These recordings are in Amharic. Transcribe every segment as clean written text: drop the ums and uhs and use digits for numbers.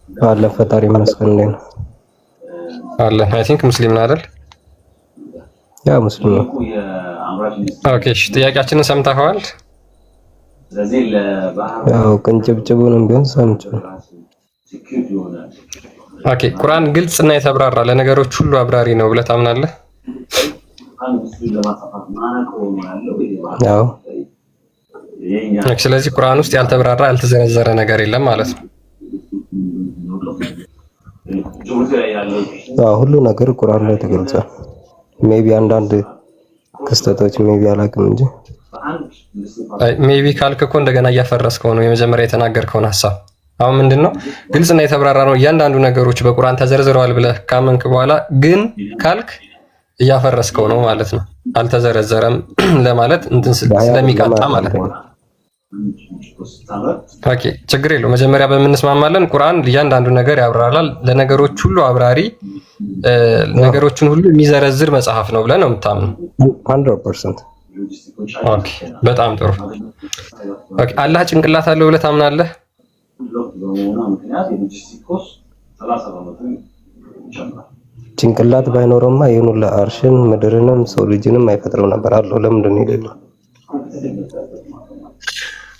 አለ ፈጣሪ ይመስገን ነው አለ። አይ ቲንክ ሙስሊም ነው አይደል? ያ ሙስሊም ነው። ኦኬ እሺ፣ ጥያቄያችንን ሰምተኸዋል? ያው ቅንጭብጭቡንም ቢሆን ሰምቼው። ኦኬ ቁርአን ግልጽ እና የተብራራ ለነገሮች ሁሉ አብራሪ ነው ብለህ ታምናለህ? ያው ስለዚህ ቁርአን ውስጥ ያልተብራራ ያልተዘረዘረ ነገር የለም ማለት ነው። ሁሉ ነገር ቁርአን ላይ ተገልጿል። ሜቢ አንዳንድ ክስተቶች ሜቢ አላውቅም እንጂ ሜቢ ካልክ እኮ እንደገና እያፈረስከው ነው የመጀመሪያ የተናገርከውን ሐሳብ። አሁን ምንድነው ግልጽና የተብራራ ነው እያንዳንዱ ነገሮች በቁርአን ተዘርዝረዋል ብለህ ካመንክ በኋላ ግን ካልክ እያፈረስከው ነው ማለት ነው። አልተዘረዘረም ለማለት እንትን ስለሚቃጣ ማለት ነው። ኦኬ ችግር የለው። መጀመሪያ በምንስማማለን ቁርአን እያንዳንዱ ነገር ያብራራል፣ ለነገሮች ሁሉ አብራሪ፣ ነገሮችን ሁሉ የሚዘረዝር መጽሐፍ ነው ብለህ ነው የምታምነው? 100%። ኦኬ በጣም ጥሩ። ኦኬ አላህ ጭንቅላት አለው ብለህ ታምናለህ? ጭንቅላት ባይኖረውማ ይሄን ሁሉ አርሽን ምድርንም ሰው ልጅንም አይፈጥረው ነበር አለው። ለምንድን ነው የሌለው?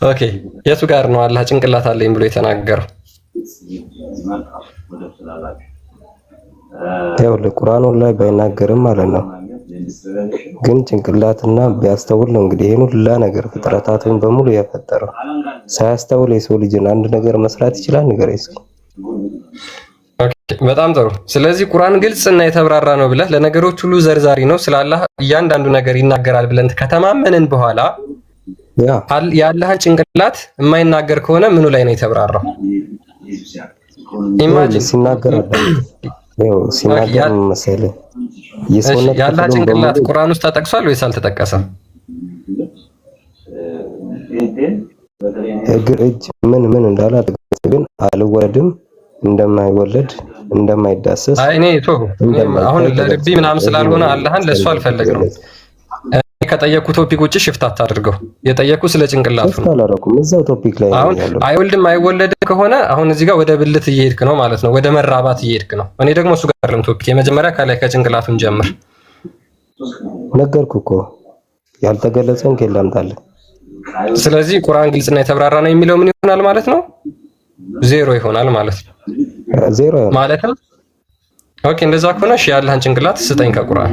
ኦኬ የቱ ጋር ነው አላህ ጭንቅላት አለኝ ብሎ የተናገረው? ያው ለቁርአኑ ላይ ባይናገርም ማለት ነው። ግን ጭንቅላትና ቢያስተውል ነው እንግዲህ ይሄን ሁሉ ነገር ፍጥረታትን በሙሉ የፈጠረው። ሳያስተውል የሰው ልጅን አንድ ነገር መስራት ይችላል? ንገረኝ እስኪ። ኦኬ በጣም ጥሩ። ስለዚህ ቁርአን ግልጽ እና የተብራራ ነው ብለህ ለነገሮች ሁሉ ዘርዛሪ ነው ስለ አላህ እያንዳንዱ ነገር ይናገራል ብለን ከተማመንን በኋላ የአላህን ጭንቅላት የማይናገር ከሆነ ምኑ ላይ ነው የተብራራው? ኢማጂን ሲናገር መሰለህ የአላህ ጭንቅላት ቁርአን ውስጥ ተጠቅሷል ወይስ አልተጠቀሰም? እግር፣ እጅ ምን ምን እንዳለ ግን አልወለድም፣ እንደማይወለድ፣ እንደማይዳሰስ እኔ አሁን ለርቢ ምናምን ስላልሆነ አላህን ለሱ አልፈለግነው። ከጠየቁ ቶፒክ ውጪ ሽፍት አታድርገው። የጠየቁ ስለ ጭንቅላቱ ነው። እዛው ቶፒክ ላይ አሁን አይወልድም አይወለድም ከሆነ አሁን እዚህ ጋር ወደ ብልት እየሄድክ ነው ማለት ነው፣ ወደ መራባት እየሄድክ ነው። እኔ ደግሞ እሱ ጋር አይደለም ቶፒክ። የመጀመሪያ ከላይ ከጭንቅላቱን ጀምር። ነገርኩ እኮ ያልተገለጸውን ከላምጣለ። ስለዚህ ቁርአን ግልጽና የተብራራ ነው የሚለው ምን ይሆናል ማለት ነው? ዜሮ ይሆናል ማለት ነው። ዜሮ ማለት ነው። ኦኬ እንደዛ ከሆነ እሺ ያለህን ጭንቅላት ስጠኝ ከቁርአን።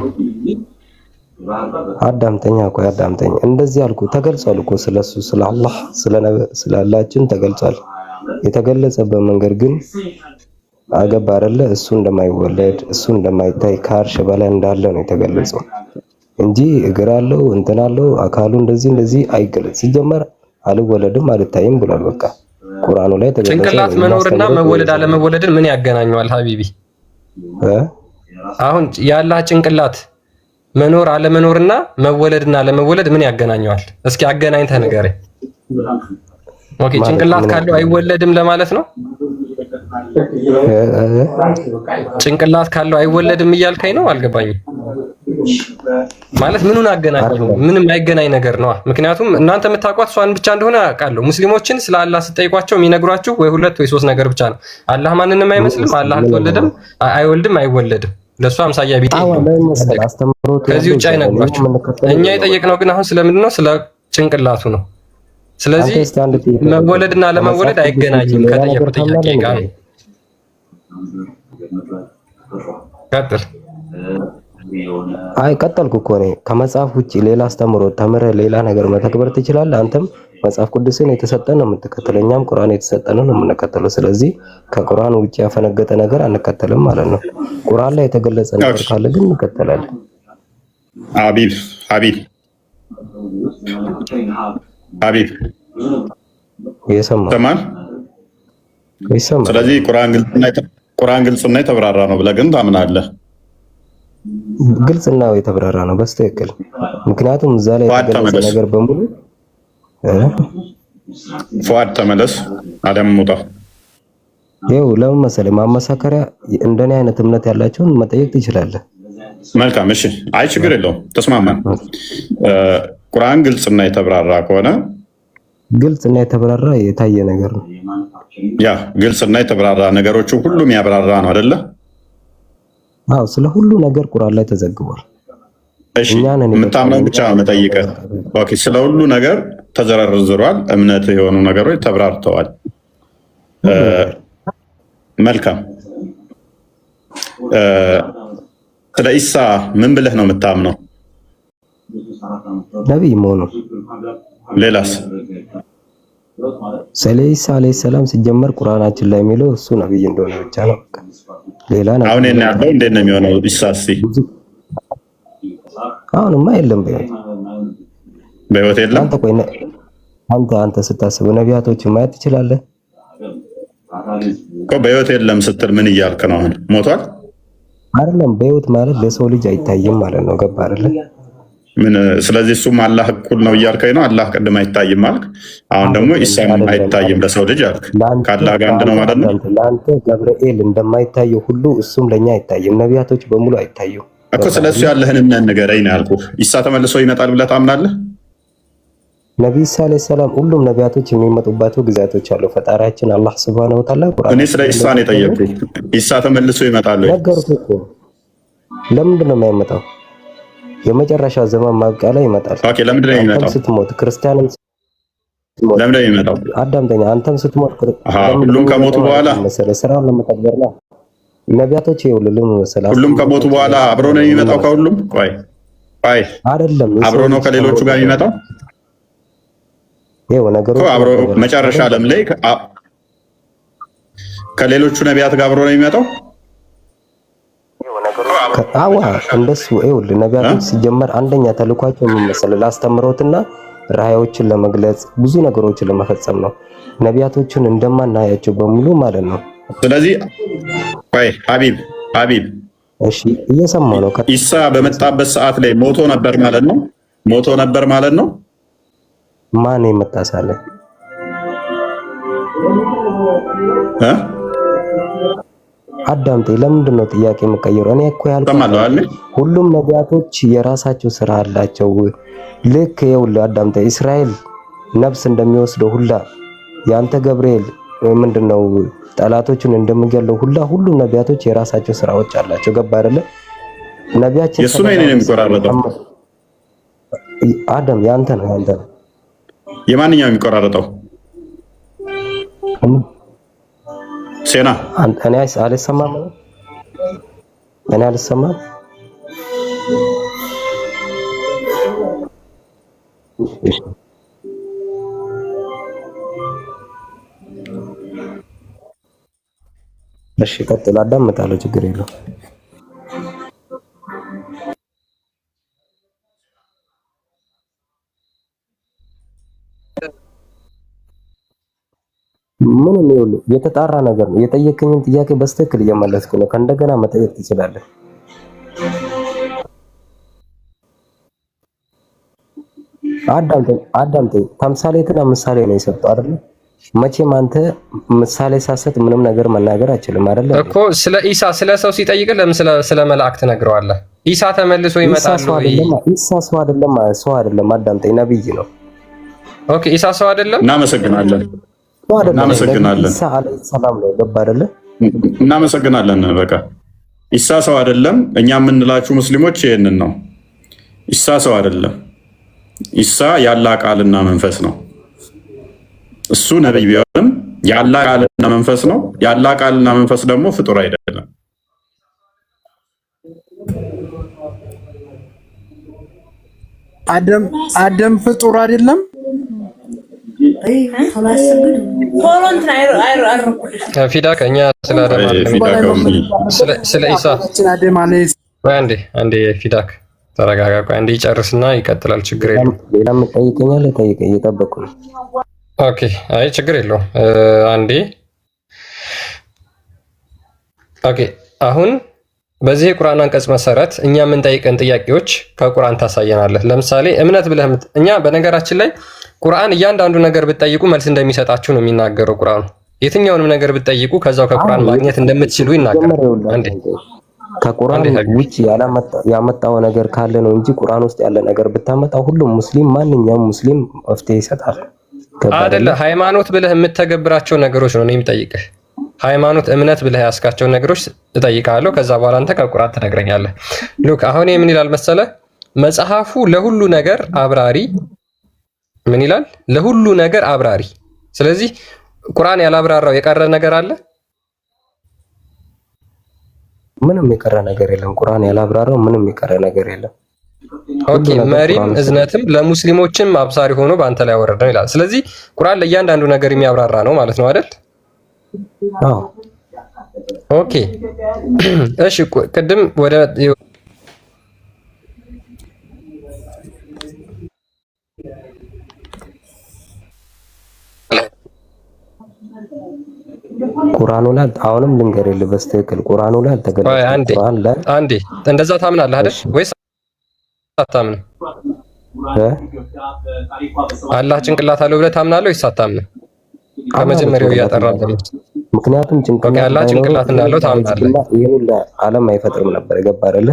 አዳምጠኛ ቆይ አዳምጠኝ። እንደዚህ አልኩ ተገልጿል እኮ ስለሱ ስለ አላህ ስለ አላህችን ተገልጿል። የተገለጸበት መንገድ ግን አገባ አይደለ? እሱ እንደማይወለድ እሱ እንደማይታይ ከአርሽ በላይ እንዳለ ነው የተገለጸው እንጂ እግር አለው እንትን አለው አካሉ እንደዚህ አይገለጽ። ሲጀመር አልወለድም አልታይም ብሏል። በቃ ቁርአኑ ላይ ተገለጸ። ጭንቅላት መኖርና መወለድ አለመወለድን ምን ያገናኘዋል ሀቢቢ? አሁን የአላህ ጭንቅላት መኖር አለመኖርና መወለድና አለመወለድ ምን ያገናኘዋል? እስኪ አገናኝተህ ንገረኝ። ኦኬ ጭንቅላት ካለው አይወለድም ለማለት ነው? ጭንቅላት ካለው አይወለድም እያልከኝ ነው? አልገባኝም። ማለት ምኑን አገናኘው? ምንም አይገናኝ ነገር ነው። ምክንያቱም እናንተ የምታውቋት እሷን ብቻ እንደሆነ አውቃለሁ። ሙስሊሞችን ስለ አላህ ስትጠይቋቸው የሚነግሯችሁ ወይ ሁለት ወይ ሶስት ነገር ብቻ ነው። አላህ ማንንም አይመስልም፣ አላህ አልተወለደም፣ አይወልድም፣ አይወለድም። ለሱ አምሳያ ቢጤ ከዚህ ውጭ አይነግሯችሁ። እኛ የጠየቅነው ግን አሁን ስለምንድን ነው? ስለ ጭንቅላቱ ነው። ስለዚህ መወለድና ለመወለድ አይገናኝም ከጠየቁ ጥያቄ ጋር ነው። ቀጥል። አይ ቀጠልኩ እኮ እኔ። ከመጽሐፍ ውጪ ሌላ አስተምሮ ተምረህ ሌላ ነገር መተግበር ትችላለህ። አንተም መጽሐፍ ቅዱስን የተሰጠን ነው የምትከተለው፣ እኛም ቁርአን የተሰጠን ነው የምንከተለው። ስለዚህ ከቁርአን ውጪ ያፈነገጠ ነገር አንከተልም ማለት ነው። ቁርአን ላይ የተገለጸ ነገር ካለ ግን እንከተላለን። ሀቢብ ይሰማል። ስለዚህ ቁርአን ግልጽና የተብራራ ነው ብለህ ግን ታምናለህ? ግልጽና የተብራራ ነው በስተክል። ምክንያቱም እዛ ላይ የተገለጸ ነገር በሙሉ ፉአድ ተመለስ። አደም ሙጣ ይኸው ለምን መሰለህ ማመሳከሪያ እንደኔ አይነት እምነት ያላቸውን መጠየቅ ትችላለህ። መልካም እሺ። አይ ችግር የለውም ተስማማን። ቁርአን ግልጽና የተብራራ ከሆነ ግልጽና የተብራራ የታየ ነገር ነው። ያ ግልጽና የተብራራ ነገሮቹ ሁሉም ያብራራ ነው አይደለ? አዎ ስለ ሁሉ ነገር ቁርአን ላይ ተዘግቧል። እሺ የምታምነው ብቻ ነው የምጠይቀህ። ኦኬ ስለ ሁሉ ነገር ተዘረዝሯል። እምነት የሆኑ ነገሮች ተብራርተዋል። መልካም። ስለ ኢሳ ምን ብለህ ነው የምታምነው? ነብይ መሆኑ። ሌላስ? ስለ ኢሳ አለይሂ ሰላም ሲጀመር ቁርአናችን ላይ የሚለው እሱ ነብይ እንደሆነ ብቻ ነው። ሌላ ነገር አሁን እኔ ያለው እንዴት ነው የሚሆነው? ኢሳ አሁንማ የለም በህይወት የለም። አንተ ቆይ አንተ ስታስብ ነቢያቶችን ማየት ትችላለህ እኮ። በህይወት የለም ስትል ምን እያልክ ነው? አሁን ሞቷል አይደለም። በህይወት ማለት ለሰው ልጅ አይታይም ማለት ነው። ገባ አይደለ? ምን ስለዚህ እሱም አላህ እኩል ነው እያልከኝ ነው? አላህ ቅድም አይታይም አልክ፣ አሁን ደግሞ ኢሳም አይታይም ለሰው ልጅ አልክ። ከአላህ ጋር አንድ ነው ማለት ነው። ለአንተ ገብርኤል እንደማይታየው ሁሉ እሱም ለኛ አይታይም። ነቢያቶች በሙሉ አይታዩም እኮ። ስለሱ ያለህን እምነት ንገረኝ ነው ያልኩህ። ኢሳ ተመልሶ ይመጣል ብለህ ታምናለህ? ነብይ ኢሳ አለይሂ ሰላም ሁሉም ነቢያቶች የሚመጡባቸው ጊዜያቶች አሉ። ፈጣሪያችን አላህ ሱብሃነሁ ወተዓላ ቁርአን እኔ ስለ ኢሳ ነው የጠየቅኩህ። ኢሳ ተመልሶ ይመጣል ወይ? ነገርኩህ እኮ። ለምንድን ነው የማይመጣው? የመጨረሻው ዘመን ማብቂያ ላይ ይመጣል። ኦኬ ለምንድን ነው የሚመጣው? ስትሞት ክርስቲያንም ለምንድን ነው የሚመጣው? አዳምጠኛ። አንተም ስትሞት ሁሉም ከሞቱ በኋላ መሰለ ስራውን ለመተግበር ነው። ነቢያቶች ይኸውልህ መሰለ ሁሉም ከሞቱ በኋላ አብሮ ነው የሚመጣው ከሁሉም? ቆይ አይደለም፣ አብሮ ነው ከሌሎቹ ጋር የሚመጣው? ይኸው ነገሮች አብሮ መጨረሻ ዓለም ላይ ከሌሎቹ ነቢያት ጋር አብሮ ነው የሚመጣው? አዋ እንደሱ ይኸውልህ ነቢያቶች ሲጀመር አንደኛ ተልኳቸው ምን መሰለህ? ላስተምሮትና ራእዮችን ለመግለጽ ብዙ ነገሮችን ለመፈጸም ነው። ነቢያቶችን እንደማናያቸው በሙሉ ማለት ነው። ስለዚህ ቆይ ሀቢብ እሺ እየሰማሁ ነው። ኢሳ በመጣበት ሰዓት ላይ ሞቶ ነበር ማለት ነው? ሞቶ ነበር ማለት ነው? ማን የመጣ ሳለ አዳምጤ። ለምንድን ነው ጥያቄ የምቀይረው? እኔ እኮ ያልኩት ሁሉም ነቢያቶች የራሳቸው ስራ አላቸው። ልክ ይኸውልህ አዳምጤ፣ እስራኤል ነፍስ እንደሚወስደው ሁላ ያንተ ገብርኤል ምንድነው ጠላቶችን እንደሚገለው ሁላ ሁሉም ነቢያቶች የራሳቸው ስራዎች አላቸው። ገባ አይደለ? ነቢያችን የሱ ነው የሚቆራረጠው። አዳም ያንተ ነው። የማንኛው የሚቆራረጠው? ሴና እኔ አልሰማም። እኔ አልሰማም። እሺ ቀጥል፣ አዳምጣለሁ፣ ችግር የለውም። ምንም ይኸውልህ የተጣራ ነገር ነው። የጠየቀኝን ጥያቄ በስትክክል እየመለስኩ ነው። ከእንደገና መጠየቅ ትችላለህ። አዳምጠኝ። ተምሳሌትና ምሳሌ ነው የሰጠው አይደለ? መቼም አንተ ምሳሌ ሳሰጥ ምንም ነገር መናገር አይችልም አይደለ እኮ። ስለ ኢሳ ስለ ሰው ሲጠይቅህ ለምን ስለ መላእክት ትነግረዋለህ? ኢሳ ተመልሶ ይመጣል ወይ? ኢሳ ሰው አይደለም። አዳምጠኝ፣ ነብይ ነው። ኦኬ ኢሳ ሰው አይደለም። እናመሰግናለን። ኢሳ አለይሂ ሰላም ነው። ገባ አይደለ? እናመሰግናለን። በቃ ኢሳ ሰው አይደለም። እኛ የምንላችሁ ሙስሊሞች ይሄንን ነው። ኢሳ ሰው አይደለም። ኢሳ ያላህ ቃልና መንፈስ ነው። እሱ ነብይ ቢሆንም ያላህ ቃልና መንፈስ ነው። ያላህ ቃልና መንፈስ ደግሞ ፍጡር አይደለም። አደም ፍጡር አይደለም። ፊዳ ከኛ ስለ ኢሳ አንዴ ፊዳክ ተረጋጋ። አንዴ ይጨርስና ይቀጥላል። ችግር የለውም። ሌላ የምጠይቀኛል? እየጠበኩ ነው። ኦኬ አይ ችግር የለውም። አንዴ ኦኬ። አሁን በዚህ የቁርአን አንቀጽ መሰረት እኛ የምንጠይቀን ጥያቄዎች ከቁርአን ታሳየናለህ። ለምሳሌ እምነት ብለህ እኛ በነገራችን ላይ ቁርአን እያንዳንዱ ነገር ብትጠይቁ መልስ እንደሚሰጣችሁ ነው የሚናገረው። ቁርአኑ የትኛውንም ነገር ብትጠይቁ ከዛው ከቁርአን ማግኘት እንደምትችሉ ይናገራል። አንዴ ከቁርአን ውጭ ያመጣው ነገር ካለ ነው እንጂ ቁርአን ውስጥ ያለ ነገር ብታመጣ ሁሉም ሙስሊም ማንኛውም ሙስሊም መፍትሄ ይሰጣል። አይደለ ሃይማኖት ብለህ የምትተገብራቸው ነገሮች ነው የሚጠይቅህ። ሃይማኖት እምነት ብለህ ያስካቸው ነገሮች እጠይቃለሁ። ከዛ በኋላ አንተ ከቁርአን ትነግረኛለህ። ሉክ አሁን ምን ይላል መሰለ መጽሐፉ ለሁሉ ነገር አብራሪ ምን ይላል? ለሁሉ ነገር አብራሪ። ስለዚህ ቁርአን ያላብራራው የቀረ ነገር አለ? ምንም የቀረ ነገር የለም። ቁርአን ያላብራራው ምንም የቀረ ነገር የለም። ኦኬ መሪም እዝነትም ለሙስሊሞችም አብሳሪ ሆኖ በአንተ ላይ ያወረደ ነው ይላል። ስለዚህ ቁርአን ለእያንዳንዱ ነገር የሚያብራራ ነው ማለት ነው አይደል? አዎ። ኦኬ እሺ፣ ቅድም ወደ ቁርአኑ ላይ አሁንም ልንገርልህ በስተክል ቁርአኑ ላይ አልተገለጸም። ቁርአን ላይ አንዴ እንደዛ ታምናለህ አይደል ወይስ አታምንም? አላህ ጭንቅላት አለው ብለህ ታምናለህ ወይስ አታምንም? ከመጀመሪያው እያጠራን ምክንያቱም አላህ ጭንቅላት እንዳለው ታምናለህ። ይሄን ዓለም አይፈጥርም ነበር ገባ አይደለ?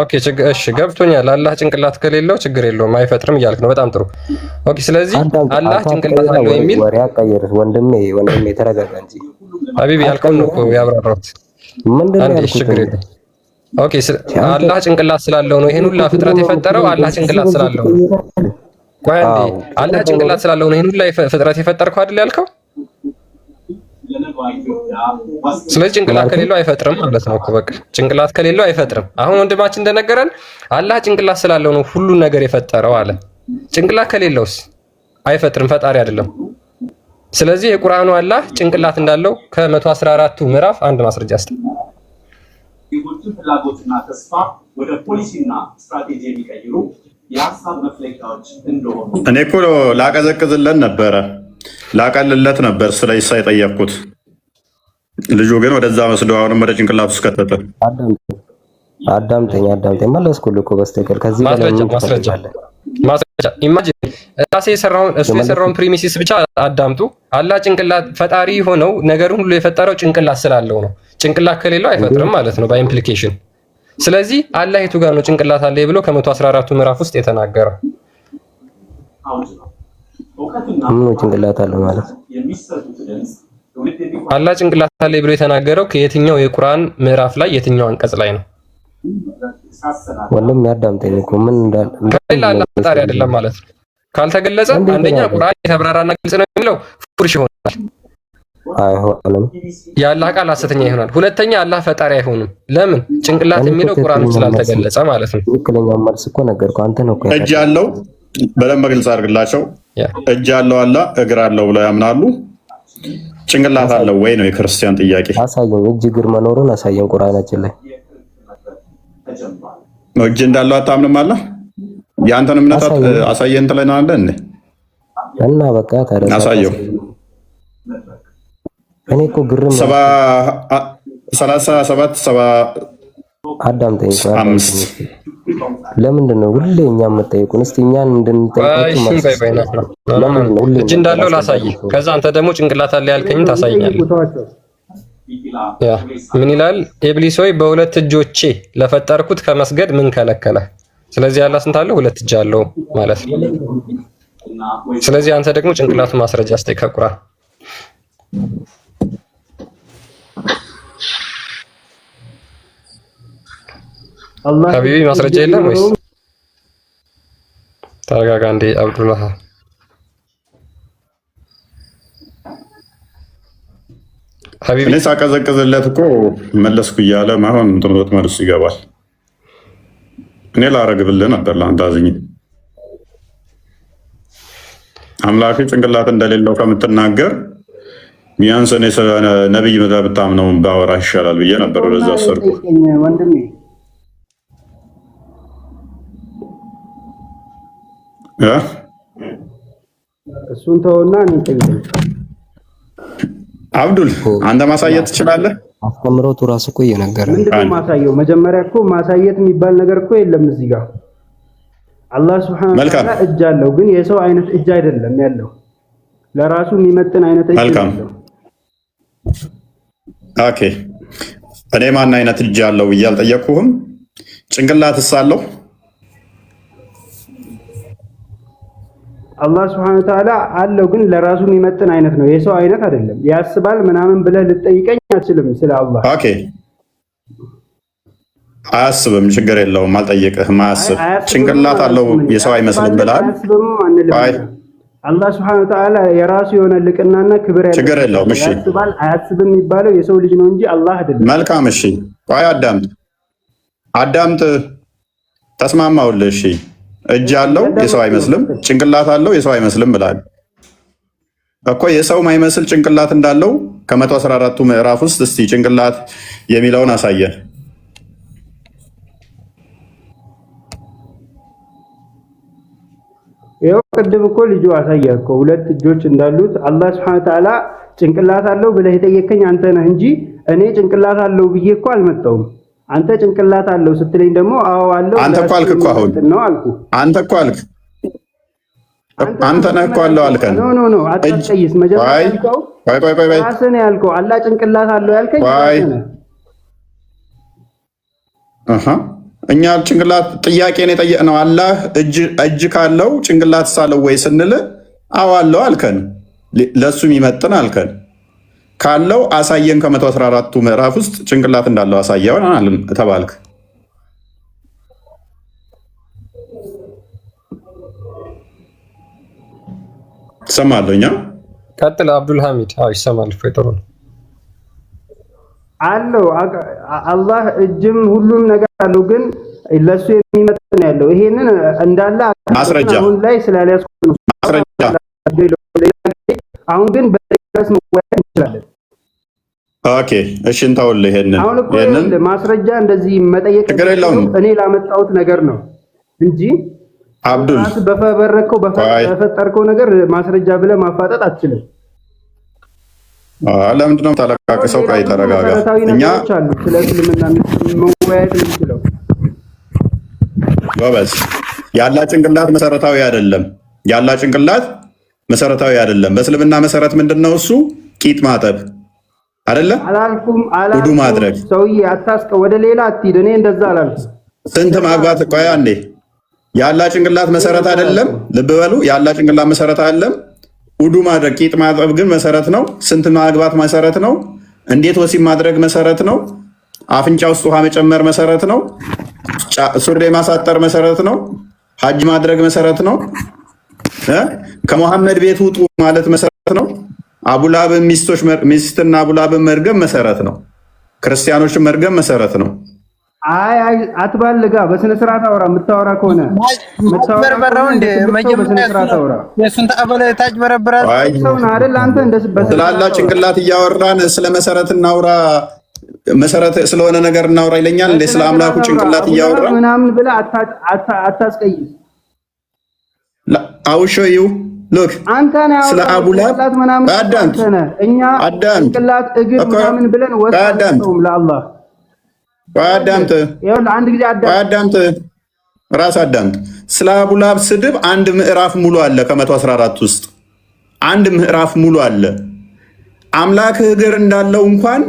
ኦኬ እሺ ገብቶኛል። አላህ ጭንቅላት ከሌለው ችግር የለውም አይፈጥርም እያልክ ነው። በጣም ጥሩ ኦኬ። ስለዚህ አላህ ጭንቅላት አለው የሚል ወሬ አቀየርህ ወንድሜ ተረጋጋ እንጂ ሀቢብ ያልከውን ነው እኮ ያብራራሁት። ምንድነው ያልኩት? ችግር የለም ኦኬ። አላህ ጭንቅላት ስላለው ነው ይሄን ሁላ ፍጥረት የፈጠረው። አላህ ጭንቅላት ስላለው ነው። ቆይ አንዴ አላህ ጭንቅላት ስላለው ነው ይሄን ሁላ ፍጥረት የፈጠርከው አይደል ያልከው? ስለዚህ ጭንቅላት ከሌለው አይፈጥርም ማለት ነው እኮ በቃ ጭንቅላት ከሌለው አይፈጥርም። አሁን ወንድማችን እንደነገረን አላህ ጭንቅላት ስላለው ነው ሁሉን ነገር የፈጠረው አለ። ጭንቅላት ከሌለውስ አይፈጥርም፣ ፈጣሪ አይደለም። ስለዚህ የቁርአኑ አላህ ጭንቅላት እንዳለው ከ114ቱ ምዕራፍ አንድ ማስረጃ አስተ የጎችን ፍላጎትና ተስፋ ወደ ፖሊሲና ስትራቴጂ የሚቀይሩ የሀሳብ መፍለቂያዎች እንደሆኑ እኔ እኮ ላቀዘቅዝለን ነበረ ላቀልለት ነበር ስለ ኢሳ የጠየቅኩት። ልጁ ግን ወደዛ መስሎ አሁንም ወደ ጭንቅላቱ ውስጥ ከተተ። አዳምጠኝ መለስኩልህ እኮ በስተቀር ከዚህ ማስረጃ ኢማጂን እሱ የሰራውን ፕሪሚሲስ ብቻ አዳምጡ። አላህ ጭንቅላት ፈጣሪ ሆነው ነገሩን ሁሉ የፈጠረው ጭንቅላት ስላለው ነው። ጭንቅላት ከሌለው አይፈጥርም ማለት ነው በኢምፕሊኬሽን። ስለዚህ አላህ የቱ ጋር ነው ጭንቅላት አለ ብሎ ከ114ቱ ምዕራፍ ውስጥ የተናገረው? ምን ጭንቅላት አለ ማለት አላህ ጭንቅላት አለ ብሎ የተናገረው ከየትኛው የቁርአን ምዕራፍ ላይ የትኛው አንቀጽ ላይ ነው? ወለም ያዳምጠኝ እኮ ምን እንዳል ከሌላ አላህ ፈጣሪ አይደለም ማለት ነው። ካልተገለጸ አንደኛ ቁርአን የተብራራና ግልጽ ነው የሚለው ፉርሽ ይሆናል፣ አይሆንም። የአላህ ቃል ሐሰተኛ ይሆናል። ሁለተኛ አላህ ፈጣሪ አይሆንም። ለምን? ጭንቅላት የሚለው ቁርአን ስላልተገለጸ ማለት ነው። ትክክለኛው መልስ እኮ ነገርኩህ አንተ ነው እኮ። እጅ ያለው በደንብ ግልጽ አድርግላቸው። እጅ ያለው አላህ እግር አለው ብለው ያምናሉ። ጭንቅላት አለው ወይ ነው የክርስቲያን ጥያቄ። አሳየን፣ እጅ እግር መኖሩን አሳየን ቁርአናችን ላይ። እጅ እንዳለው አታምንም አለ። የአንተን እምነት አሳየን ትለናለህ እንዴ? እና በቃ ታዲያ አሳየው። እኔ እኮ ግርም 37 አዳምጠኝ። ለምንድን ነው ሁሌ እኛ የምጠይቁን? እስቲ እኛን እንድንጠይቃችሁ እጅ እንዳለው ላሳይ። ከዛ አንተ ደግሞ ጭንቅላት አለ ያልከኝ ታሳይኛለህ። ያ ምን ይላል? ኢብሊስ ሆይ በሁለት እጆቼ ለፈጠርኩት ከመስገድ ምን ከለከለ? ስለዚህ አላህ ስንት አለው? ሁለት እጅ አለው ማለት ነው። ስለዚህ አንተ ደግሞ ጭንቅላቱ ማስረጃ አስጠይ ከቁርአን። ሀቢቢ ማስረጃ የለም ወይስ? ተረጋጋ እንዴ አብዱላህ። ሀቢቢ እኔ ሳቀዘቅዝለት እኮ መለስኩ እያለ ማሆን እንትኖት መልስ ይገባል። እኔ ላረግብልህ ነበር ለአንተ አዝኝ። አምላክ ጭንቅላት እንደሌለው ከምትናገር ቢያንስ እኔ ነብይ ብታምነው ባወራ ይሻላል ብዬ ነበር ወደዛ ሰርኩ። እሱን ተውና አብዱል አንተ ማሳየት ትችላለህ። አስተምሮቱ ራሱ እኮ እየነገረ ምንድነው ማሳየው? መጀመሪያ እኮ ማሳየት የሚባል ነገር እኮ የለም እዚህ ጋር። አላህ ሱብሓነሁ ወተዓላ እጅ አለው፣ ግን የሰው አይነት እጅ አይደለም ያለው፣ ለራሱ የሚመጥን አይነት እጅ ነው። ኦኬ እኔ ማን አይነት እጅ አለው ብዬ አልጠየቅኩህም። ጭንቅላትስ አለው? አላህ Subhanahu Wa Ta'ala አለው ግን ለራሱ የሚመጥን አይነት ነው የሰው አይነት አይደለም ያስባል ምናምን ብለህ ልጠይቀኝ አትችልም ስለ አላህ ኦኬ አያስብም ችግር የለውም አልጠየቅህም አያስብ ጭንቅላት አለው የሰው አይመስልም ብላል አላህ Subhanahu Wa Ta'ala የራሱ የሆነ ልቅናና ክብር ያለው ችግር የለውም እሺ ያስባል አያስብም የሚባለው የሰው ልጅ ነው እንጂ አላህ አይደለም መልካም እሺ ቆይ አዳምጥ ተስማማውልህ እሺ እጅ አለው የሰው አይመስልም ጭንቅላት አለው የሰው አይመስልም ብላል እኮ የሰው ማይመስል ጭንቅላት እንዳለው ከ114ቱ ምዕራፍ ውስጥ እስቲ ጭንቅላት የሚለውን አሳየን ይኸው ቅድም እኮ ልጁ አሳየህ እኮ ሁለት እጆች እንዳሉት አላህ Subhanahu Wa Ta'ala ጭንቅላት አለው ብለህ የጠየከኝ አንተ ነህ እንጂ እኔ ጭንቅላት አለው ብዬ እኮ አልመጣሁም አንተ ጭንቅላት አለው ስትለኝ ደግሞ አዎ አለው አንተ እኮ አልክ እኮ አሁን ነው አልኩ አንተ እኮ አልክ አንተ ነህ እኮ አለው አልከን ኖ አትጠይስ መጀመሪያ ያልከው ቆይ ራስህ ነው ያልከው አላህ ጭንቅላት አለው ያልከኝ እኛ ጭንቅላት ጥያቄ ነው የጠየቅነው አላህ እጅ ካለው ጭንቅላት ሳለው ወይ ስንል አዎ አለው አልከን ለሱ የሚመጥን አልከን ካለው አሳየን ከ114ቱ ምዕራፍ ውስጥ ጭንቅላት እንዳለው አሳየውን አለን ተባልክ ሰማለኛ ቀጥል አብዱል ሐሚድ አዎ ይሰማል ፈጥሩ አለው አላህ እጅም ሁሉም ነገር አለው ግን ለሱ የሚመጥን ያለው ይሄንን እንዳለ ማስረጃ አሁን ላይ ስላልያዝኩ ማስረጃ አሁን ግን በደረስ መወያየት እንችላለን ኦኬ እሺ እንታውልህ ይሄንን ማስረጃ እንደዚህ መጠየቅ እኔ ላመጣሁት ነገር ነው እንጂ አብዱል በፈበረከው በፈጠርከው ነገር ማስረጃ ብለህ ማፋጠጥ አትችልም ለምንድን ነው ታለቃቀሰው ቆይ ተረጋጋ እኛ ስለ እስልምና መወያየት እንችላለን ጎበዝ ያላ ጭንቅላት መሰረታዊ አይደለም በእስልምና መሰረት ምንድነው እሱ ቂጥ ማጠብ አይደለ አላልኩም ውዱ ማድረግ ሰውዬ አታስቀ ወደ ሌላ አትሂድ እኔ እንደዛ አላልኩም ስንት ማግባት ቆይ አንዴ ያላ ጭንቅላት መሰረት አይደለም ልብ በሉ ያላ ጭንቅላት መሰረት አይደለም ውዱ ማድረግ ቂጥ ማጠብ ግን መሰረት ነው ስንት ማግባት መሰረት ነው እንዴት ወሲብ ማድረግ መሰረት ነው አፍንጫ ውስጥ ውሃ መጨመር መሰረት ነው ሱሪ ማሳጠር መሰረት ነው ሐጅ ማድረግ መሰረት ነው ከመሐመድ ቤት ውጡ ማለት መሰረት ነው አቡላብ ሚስትና አቡላብ መርገም መሰረት ነው ክርስቲያኖችን መርገም መሰረት ነው አይ አትባልጋ በስነ ስርዓት አውራ የምታወራ ከሆነ መተበረበረው እንደ መጀመሪያ የሱን ተቀበለ ታጅ በረበራ ሰውና አይደል አንተ እንደስበሰ ስላላ ጭንቅላት እያወራን ስለ መሰረት እናውራ መሰረት ስለሆነ ነገር እናውራ ይለኛል እንደ ስለ አምላኩ ጭንቅላት እያወራ ምናምን ብለ አታስቀይስ አውሾዩ ሎክ አንተ ነው ስለ አቡላብ ምናምን እኛ ጭንቅላት እግር ምናምን ብለን ወጣው ለአላህ አዳምጥ ራስ አዳምጥ ስለ አቡላብ ስድብ አንድ ምዕራፍ ሙሉ አለ ከ114 ውስጥ አንድ ምዕራፍ ሙሉ አለ አምላክ እግር እንዳለው እንኳን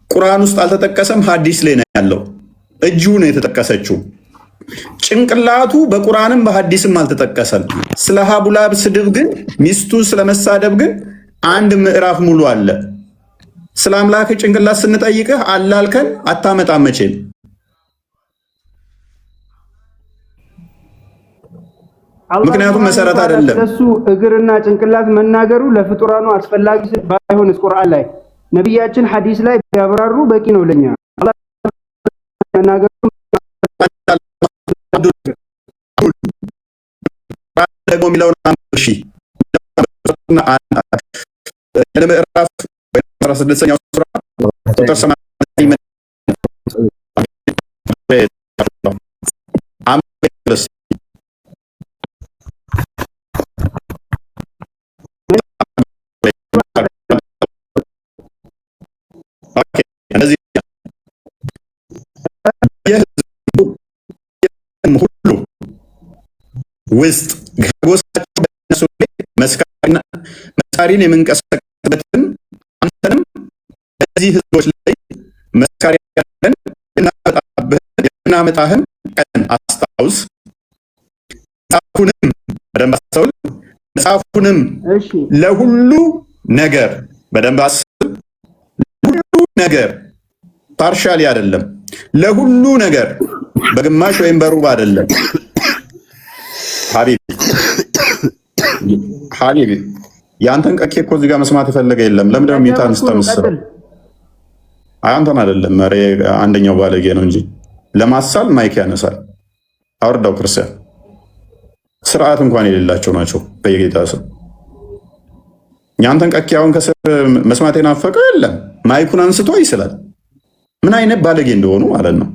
ቁርአን ውስጥ አልተጠቀሰም ሐዲስ ላይ ነው ያለው እጁ ነው የተጠቀሰችው ጭንቅላቱ በቁርአንም በሐዲስም አልተጠቀሰም ስለ አቡላብ ስድብ ግን ሚስቱ ስለመሳደብ ግን አንድ ምዕራፍ ሙሉ አለ ስለ አምላክ ጭንቅላት ስንጠይቅህ አላልከን አታመጣም መቼም ምክንያቱም መሰረት አይደለም እሱ እግርና ጭንቅላት መናገሩ ለፍጡራኑ አስፈላጊ ባይሆንስ ቁርአን ላይ ነብያችን ሐዲስ ላይ ቢያብራሩ በቂ ነው ለኛ አላህ መናገሩ ደግሞ ሚለውን እሺ ለምዕራፍ 16ኛው ሱራ ቁጥር 80 ውስጥ ጎሳቸው በእነሱ መስካሪን የምንቀሰቅስበትን አንተንም በዚህ ህዝቦች ላይ መስካሪ ያለን የምናመጣህን ቀን አስታውስ። ጻፉንም በደንብ አስተውል። መጽሐፉንም ለሁሉ ነገር በደንብ አስብ። ለሁሉ ነገር ፓርሻሊ አይደለም፣ ለሁሉ ነገር በግማሽ ወይም በሩብ አይደለም። ሀቢቢ የአንተን ቀኬ እኮ እዚህ ጋር መስማት የፈለገ የለም። ለምንድን ነው ሚታን ስተምስለው? አንተን አይደለም አንደኛው ባለጌ ነው እንጂ ለማሳል ማይክ ያነሳል። አውርዳው ክርስቲያን ስርዓት እንኳን የሌላቸው ናቸው። በየጌታ ስም የአንተን ቀኬ አሁን ከስር መስማት የናፈቀው የለም። ማይኩን አንስቶ ይስላል። ምን አይነት ባለጌ እንደሆኑ ማለት ነው።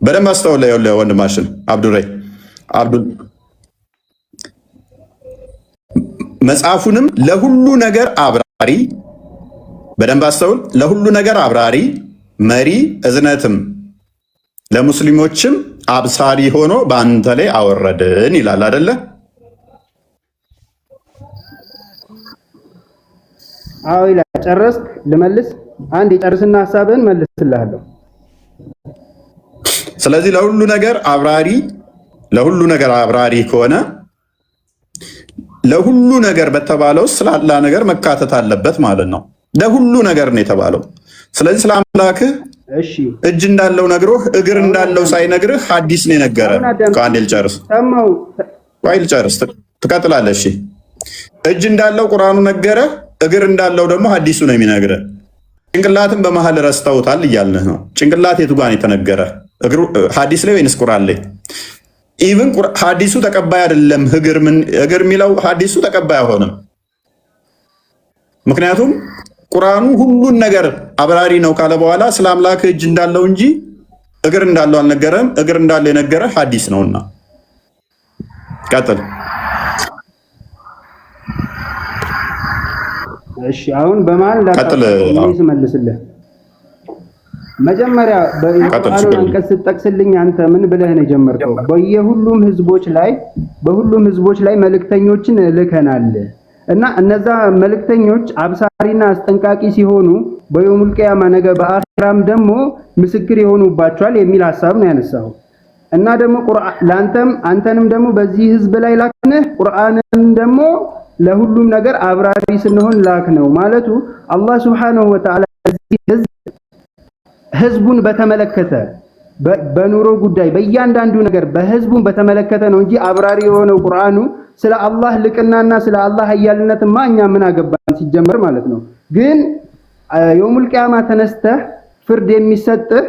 በደንብ አስተውል። ወንድማችን አብዱል መጽሐፉንም ለሁሉ ነገር አብራሪ፣ በደንብ አስተውል። ለሁሉ ነገር አብራሪ፣ መሪ፣ እዝነትም ለሙስሊሞችም አብሳሪ ሆኖ በአንተ ላይ አወረድን ይላል አይደለ? አዎ ይላል። ጨረስክ? ልመልስ? አንድ የጨርስና ሐሳብህን መልስልሃለሁ። ስለዚህ ለሁሉ ነገር አብራሪ ከሆነ ለሁሉ ነገር በተባለው ስላላ ነገር መካተት አለበት ማለት ነው። ለሁሉ ነገር ነው የተባለው። ስለዚህ ስለ አምላክህ እጅ እንዳለው ነግሮህ እግር እንዳለው ሳይነግርህ ሐዲስ ነው የነገረ። ከአንዴ ልጨርስ ትቀጥላለህ። እሺ እጅ እንዳለው ቁርአኑ ነገረ፣ እግር እንዳለው ደግሞ ሐዲሱ ነው የሚነግረ። ጭንቅላትን በመሀል ረስተውታል እያልንህ ነው። ጭንቅላት የቱ ጋር ነው የተነገረ? ሐዲስ ላይ ወይንስ ቁርአን ላይ? ኢቭን ሐዲሱ ተቀባይ አይደለም። እግር የሚለው ሐዲሱ ተቀባይ አይሆንም። ምክንያቱም ቁርአኑ ሁሉን ነገር አብራሪ ነው ካለ በኋላ ስለ አምላክ እጅ እንዳለው እንጂ እግር እንዳለው አልነገረም። እግር እንዳለው የነገረ ሐዲስ ነውና። ቀጥል። እሺ አሁን በማን መልስልህ? መጀመሪያ በቁርአኑ አንቀጽ ስትጠቅስልኝ አንተ ምን ብለህ ነው የጀመርከው? በሁሉም ህዝቦች ላይ መልእክተኞችን ልከናል እና እነዛ መልእክተኞች አብሳሪና አስጠንቃቂ ሲሆኑ በየውሙል ቂያማ ነገ በአኺራም ደግሞ ምስክር ይሆኑባቸዋል የሚል ሐሳብ ነው ያነሳው። እና ደግሞ አንተንም ደግሞ በዚህ ህዝብ ላይ ላክነህ፣ ቁርአንን ደግሞ ለሁሉም ነገር አብራሪ ስንሆን ላክ ነው ማለቱ አላህ Subhanahu Wa Ta'ala ህዝቡን በተመለከተ በኑሮ ጉዳይ በእያንዳንዱ ነገር በህዝቡን በተመለከተ ነው እንጂ አብራሪ የሆነው ቁርአኑ ስለ አላህ ልቅናና ስለ አላህ ኃያልነትማ እኛ ምን አገባን ሲጀመር ማለት ነው። ግን የውሙል ቂያማ ተነስተህ ፍርድ የሚሰጥህ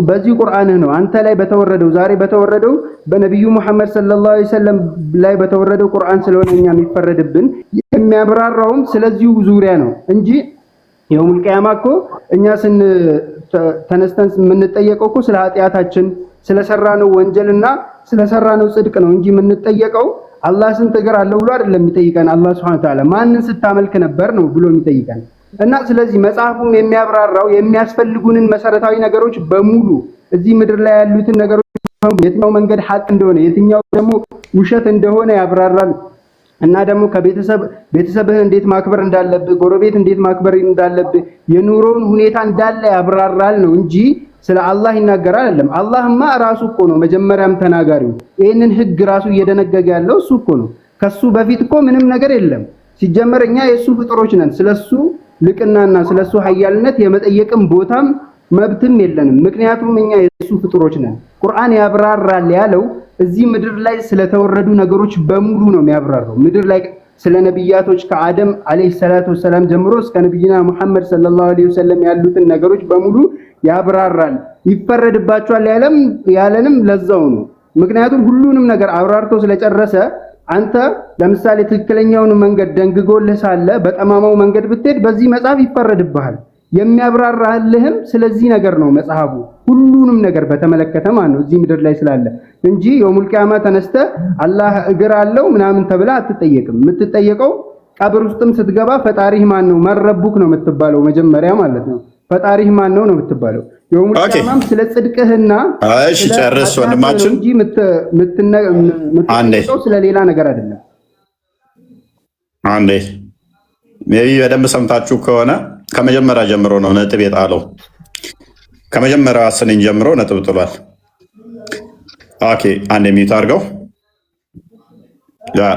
በዚሁ ቁርአንህ ነው። አንተ ላይ በተወረደው ዛሬ በተወረደው በነብዩ መሐመድ ሰለላሁ ዐለይሂ ወሰለም ላይ በተወረደው ቁርአን ስለሆነ እኛ የሚፈረድብን የሚያብራራውም ስለዚሁ ዙሪያ ነው እንጂ የውሙል ቂያማ እኮ እኛ ተነስተን የምንጠየቀው እኮ ስለ ኃጢአታችን ስለሰራነው ወንጀልና ስለሰራነው ጽድቅ ነው እንጂ የምንጠየቀው አላህ ስንት እግር አለው ብሎ አይደለም የሚጠይቀን። አላህ Subhanahu Wa Ta'ala ማንን ስታመልክ ነበር ነው ብሎ የሚጠይቀን። እና ስለዚህ መጽሐፉም የሚያብራራው የሚያስፈልጉንን መሰረታዊ ነገሮች በሙሉ እዚህ ምድር ላይ ያሉትን ነገሮች የትኛው መንገድ ሐቅ እንደሆነ የትኛው ደግሞ ውሸት እንደሆነ ያብራራል። እና ደግሞ ቤተሰብህን እንዴት ማክበር እንዳለብህ፣ ጎረቤት እንዴት ማክበር እንዳለብህ፣ የኑሮውን ሁኔታ እንዳለ ያብራራል ነው እንጂ ስለ አላህ ይናገራል አይደለም። አላህማ ራሱ እኮ ነው መጀመሪያም ተናጋሪው። ይሄንን ህግ ራሱ እየደነገገ ያለው እሱ እኮ ነው። ከሱ በፊት እኮ ምንም ነገር የለም። ሲጀመር እኛ የሱ ፍጥሮች ነን። ስለሱ ልቅናና ስለሱ ኃያልነት የመጠየቅም ቦታም መብትም የለንም። ምክንያቱም እኛ የሱ ፍጥሮች ነን። ቁርአን ያብራራል ያለው እዚህ ምድር ላይ ስለተወረዱ ነገሮች በሙሉ ነው የሚያብራራው። ምድር ላይ ስለ ነብያቶች ከአደም አለይሂ ሰላቱ ወሰላም ጀምሮ እስከ ነብይና መሐመድ ሰለላሁ ዐለይሂ ወሰለም ያሉትን ነገሮች በሙሉ ያብራራል። ይፈረድባቸዋል ያለንም ለዛው ነው። ምክንያቱም ሁሉንም ነገር አብራርቶ ስለጨረሰ አንተ ለምሳሌ ትክክለኛውን መንገድ ደንግጎልህ ሳለ በጠማማው መንገድ ብትሄድ በዚህ መጽሐፍ ይፈረድብሃል። የሚያብራራልህም ስለዚህ ነገር ነው መጽሐፉ ሁሉንም ነገር በተመለከተ ማለት ነው እዚህ ምድር ላይ ስላለ እንጂ የውሙል ቂያማ ተነስተ አላህ እግር አለው ምናምን ተብላ አትጠየቅም። የምትጠየቀው ቀብር ውስጥም ስትገባ ፈጣሪህ ማን ነው መረቡክ ነው የምትባለው መጀመሪያ ማለት ነው። ፈጣሪህ ማን ነው የምትባለው። የውሙል ቂያማም ስለ ጽድቅህና እሺ ጨርስ ወንድማችን እንጂ የምትጠየቀው ስለ ሌላ ነገር አይደለም። አንዴ ሜቢ በደንብ ሰምታችሁ ከሆነ ከመጀመሪያ ጀምሮ ነው ነጥብ የጣለው። ከመጀመሪያው አስነኝ ጀምሮ ነጥብ ጥሏል። ኦኬ አንዴ ሚዩት አድርገው።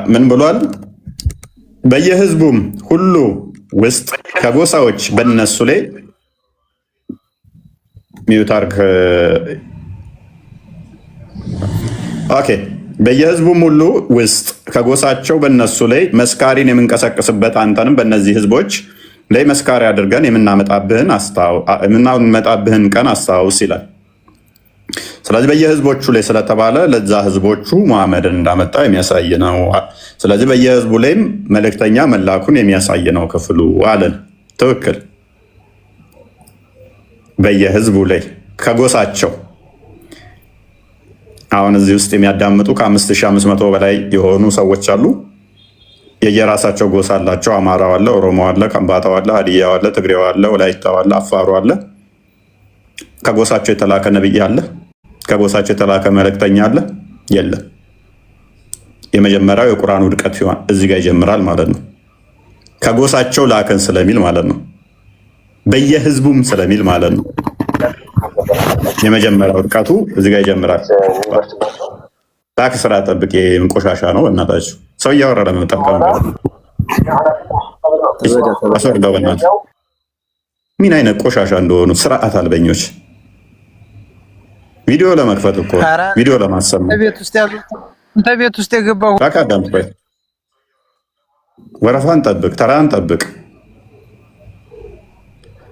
ምን ብሏል? በየህዝቡም ሁሉ ውስጥ ከጎሳዎች በነሱ ላይ ሚውታርክ ኦኬ በየህዝቡም ሁሉ ውስጥ ከጎሳቸው በነሱ ላይ መስካሪን የምንቀሰቅስበት አንተንም በእነዚህ ህዝቦች ላይ መስካሪ አድርገን የምናመጣብህን ቀን አስታውስ ይላል። ስለዚህ በየህዝቦቹ ላይ ስለተባለ ለዛ ህዝቦቹ መሐመድን እንዳመጣ የሚያሳይ ነው። ስለዚህ በየህዝቡ ላይም መልእክተኛ መላኩን የሚያሳይ ነው ክፍሉ አለን። ትክክል። በየህዝቡ ላይ ከጎሳቸው አሁን እዚህ ውስጥ የሚያዳምጡ ከ5500 በላይ የሆኑ ሰዎች አሉ። የየራሳቸው ጎሳ አላቸው። አማራው አለ፣ ኦሮሞ አለ፣ ከምባታው አለ፣ ሀዲያው አለ፣ ትግሬው አለ፣ ወላይታው አለ፣ አፋሩ አለ። ከጎሳቸው የተላከ ነብይ አለ? ከጎሳቸው የተላከ መልእክተኛ አለ? የለም። የመጀመሪያው የቁርአን ውድቀት ሲሆን እዚህ ጋር ይጀምራል ማለት ነው። ከጎሳቸው ላከን ስለሚል ማለት ነው። በየህዝቡም ስለሚል ማለት ነው። የመጀመሪያው ውድቀቱ እዚህ ጋር ይጀምራል። ላክ ስራ ጠብቅ። ቆሻሻ ነው። እናታችሁ ሰው እያወረደ ነው። ጠብቀው አስወርደው። በእናትህ ምን አይነት ቆሻሻ እንደሆኑ ስርዓት አልበኞች። ቪዲዮ ለመክፈት እኮ ቪዲዮ ለማሰማት ቤት ውስጥ የገባው ታካዳም። ወረፋን ጠብቅ፣ ተራን ጠብቅ።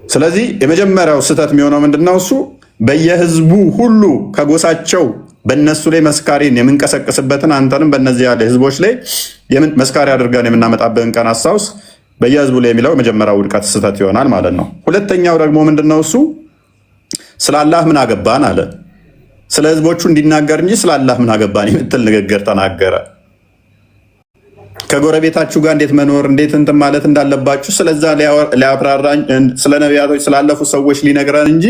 ስለዚህ የመጀመሪያው ስህተት የሚሆነው ምንድነው? እሱ በየህዝቡ ሁሉ ከጎሳቸው በእነሱ ላይ መስካሪን የምንቀሰቅስበትን አንተንም በእነዚህ ያለ ህዝቦች ላይ መስካሪ አድርገን የምናመጣበትን ቀን አስታውስ። በየህዝቡ ላይ የሚለው የመጀመሪያው ውድቀት ስህተት ይሆናል ማለት ነው። ሁለተኛው ደግሞ ምንድነው? እሱ ስለ አላህ ምን አገባን አለ። ስለ ህዝቦቹ እንዲናገር እንጂ ስለ አላህ ምን አገባን የምትል ንግግር ተናገረ። ከጎረቤታችሁ ጋር እንዴት መኖር እንዴት እንትን ማለት እንዳለባችሁ ስለዛ ሊያብራራኝ ስለ ነቢያቶች ስላለፉ ሰዎች ሊነግረን እንጂ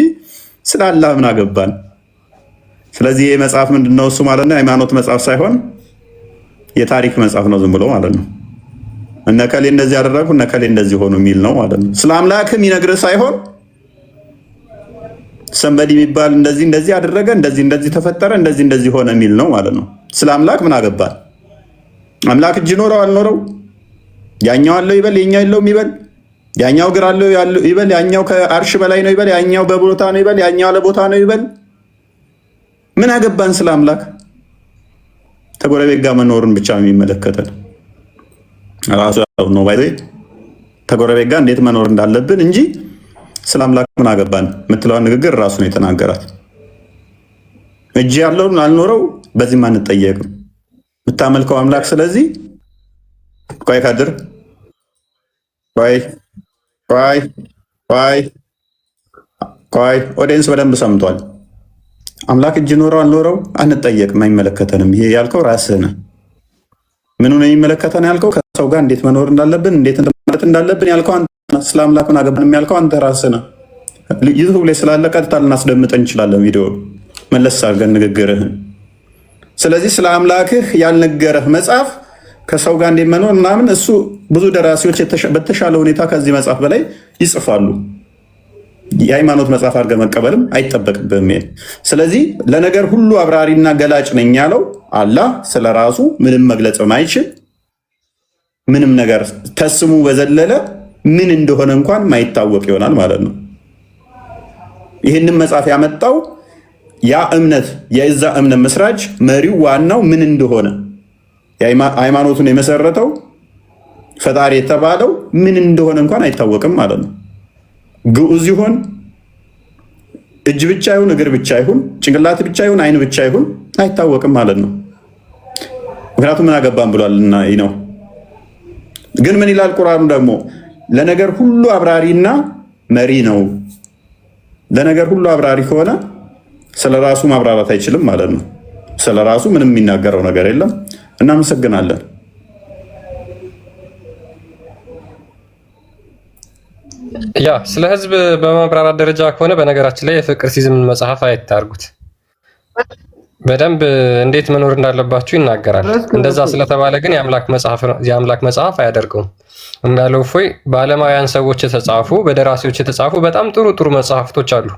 ስለ አላህ ምን አገባን። ስለዚህ ይህ መጽሐፍ ምንድነው? እሱ ማለት ነው ሃይማኖት መጽሐፍ ሳይሆን የታሪክ መጽሐፍ ነው። ዝም ብሎ ማለት ነው እነከሌ እንደዚህ ያደረጉ እነከሌ እንደዚህ ሆኑ የሚል ነው ማለት ነው። ስለ አምላክም ይነግርህ ሳይሆን ሰንበዲ የሚባል እንደዚህ እንደዚህ አደረገ እንደዚህ እንደዚህ ተፈጠረ እንደዚህ እንደዚህ ሆነ የሚል ነው ማለት ነው። ስለ አምላክ ምን አገባን? አምላክ እጅ ኖረው አልኖረው፣ ያኛው አለው ይበል የኛው የለውም ይበል፣ ያኛው እግር አለው ይበል፣ ያኛው ከአርሽ በላይ ነው ይበል፣ ያኛው በቦታ ነው ይበል፣ ያኛው ለቦታ ነው ይበል፣ ምን አገባን ስለ አምላክ? ተጎረቤት ጋር መኖርን ብቻ የሚመለከተን ራሱ ነው ባይ ተጎረቤት ጋር እንዴት መኖር እንዳለብን እንጂ ስለ አምላክ ምን አገባን የምትለዋን ንግግር ራሱ ነው የተናገራት። እጅ ያለውን አልኖረው በዚህም አንጠየቅም የምታመልከው አምላክ። ስለዚህ ቆይ ካድር ቆይ ኦዲየንስ በደንብ ሰምቷል። አምላክ እጅ ኖረው አልኖረው አንጠየቅም፣ አይመለከተንም። ይሄ ያልከው ራስህ ነህ። ምኑ ነው የሚመለከተን ያልከው? ከሰው ጋር እንዴት መኖር እንዳለብን እንዴት ማለት እንዳለብን ያልከው አንተ። ስለ አምላክ ምን አገባን ያልከው አንተ ራስህ ነህ። ዩቱብ ላይ ስላለ ቀጥታ ልናስደምጠን እንችላለን ቪዲዮ መለስ አድርገን ንግግርህን። ስለዚህ ስለ አምላክህ ያልነገረህ መጽሐፍ ከሰው ጋር እንዴት መኖር ምናምን እሱ ብዙ ደራሲዎች በተሻለ ሁኔታ ከዚህ መጽሐፍ በላይ ይጽፋሉ። የሃይማኖት መጽሐፍ አድርገህ መቀበልም አይጠበቅብህም። ስለዚህ ለነገር ሁሉ አብራሪና ገላጭ ነኝ ያለው አላህ ስለ ራሱ ምንም መግለጽ ማይችል ምንም ነገር ተስሙ በዘለለ ምን እንደሆነ እንኳን ማይታወቅ ይሆናል ማለት ነው። ይህንን መጽሐፍ ያመጣው ያ እምነት የዛ እምነት መስራች መሪው ዋናው ምን እንደሆነ ሃይማኖቱን የመሰረተው ፈጣሪ የተባለው ምን እንደሆነ እንኳን አይታወቅም ማለት ነው። ግዑዝ ይሁን እጅ ብቻ ይሁን እግር ብቻ ይሁን ጭንቅላት ብቻ ይሁን አይን ብቻ ይሁን አይታወቅም ማለት ነው። ምክንያቱም ምን አገባን ብሏልና ነው። ግን ምን ይላል ቁርአኑ ደግሞ? ለነገር ሁሉ አብራሪና መሪ ነው። ለነገር ሁሉ አብራሪ ከሆነ ስለ ራሱ ማብራራት አይችልም ማለት ነው። ስለ ራሱ ምንም የሚናገረው ነገር የለም። እናመሰግናለን። ያ ስለ ህዝብ በማብራራት ደረጃ ከሆነ በነገራችን ላይ የፍቅር ሲዝም መጽሐፍ አይታርጉት በደንብ እንዴት መኖር እንዳለባችሁ ይናገራል። እንደዛ ስለተባለ ግን የአምላክ መጽሐፍ አያደርገውም። እንዳለው እፎይ በዓለማውያን ሰዎች የተጻፉ በደራሲዎች የተጻፉ በጣም ጥሩ ጥሩ መጽሐፍቶች አሉ።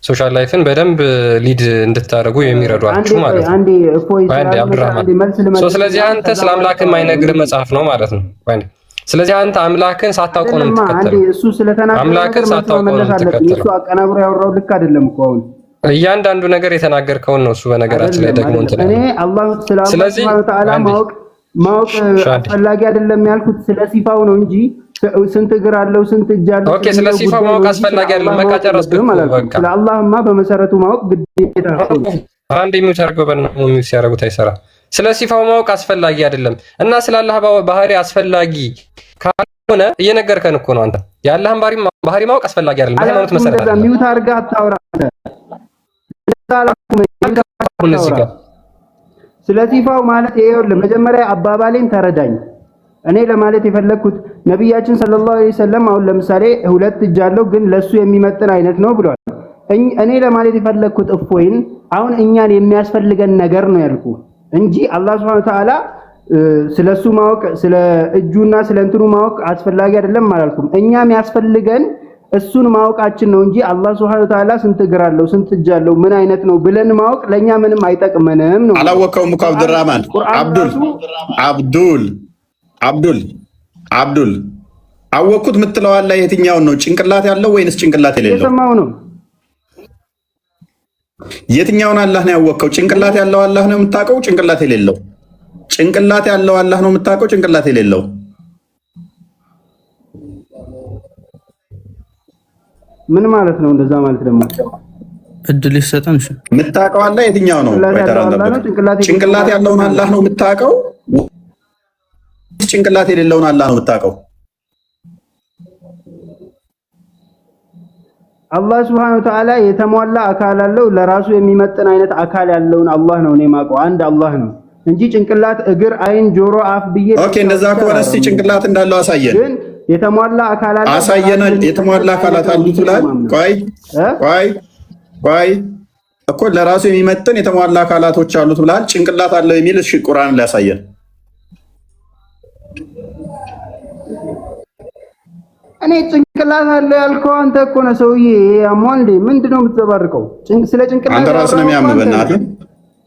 ሶሻል ላይፍን በደንብ ሊድ እንድታደርጉ የሚረዷችሁ ማለት ነው። አንዴ አብዱራህማን ስለዚህ አንተ ስለ አምላክ የማይነግር መጽሐፍ ነው ማለት ነው። ስለዚህ አንተ አምላክን ሳታውቀው ነው የምትከተለው። እሱ ስለተናገረ አምላክን ሳታውቀው ነው የምትከተለው። እሱ አቀናብሮ ያወራው ልክ አይደለም እኮ አሁን እያንዳንዱ ነገር የተናገርከውን ነው እሱ በነገራችን ላይ ደግሞ እንትን እኔ አላህ ስለዚህ ተዓላ ማወቅ አስፈላጊ አይደለም ያልኩት ስለ ሲፋው ነው እንጂ ስንት እግር አለው ስንት እጅ አለው ኦኬ ስለ ሲፋው ማወቅ አስፈላጊ አይደለም በቃ ጨረስኩ በቃ ስለ አላህማ በመሰረቱ ማወቅ ግዴታ ነው አንዴ የሚያደርገው በእናትህ የሚያደርጉት አይሰራ ስለ ሲፋው ማወቅ አስፈላጊ አይደለም እና ስለ አላህ ባህሪ አስፈላጊ ካልሆነ እየነገርከን እኮ ነው አንተ የአላህን ባህሪ ማወቅ አስፈላጊ አይደለም በሃይማኖት መሰረት አይደለም ሚውት አድርጋ አታውራ ስለ ሲፋው ማለት ይኸውልህ መጀመሪያ አባባሌን ተረዳኝ እኔ ለማለት የፈለኩት ነብያችን ሰለላሁ ዐለይሂ ወሰለም አሁን ለምሳሌ ሁለት እጅ አለው ግን ለሱ የሚመጥን አይነት ነው ብለዋል እኔ ለማለት የፈለኩት እፎይን አሁን እኛን የሚያስፈልገን ነገር ነው ያልኩ እንጂ አላህ Subhanahu Wa Ta'ala ስለሱ ማወቅ ስለ እጁና ስለ እንትኑ ማወቅ አስፈላጊ አይደለም አላልኩም እኛም ያስፈልገን እሱን ማወቃችን ነው እንጂ አላህ Subhanahu Wa Ta'ala ስንት እግር አለው ስንት እጅ አለው ምን አይነት ነው ብለን ማወቅ ለኛ ምንም አይጠቅመንም ነው አላወቀውም እኮ አብዱራህማን አብዱል አወቅኩት የምትለው አላህ የትኛውን ነው ጭንቅላት ያለው ወይንስ ጭንቅላት የሌለው የሰማው ነው የትኛውን አላህ ነው ያወቅከው ጭንቅላት ያለው አላህ ነው የምታውቀው ጭንቅላት የሌለው ጭንቅላት ያለው አላህ ነው የምታውቀው ጭንቅላት የሌለው ምን ማለት ነው እንደዛ ማለት ደግሞ እድል ይሰጠን እሺ የምታውቀው አላህ የትኛው ነው ጭንቅላት ያለውን አላህ ነው የምታውቀው ጭንቅላት የሌለውን አላህ ነው የምታውቀው አላህ Subhanahu Wa Ta'ala የተሟላ አካል አለው ለራሱ የሚመጥን አይነት አካል ያለውን አላህ ነው እኔ ማውቀው አንድ አላህ ነው እንጂ ጭንቅላት እግር አይን ጆሮ አፍ ብዬ ኦኬ እንደዛ ከሆነ እስቲ ጭንቅላት እንዳለው አሳየን ግን የተሟላ አካል አለው አሳየን የተሟላ አካላት አሉት ብላል ቆይ እኮ ለራሱ የሚመጥን የተሟላ አካላቶች አሉት ብላል ጭንቅላት አለው የሚል እሺ ቁርአን ላይ ያሳየን እኔ ጭንቅላት አለው ያልከው አንተ እኮ ነው ሰውዬ አሞንዴ ምንድነው የምትዘባርቀው ስለ ጭንቅላት አንተ ራስህ ነው የሚያምህ በእናትህ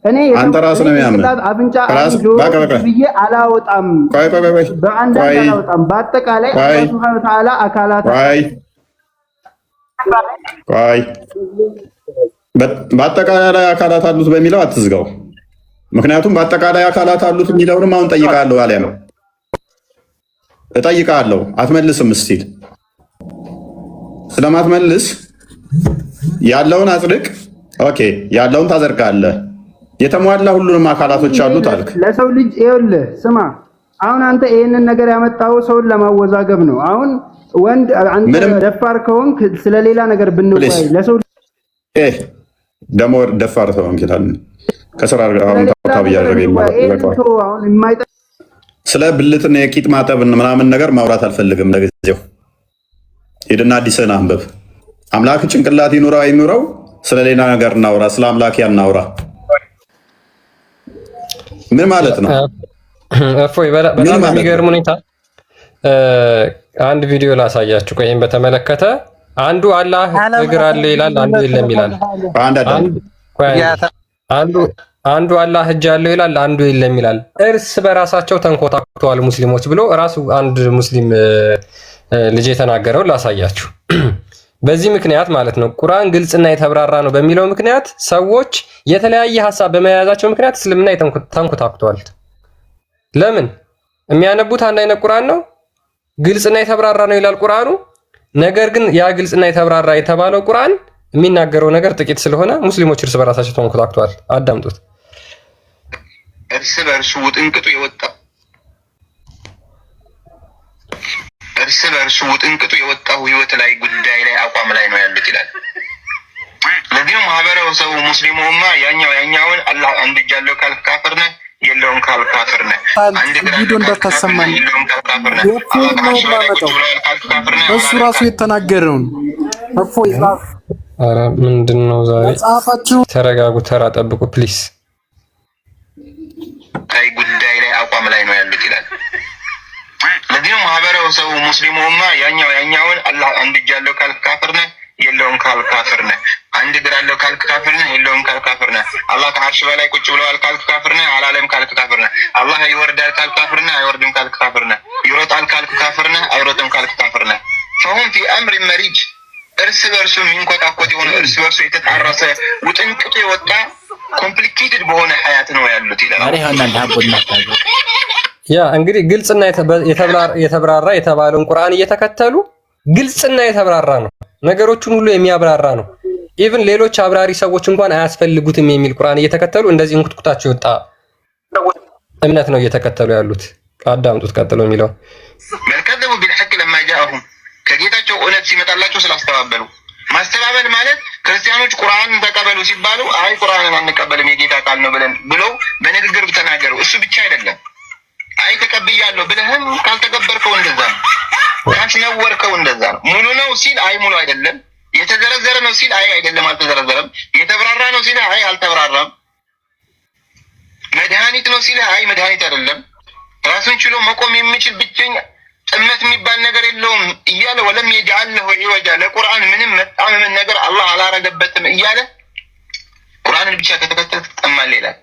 እኔ አንተ ራስህ ነው የሚያምህ አፍንጫ ብዬ አላወጣም በአንድ አላወጣም በአጠቃላይ አላህ Subhanahu Wa Ta'ala አካላት በአጠቃላይ አካላት አሉት በሚለው አትዝጋው ምክንያቱም በአጠቃላይ አካላት አሉት የሚለውንም አሁን ጠይቃለሁ አለ ነው እጠይቃለሁ አትመልስም እስቲል ስለማትመልስ ያለውን አጽድቅ ኦኬ ያለውን ታዘርጋለህ የተሟላ ሁሉንም አካላቶች አሉት አልክ ለሰው ልጅ ይኸውልህ ስማ አሁን አንተ ይሄንን ነገር ያመጣው ሰውን ለማወዛገብ ነው አሁን ወንድ አንተ ደፋር ከሆንክ ስለሌላ ነገር ብንወያይ ለሰው ደሞ ደፋር ከሆንክ ይላል ከስራ አሁን ታውቃ ያደረገ ስለ ብልትና የቂጥ ማጠብ ምናምን ነገር ማውራት አልፈልግም ለጊዜው ሄድና አዲስን አንብብ አምላክ ጭንቅላት ይኑረው አይኑረው ስለሌላ ነገር እናውራ ስለ አምላክ ያናውራ ምን ማለት ነው እፎይ በጣም የሚገርም ሁኔታ አንድ ቪዲዮ ላሳያችሁ ቆይም በተመለከተ አንዱ አላህ እግር አለው ይላል አንዱ የለም ይላል አንዱ አላህ እጅ አለው ይላል አንዱ የለም ይላል እርስ በራሳቸው ተንኮታክተዋል ሙስሊሞች ብሎ ራሱ አንድ ሙስሊም ልጅ የተናገረው ላሳያችሁ በዚህ ምክንያት ማለት ነው ቁርአን ግልጽና የተብራራ ነው በሚለው ምክንያት ሰዎች የተለያየ ሐሳብ በመያዛቸው ምክንያት እስልምና ተንኮታክተዋል ለምን የሚያነቡት አንድ አይነት ቁርአን ነው ግልጽና የተብራራ ነው ይላል ቁርአኑ ነገር ግን ያ ግልጽና የተብራራ የተባለው ቁርአን የሚናገረው ነገር ጥቂት ስለሆነ ሙስሊሞች እርስ በራሳቸው ተንኮታክተዋል አዳምጡት እርስ በርሱ ውጥንቅጡ የወጣው ህይወት ላይ ጉዳይ ላይ አቋም ላይ ነው ያሉት ይላል ለዚህ ማህበረሰቡ ሙስሊሙማ ያኛውን አላህ አንድ እጅ አለው ካልካፈር ነህ የለውም ካልካፈር ነህ አንድ ቪዲዮ እንደተሰማኝ እሱ ራሱ የተናገረውን እፎይ ኧረ ምንድነው ዛሬ ተረጋጉ ተራ ጠብቁ ፕሊስ ጉዳይ ላይ አቋም ላይ ነው ያሉት ይላል ለዚህ ማህበረሰቡ ሙስሊሙማ ያኛውን አላህ አንድ እጅ አለው ካልካፈር ነህ የለውም ካልካፈር ነህ አንድ ግራ ከአርሽ በላይ ቁጭ ብለዋል ካልክ ካፍር ነህ። አላለም ካልክ ካፍር ነህ። አላህ ይወርዳል ካልክ ካፍር ነህ። አይወርድም ካልክ ካፍር ነህ። ይሮጣል ካልክ ካፍር ነህ። አይሮጥም ካልክ ካፍር ነህ። فهم في امر مريج እርስ በርሱ የሚንቆጣቆጥ የሆነ እርስ በርሱ የተጣረሰ ውጥንቅጡ የወጣ ኮምፕሊኬትድ በሆነ ሀያት ነው ያሉት ይላል። ያ እንግዲህ ግልጽና የተብራራ የተባለውን ቁርአን እየተከተሉ ግልጽና የተብራራ ነው፣ ነገሮችን ሁሉ የሚያብራራ ነው። ኢቭን ሌሎች አብራሪ ሰዎች እንኳን አያስፈልጉትም የሚል ቁርአን እየተከተሉ እንደዚህ እንቁጥቁጣቸው የወጣ እምነት ነው እየተከተሉ ያሉት። አዳምጡት ቀጥሎ የሚለው መልከዘቡ ቢልሐቅ ለማ ጃአሁም ከጌታቸው እውነት ሲመጣላቸው ስላስተባበሉ። ማስተባበል ማለት ክርስቲያኖች ቁርአን ተቀበሉ ሲባሉ አይ ቁርአንን አንቀበልም የጌታ ቃል ነው ብለን ብለው በንግግር ተናገሩ። እሱ ብቻ አይደለም፣ አይ ተቀብያለሁ ብለህም ካልተገበርከው እንደዛ ነው፣ ካስነወርከው እንደዛ ነው። ሙሉ ነው ሲል አይ ሙሉ አይደለም፣ የተዘረዘረ ነው ሲል አይ አይደለም አልተዘረዘረም፣ የተብራራ ነው ሲል አይ አልተብራራም፣ መድኃኒት ነው ሲል አይ መድኃኒት አይደለም፣ ራሱን ችሎ መቆም የሚችል ብቸኛ ጥመት የሚባል ነገር የለውም እያለ ወለም የጃል ለሁ ዒወጃ ለቁርአን ምንም መጣመምን ነገር አላህ አላረገበትም እያለ ቁርአንን ብቻ ከተከተልክ ትጠማለህ ይላል።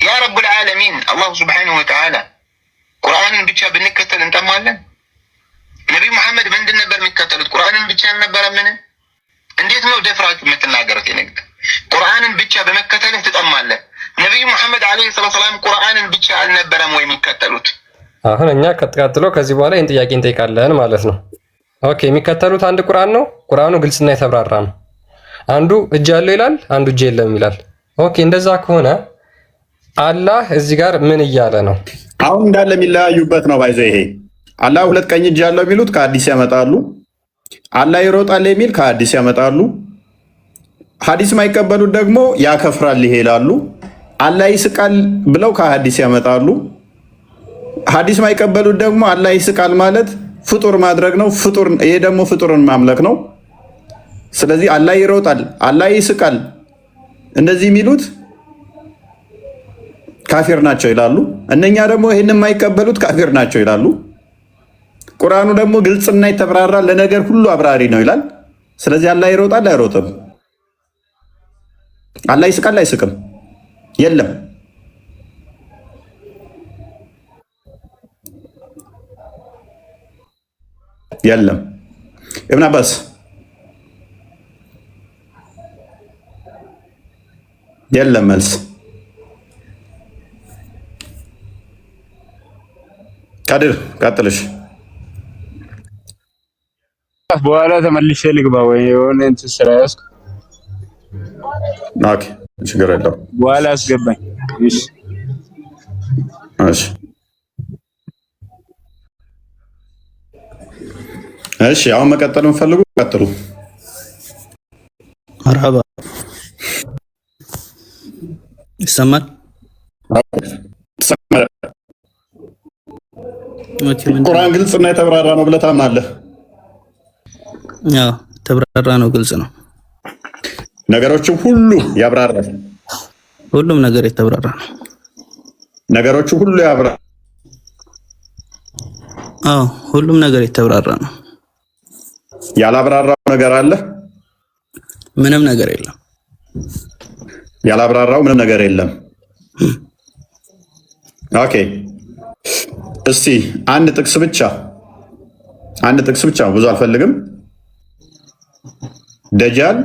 ያ ረቡል ዓለሚን አላሁ ሱብሓነሁ ወተዓላ ቁርአንን ብቻ ብንከተል እንጠማለን? ነቢዩ መሐመድ ምንድን ነበር የሚከተሉት? ቁርአንን ብቻ አልነበረምን? እንዴት ነው ደፍራችሁ የምትናገሩት? የነግድ ቁርአንን ብቻ በመከተልህ ትጠማለህ። ነቢዩ መሐመድ ዓለይሂ ሰላቱ ወሰላም ቁርአንን ብቻ አልነበረም ወይ የሚከተሉት? አሁን እኛ ቀጥሎ ከዚህ በኋላ ይህን ጥያቄ እንጠይቃለን ማለት ነው። ኦኬ የሚከተሉት አንድ ቁርአን ነው። ቁርአኑ ግልጽና የተብራራ ነው። አንዱ እጅ ያለው ይላል፣ አንዱ እጅ የለም ይላል። ኦኬ እንደዛ ከሆነ አላህ እዚህ ጋር ምን እያለ ነው? አሁን እንዳለ የሚለያዩበት ነው። ባይዘ ይሄ አላህ ሁለት ቀኝ እጅ ያለው የሚሉት ከሐዲስ ያመጣሉ። አላህ ይሮጣል የሚል ከሐዲስ ያመጣሉ። ሐዲስ ማይቀበሉት ደግሞ ያከፍራል ይሄ ይላሉ። አላህ ይስቃል ብለው ከሐዲስ ያመጣሉ። ሐዲስ ማይቀበሉት ደግሞ አላህ ይስቃል ማለት ፍጡር ማድረግ ነው። ፍጡር ይሄ ደግሞ ፍጡርን ማምለክ ነው። ስለዚህ አላህ ይሮጣል፣ አላህ ይስቃል እንደዚህ የሚሉት ካፊር ናቸው ይላሉ። እነኛ ደግሞ ይሄን የማይቀበሉት ካፊር ናቸው ይላሉ። ቁርአኑ ደግሞ ግልጽና የተብራራ ለነገር ሁሉ አብራሪ ነው ይላል። ስለዚህ አላህ ይሮጣል አይሮጥም፣ አላህ ይስቃል አይስቅም የለም። የለም ኢብኑ አባስ የለም መልስ ካድር ቀጥልሽ በኋላ ተመልሼ ልግባ ወይ የሆነ እንትን ስራ ያዝኩ። ኦኬ ችግር የለውም በኋላ አስገባኝ። እሺ እሺ እሺ አሁን መቀጠል እንፈልጉ ቀጥሉ። መርሐባ ይሰማል። ቁርአን ግልጽ እና የተብራራ ነው ብለህ ታምናለህ? አዎ ተብራራ ነው፣ ግልጽ ነው። ነገሮችን ሁሉ ያብራራል። ሁሉም ነገር የተብራራ ነው። ነገሮችን ሁሉ ያብራራል። አዎ ሁሉም ነገር የተብራራ ነው። ያላብራራው ነገር አለ? ምንም ነገር የለም። ያላብራራው ምንም ነገር የለም። ኦኬ እስቲ አንድ ጥቅስ ብቻ ብዙ አልፈልግም። ደጃል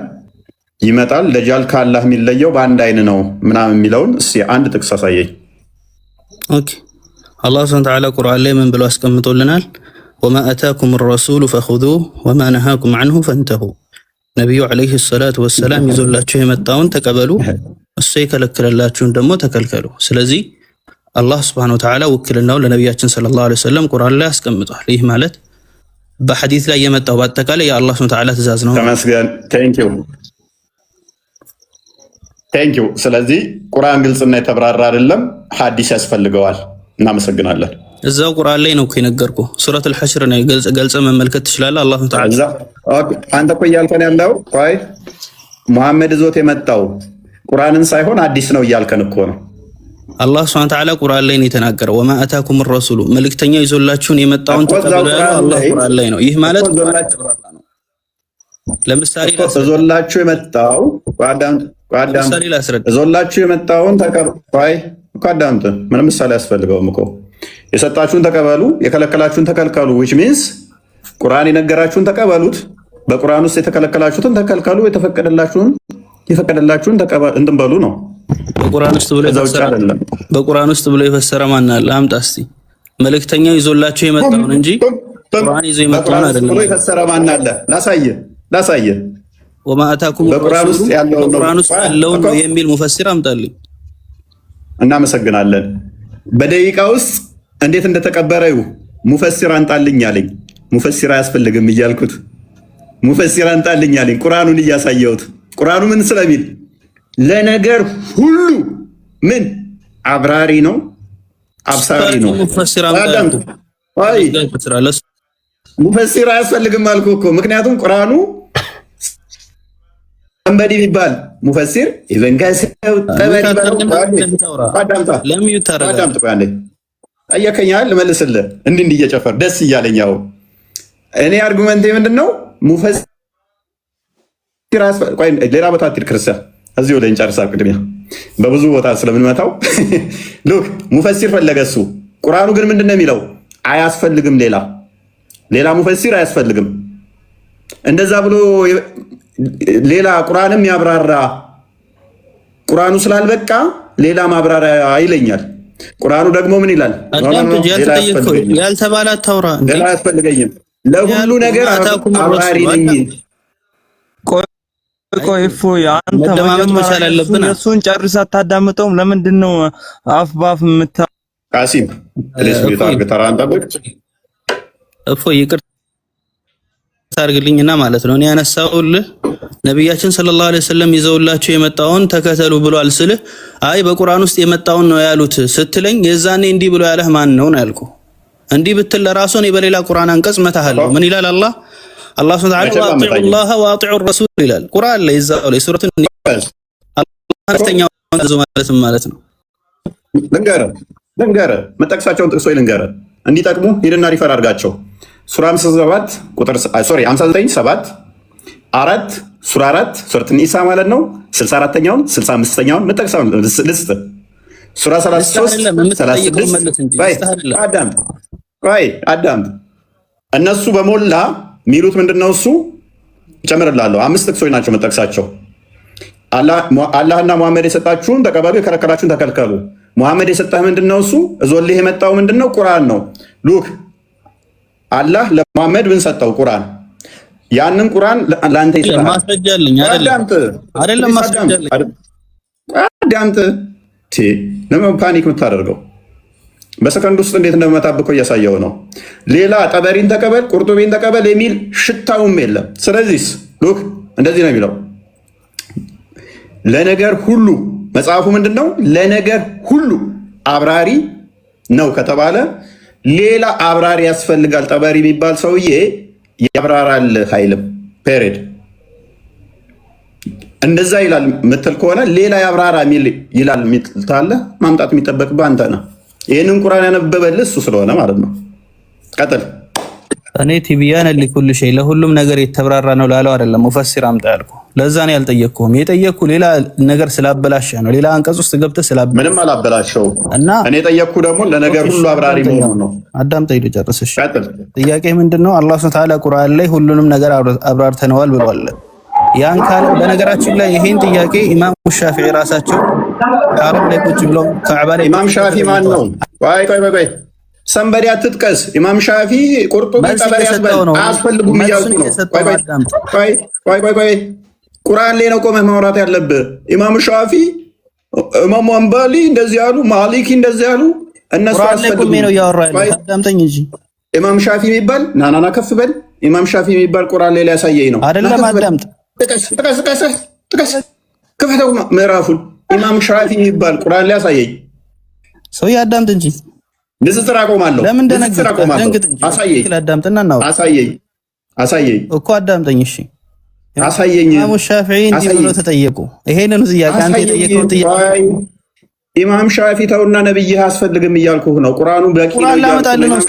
ይመጣል፣ ደጃል ከአላህ የሚለየው በአንድ አይን ነው ምናምን የሚለውን እስቲ አንድ ጥቅስ አሳየኝ። ኦኬ አላህ ሱብሓነሁ ወተዓላ ቁርአን ላይ ምን ብሎ አስቀምጦልናል? ወማ አታኩም ረሱሉ ፈኹዙሁ ወማ ነሃኩም ዐንሁ ፈንተሁ። ነቢዩ ዓለይሂ ሰላቱ ወሰላም ይዞላችሁ የመጣውን ተቀበሉ፣ እሱ የከለከለላችሁን ደግሞ ተከልከሉ። ስለዚህ አላህ ሱብሓነሁ ወተዓላ ውክልናው ለነቢያችን ሰለላሁ ዐለይሂ ወሰለም ቁርአን ላይ አስቀምጧል። ይህ ማለት በሐዲስ ላይ የመጣው በአጠቃላይ የአላህ ሱብሓነሁ ወተዓላ ትእዛዝ ነው። ተመስገን። ቴንኪው። ስለዚህ ቁርአን ግልጽና የተብራራ አይደለም፣ ሐዲስ ያስፈልገዋል። እናመሰግናለን። እዛው ቁርአን ላይ ነው እኮ የነገርኩህ። ሱረቱል ሐሽር ነው ገልጸ መመልከት ትችላለህ። አላህ ተዓላ አንተ እኮ እያልከን ያለው ቆይ ሙሐመድ ዞት የመጣው ቁርአንን ሳይሆን አዲስ ነው እያልከን እኮ ነው። አላህ ሱብሓነሁ ወተዓላ ቁርአን ላይ ነው የተናገረው። ወማ አታኩም ረሱሉ መልእክተኛው ይዞላችሁን የመጣውን ተቀበሉ ያለው አላህ ቁርአን ላይ ነው። ይህ ማለት ለምሳሌ ይዞላችሁ የመጣው ምሳሌ ላስረዳ። እዞላችሁ የመጣውን ተቀባይ እኮ አዳምጥ። ምንም ምሳሌ አያስፈልገውም እኮ የሰጣችሁን ተቀበሉ፣ የከለከላችሁን ተከልከሉ። which means ቁርአን የነገራችሁን ተቀበሉት፣ በቁርአን ውስጥ የተከለከላችሁትን ተከልከሉ፣ የፈቀደላችሁን እንትን በሉ ነው። በቁርአን ውስጥ ብሎ የፈሰረ ማን አለ? አምጣ እስቲ። መልእክተኛው ይዞላችሁ የመጣውን እንጂ ቁርአን ይዞ የመጣውን አይደለም። ብሎ የፈሰረ ማን አለ? ላሳየ ወማ አታኩም በቁርአን ውስጥ ያለውን ነው የሚል ሙፈሲር አምጣልኝ። እናመሰግናለን። በደቂቃ ውስጥ እንዴት እንደተቀበረ ሙፈሲር አንጣልኝ አለኝ። ሙፈሲር አያስፈልግም እያልኩት ሙፈሲር አንጣልኝ አለኝ። ቁርአኑን እያሳየሁት ቁርአኑ ምን ስለሚል ለነገር ሁሉ ምን አብራሪ ነው፣ አብሳሪ ነው። ሙፈሲር አያስፈልግም አልኩ እኮ። ምክንያቱም ቁርአኑ አንበዲ ቢባል ሙፈሲር ይዘንጋሰው ተበሪ ጠየከኛል፣ ልመልስልህ እንዲህ እየጨፈር ደስ እያለኝ። ያው እኔ አርጉመንቴ ምንድነው? ሙፈሲር ሌላ ቦታ አትሄድ ክርስቲያን፣ እዚሁ ላይ እንጨርሳ። ቅድሚያ በብዙ ቦታ ስለምንመታው ሉክ ሙፈሲር ፈለገ እሱ። ቁርአኑ ግን ምንድነው የሚለው? አያስፈልግም፣ ሌላ ሙፈሲር አያስፈልግም። እንደዛ ብሎ ሌላ ቁርአንም ያብራራ ቁርአኑ ስላልበቃ ሌላ ማብራሪያ ይለኛል። ቁርአኑ ደግሞ ምን ይላል? ያልተባለ አታውራ፣ ሌላ አያስፈልገኝም፣ ለሁሉ ነገር አብራሪ ነኝ። ቆይ እፎይ፣ አንተ መቻል አለብን። እሱን ጨርሰህ አታዳምጠውም? ለምንድን ነው አፍ ባፍ የምታ ቃሲም እፎይ ይቅርታ አድርግልኝና ማለት ነው እኔ ያነሳውልህ ነብያችን ሰለላሁ ዐለይሂ ወሰለም ይዘውላችሁ የመጣውን ተከተሉ ብሏል ስልህ አይ በቁርአን ውስጥ የመጣውን ነው ያሉት ስትለኝ የዛኔ እንዲህ ብሎ ያለህ ማን ነው ያልኩ። እንዲህ ብትል ለራሱ እኔ በሌላ ቁርአን አንቀጽ መታሃለሁ። ምን ይላል አላህ ሱብሓነሁ ወተዓላ ወአጢዑላህ ወአጢዑ ረሱል ይላል ቁርአን ላይ ይዛው ላይ ሱረቱ አራተኛው ማለት ነው። ልንገርህ መጠቅሳቸውን ጥቅሶች ልንገርህ እንዲጠቅሙ ሄድና ሪፈር አድርጋቸው። ሱራ 57 ቁጥር 59 7 4 ሱራ 4 ሱረት ኒሳ ማለት ነው። 64ኛውን 65ኛውን መጠቅሳውን ልስጥ። ሱራ 33 36 አዳም እነሱ በሞላ ሚሉት ምንድነው? እሱ ይጨምርላለሁ። 5 ጥቅሶች ናቸው መጠቅሳቸው። አላህና ሙሐመድ የሰጣችሁን ተቀበሉ፣ የከለከላችሁን ተከልከሉ። ሙሐመድ የሰጠህ ምንድነው? እሱ እዞልህ የመጣው ምንድነው? ቁርአን ነው። ሉክ አላህ ለሙሐመድ ምን ሰጠው? ቁርአን። ያንን ቁርአን ለአንተ ይሰጣል። ማስረጃልኝ አይደለም ማስረጃልኝ። አዳምጥ። ለምን ፓኒክ የምታደርገው? በሰከንድ ውስጥ እንዴት እንደመታብኮ እያሳየው ነው። ሌላ ጠበሪን ተቀበል፣ ቁርጡቢን ተቀበል የሚል ሽታውም የለም። ስለዚህ ሉክ እንደዚህ ነው የሚለው ለነገር ሁሉ መጽሐፉ ምንድን ነው? ለነገር ሁሉ አብራሪ ነው ከተባለ ሌላ አብራሪ ያስፈልጋል። ጠበሪ የሚባል ሰውዬ ያብራራል ኃይልም ፔሬድ እንደዛ ይላል ምትል ከሆነ ሌላ ያብራራ ይላል ምትልታለ ማምጣት የሚጠበቅብህ አንተ ነህ። ይህንን ቁርአን ያነበበልህ እሱ ስለሆነ ማለት ነው። ቀጥል። እኔ ቲቢያን ለኩል ሸይ ለሁሉም ነገር የተብራራ ነው ላለው አይደለም ሙፈሲር አምጣ ያልኩ። ለዛ ነው ያልጠየቅኩህም። የጠየቅኩ ሌላ ነገር ስላበላሸ ነው። ሌላ አንቀጽ ውስጥ ገብተህ ስላበላሸ ምንም አላበላሸው እና እኔ የጠየቅኩ ደግሞ ለነገር ሁሉ አብራሪ መሆኑ ነው። አዳምጠኝ ልጨርስሽ። ጥያቄ ምንድነው? አላህ ሱብሓነሁ ወተዓላ ቁርአን ላይ ሁሉንም ነገር አብራርተነዋል ብሏል። ያን ካለ በነገራችን ላይ ይሄን ጥያቄ ኢማም ሻፊዒ ራሳቸው ሐረም ላይ ቁጭ ብለው ከዕባ ላይ ኢማም ሻፊ ማን ነው? ቆይ ሰንበዲ አትጥቀስ። ኢማም ሻፊ ቁርጡቢ ጠበሪ አያስፈልጉም እያልኩ ነው። ቆይ ቁርአን ላይ ነው ቆመህ ማውራት ያለብህ። ኢማም ሻፊ ኢማም አንባሊ እንደዚህ ያሉ፣ ማሊኪ እንደዚህ ያሉ እነሱ አያስፈልጉም ነው ያወራው። አዳምጠኝ እንጂ ኢማም ሻፊ የሚባል ናናና ከፍ በል። ኢማም ሻፊ የሚባል ቁርአን ላይ ያሳየኝ ነው አይደለም። አዳምጥ። ጥቀስ ክፈተው ምዕራፉን። ኢማም ሻፊ የሚባል ቁርአን ላይ ያሳየኝ ሰው ያዳምጥ እንጂ ንጽጽር አቆማለሁ። ለምን ደነግጥ እንጂ አዳምጥና ነው። አሳየኝ እኮ አዳምጠኝ። እሺ አሳየኝ። ኢማም ሻፊዒ እንዲህ ብሎ ተጠየቁ። ይሄንን ጥያቄ አንተ የጠየቀው ጥያቄ ኢማም ሻፊ ተውና ነብይህ አያስፈልግም እያልኩህ ነው። ቁርአኑ በቂ ነው። ቁርአን ላመጣልህ ነው።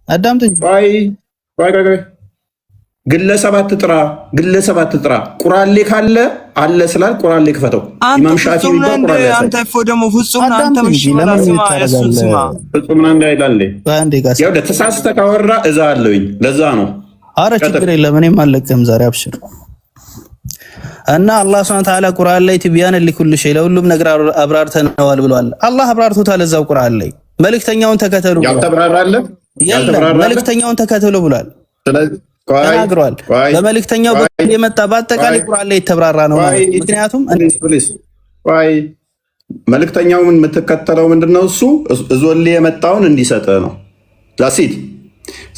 አዳምጥ እንጂ ግለሰብ አትጥራ። ቁርአን ላይ ካለ አለ ስላል ቁርአን ላይ ክፈተው። ኢማም ሻፊዒ ቢባል ቁርአን ላይ አንተ እኮ ደግሞ ፍጹም ነህ አንተ። ምሽ ስማ እሱን ስማ። ፍጹም ነህ እንዳይላል ያው ተሳስተህ ካወራ እዛ አለውኝ። ለዛ ነው። አረ ችግር የለም እኔም አልለቅም ዛሬ አብሽር። እና አላህ ሱብሓነሁ ወተዓላ ቁርአን ላይ ትቢያን ለኩል ሸይ ለሁሉም ነገር አብራርተነዋል ብሏል። አላህ አብራርቶታል እዛው ቁርአን ላይ። መልእክተኛውን ተከተሉ ብሏል። ያልተብራራለ መልእክተኛውን ተከተሉ ብሏል። ተናግሯል። በመልእክተኛው በኩል የመጣ በአጠቃላይ ቁርአን ላይ የተብራራ ነው ማለት። ምክንያቱም መልእክተኛውን የምትከተለው ምንድነው? እሱ እዞሌ የመጣውን እንዲሰጥ ነው ዛሲት።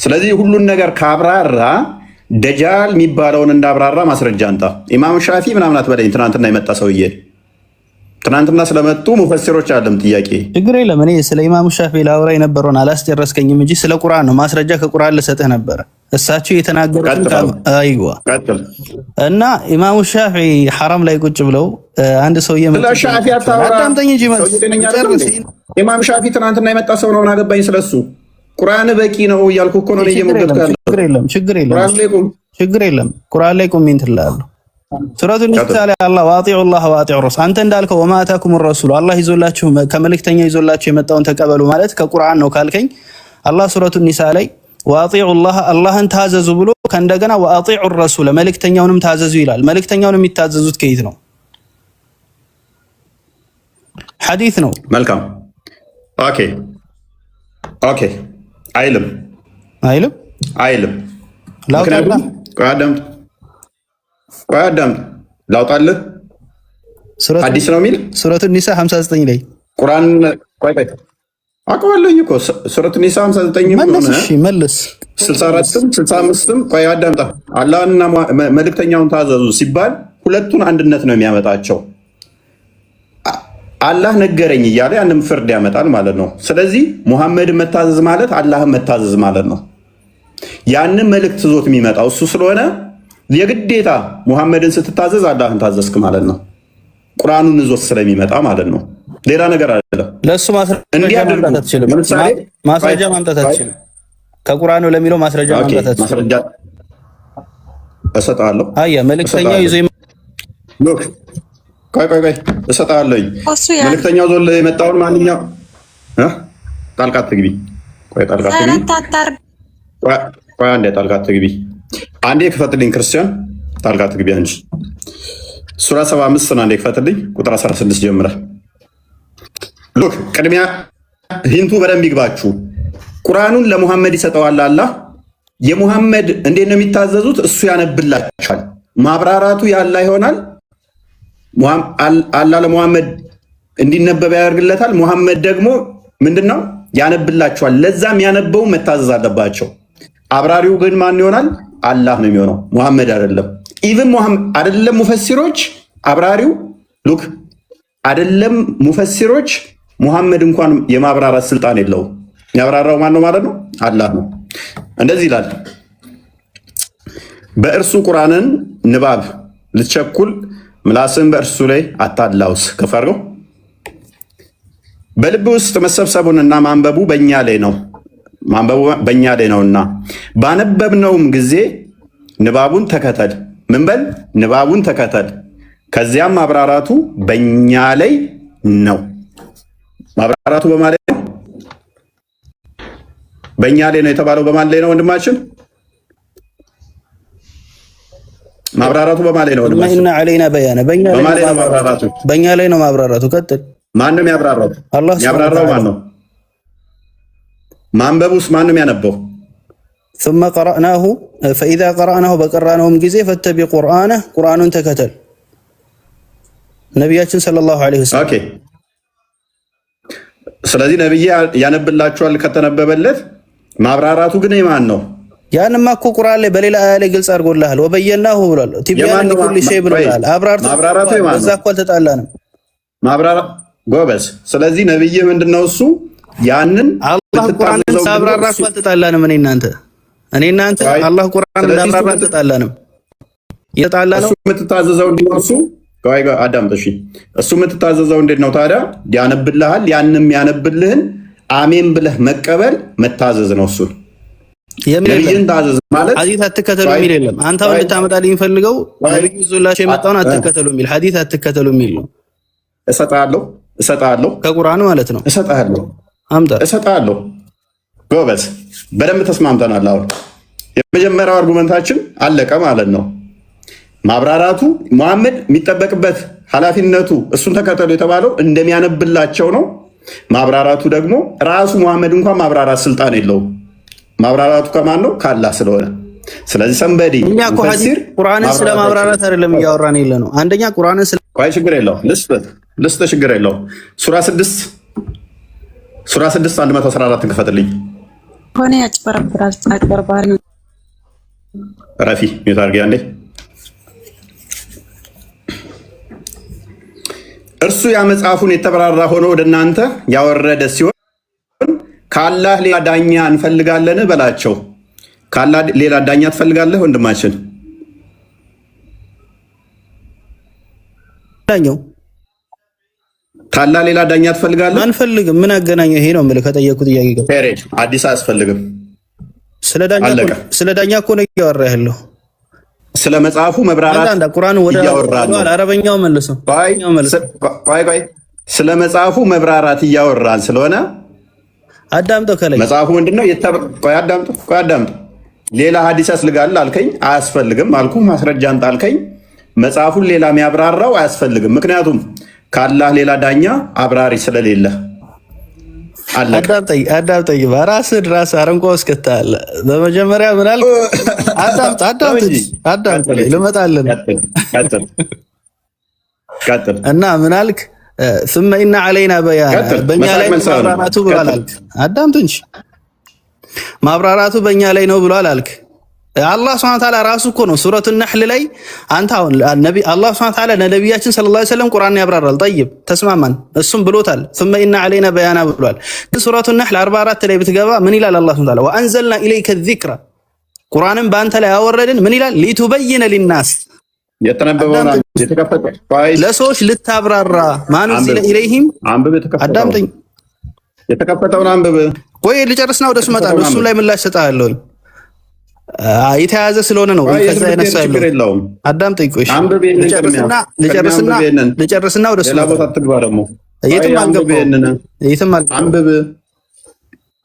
ስለዚህ ሁሉን ነገር ካብራራ ደጃል የሚባለውን እንዳብራራ ማስረጃ አንጣ። ኢማም ሻፊ ምናምን አትበለኝ። ትናንትና የመጣ ሰውዬ ትናንትና ስለመጡ ሙፈሲሮች አለም ጥያቄ ችግር የለም። እኔ ስለ ኢማም ሻፊ ላውራ የነበረውን አላስጨረስከኝም እንጂ ስለ ቁርአን ነው ማስረጃ ከቁርአን ልሰጥህ ነበረ። እሳቸው የተናገሩት አይዋ እና ኢማሙ ሻፊ ሐራም ላይ ቁጭ ብለው አንድ ሰውዬ አዳምጠኝ እንጂ ኢማም ሻፊ ትናንትና የመጣ ሰው ነው። ምን አገባኝ ስለሱ። ቁርአን በቂ ነው እያልኩ እኮ ነው እየሞገትኩ ያለው። ችግር የለም ቁርአን ላይ ቁም እንትላለሁ። ሱረቱ ኒሳ ላይ አላህ ወአጢዑላህ ወአጢዑ ረሱል አንተ እንዳልከው ወማ አታኩም ረሱሉ አላህ ይዞላችሁ ከመልእክተኛው ይዞላችሁ የመጣውን ተቀበሉ ማለት ከቁርአን ነው ካልከኝ አላህ ሱረቱ ኒሳ ላይ ወአጢዑላህ አላህን ታዘዙ ብሎ ከእንደገና ወአጢዑ ረሱል መልእክተኛውንም ታዘዙ ይላል። መልእክተኛውን የሚታዘዙት ከየት ነው? ሐዲስ ነው። መልካም ኦኬ አይልም ምክንያቱም ቆይ አዳምጥ ላውጣልህ። ሐዲስ ነው የሚል ሱረቱ ኒሳ 59 ላይ ቁርአን ቆይ አውቀዋለሁኝ እኮ ሱረቱ ኒሳ 59 መልስ 64ም 65ም ቆይ አዳምጣ። አላህና መልእክተኛውን ታዘዙ ሲባል ሁለቱን አንድነት ነው የሚያመጣቸው። አላህ ነገረኝ እያለ ያንም ፍርድ ያመጣል ማለት ነው። ስለዚህ ሙሐመድን መታዘዝ ማለት አላህን መታዘዝ ማለት ነው። ያንን መልእክት ዞት የሚመጣው እሱ ስለሆነ የግዴታ ሙሐመድን ስትታዘዝ አላህን ታዘዝክ ማለት ነው። ቁርአኑን ዞት ስለሚመጣ ማለት ነው። ሌላ ነገር አይደለም። ለሱ ማስረጃ ማምጣት አትችልም። ከቁርአኑ ለሚለው ማስረጃ ማምጣት አትችልም። ማስረጃ እሰጥሃለሁ። አያ መልእክተኛው ይዞ ቆይ እሰጥሃለሁኝ። መልእክተኛው ዞል የመጣውን ማንኛው ጣልቃ አትግቢ። ቆይ አንዴ ጣልቃ አትግቢ። አንዴ ክፈትልኝ ክርስቲያን ጣልቃ አትግቢ አንቺ። ሱራ 75 አንዴ ክፈትልኝ ቁጥር 16 ጀምረህ ሉክ። ቅድሚያ ሂንቱ በደንብ ይግባችሁ። ቁርአኑን ለሙሐመድ ይሰጠዋል አላህ። የሙሐመድ እንዴት ነው የሚታዘዙት? እሱ ያነብላችኋል። ማብራራቱ ያላ ይሆናል። አላህ ለሙሐመድ እንዲነበብ ያደርግለታል። ሙሐመድ ደግሞ ምንድነው ያነብላችኋል። ለዛም ያነበው መታዘዝ አለባቸው። አብራሪው ግን ማን ይሆናል? አላህ ነው የሚሆነው፣ ሙሐመድ አይደለም። ኢቭን አይደለም ሙፈሲሮች አብራሪው ሉክ አይደለም ሙፈሲሮች ሙሐመድ እንኳን የማብራራት ስልጣን የለውም። ያብራራው ማን ነው ማለት ነው? አላህ ነው። እንደዚህ ይላል፣ በእርሱ ቁርአንን ንባብ ልትቸኩል ምላስን በእርሱ ላይ አታላውስ። ከፈርገው በልብ ውስጥ መሰብሰቡንና ማንበቡ በእኛ ላይ ነውና ባነበብነውም ጊዜ ንባቡን ተከተል። ምን በል? ንባቡን ተከተል። ከዚያም ማብራራቱ በእኛ ላይ ነው። ማብራራቱ በማን ላይ ነው? በእኛ ላይ ነው የተባለው በማን ላይ ነው ወንድማችን? ማብራራቱ በማን ላይ ነው ወንድማችን? እና علينا بيان በእኛ ላይ ነው ማብራራቱ። ቀጥል። ማን ነው ያብራራው? አላህ ያብራራው ማን ነው? ማንበቡስ ማን ነው ያነበው? ثم قرأناه فإذا قرأناه በቀራነውም ጊዜ فاتبع قرآنه ቁርአኑን ተከተል። ነብያችን ሰለላሁ ዐለይሂ ወሰለም። ኦኬ። ስለዚህ ነብይ ያነብላችኋል ከተነበበለት። ማብራራቱ ግን የማን ነው? ያንማ እኮ ቁርአን ላይ በሌላ አያ ላይ ግልጽ አድርጎልሃል። ወበየናሁ ብሏል። ቲቢያን ለኩል ሸይ ብሏል። ማብራራቱ የማን ነው? እዛ እኮ አልተጣላንም። ማብራራት ጎበዝ። ስለዚህ ነብይ ምንድነው እሱ? ያንን አላህ ቁርአንን ሳብራራ እኮ አልተጣላንም። እኔ እናንተ አላህ ቁርአን እንዳብራራ አልተጣላንም። የተጣላነው እሱ የምትታዘዘው እንዴት እሱ አዳምጠሽ እሱ የምትታዘዘው እንዴት ነው ታዲያ? ያነብልሃል። ያንም ያነብልህን አሜን ብለህ መቀበል መታዘዝ ነው። እሱ ነብይን ታዘዝ ማለት ሐዲስ አትከተሉ የሚል የለም። አንተ አሁን ልታመጣልኝ ፈልገው ነብዩ ይዞላቸው የመጣውን አትከተሉ የሚል ሐዲስ አትከተሉ የሚል ነው። እሰጣለሁ ከቁርአን ማለት ነው። እሰጣለሁ። ጎበዝ፣ በደንብ ተስማምተናል። አሁን የመጀመሪያው አርጉመንታችን አለቀ ማለት ነው። ማብራራቱ መሐመድ የሚጠበቅበት ኃላፊነቱ እሱን ተከተሉ የተባለው እንደሚያነብላቸው ነው። ማብራራቱ ደግሞ ራሱ መሐመድ እንኳን ማብራራት ስልጣን የለውም። ማብራራቱ ከማን ነው? ካላህ ስለሆነ። ስለዚህ ሰንበዲ እኛ እኮ ቁርአንን ስለ ማብራራት አይደለም እያወራን ያለ ነው። አንደኛ ቁርአንን ስለ ችግር የለውም ልስጥ ችግር የለውም። ሱራ 6 114 ክፈትልኝ። ሆነ ያጭበረብራል። አጭበርባሪ ረፊ ሚታርጊ አንዴ እርሱ ያ መጽሐፉን የተበራራ ሆኖ ወደ እናንተ ያወረደ ሲሆን ከአላህ ሌላ ዳኛ እንፈልጋለን በላቸው። ከአላህ ሌላ ዳኛ ትፈልጋለህ ወንድማችን? ዳኛው ከአላህ ሌላ ዳኛ ትፈልጋለህ? አንፈልግም። ምን አገናኘው? ይሄ ነው የምልህ ከጠየቁት ጥያቄ ጋር። ፔሬድ አዲስ አያስፈልግም። ስለ ዳኛ እኮ ነው እያወራ ያለው። ስለ መጽሐፉ መብራራት ቁርአን ወደ አረበኛው መልሰው ስለ መጽሐፉ መብራራት እያወራን ስለሆነ አዳምጠው። ከላይ መጽሐፉ ምንድነው? አዳምጠው። ሌላ ሐዲስ ያስፈልጋል አልከኝ፣ አያስፈልግም አልኩ። ማስረጃ አንተ አልከኝ። መጽሐፉን ሌላ የሚያብራራው አያስፈልግም። ምክንያቱም ከአላህ ሌላ ዳኛ አብራሪ ስለሌለ። አዳምጠኝ። በራስህ አረንቋ ውስጥ ከተሃል። በመጀመሪያ ምን አልክ? አዳምጥ ልመጣለን እና ምን አልክ? ثم إن علينا بيان በእኛ ላይ ማብራራቱ ብሏል አልክ። አዳምጥ እንጂ ማብራራቱ በእኛ ላይ ነው ብሏል አልክ። አላህ ሱብሓነሁ ወተዓላ ራሱ እኮ ነው ሱረቱ ነህል ላይ አንተ አሁን አላህ ሱብሓነሁ ወተዓላ ለነቢያችን ሰለላሁ ዐለይሂ ወሰለም ቁርአን ያብራራል። ጠይብ ተስማማን፣ እሱም ብሎታል። ثم إن علينا بيان ብሏል። ሱረቱ ነህል 44 ላይ ብትገባ ምን ይላል አላህ ሱብሓነሁ ወተዓላ? وأنزلنا إليك الذكر ቁርአንን በአንተ ላይ ያወረድን ምን ይላል? ሊቱበይነ ሊናስ የተነበበውን ለሰዎች ልታብራራ ማኑዚለ ኢለይሂም። አዳምጠኝ፣ የተከፈተውን አንብብ። ቆይ ልጨርስና ወደሱ እመጣለሁ። እሱም ላይ ምላሽ ሰጣለሁኝ። የተያዘ ስለሆነ ነው ከዛ ያነሳ ያለው። አዳምጠኝ፣ ቆይ ልጨርስና ወደሱ እመጣለሁ።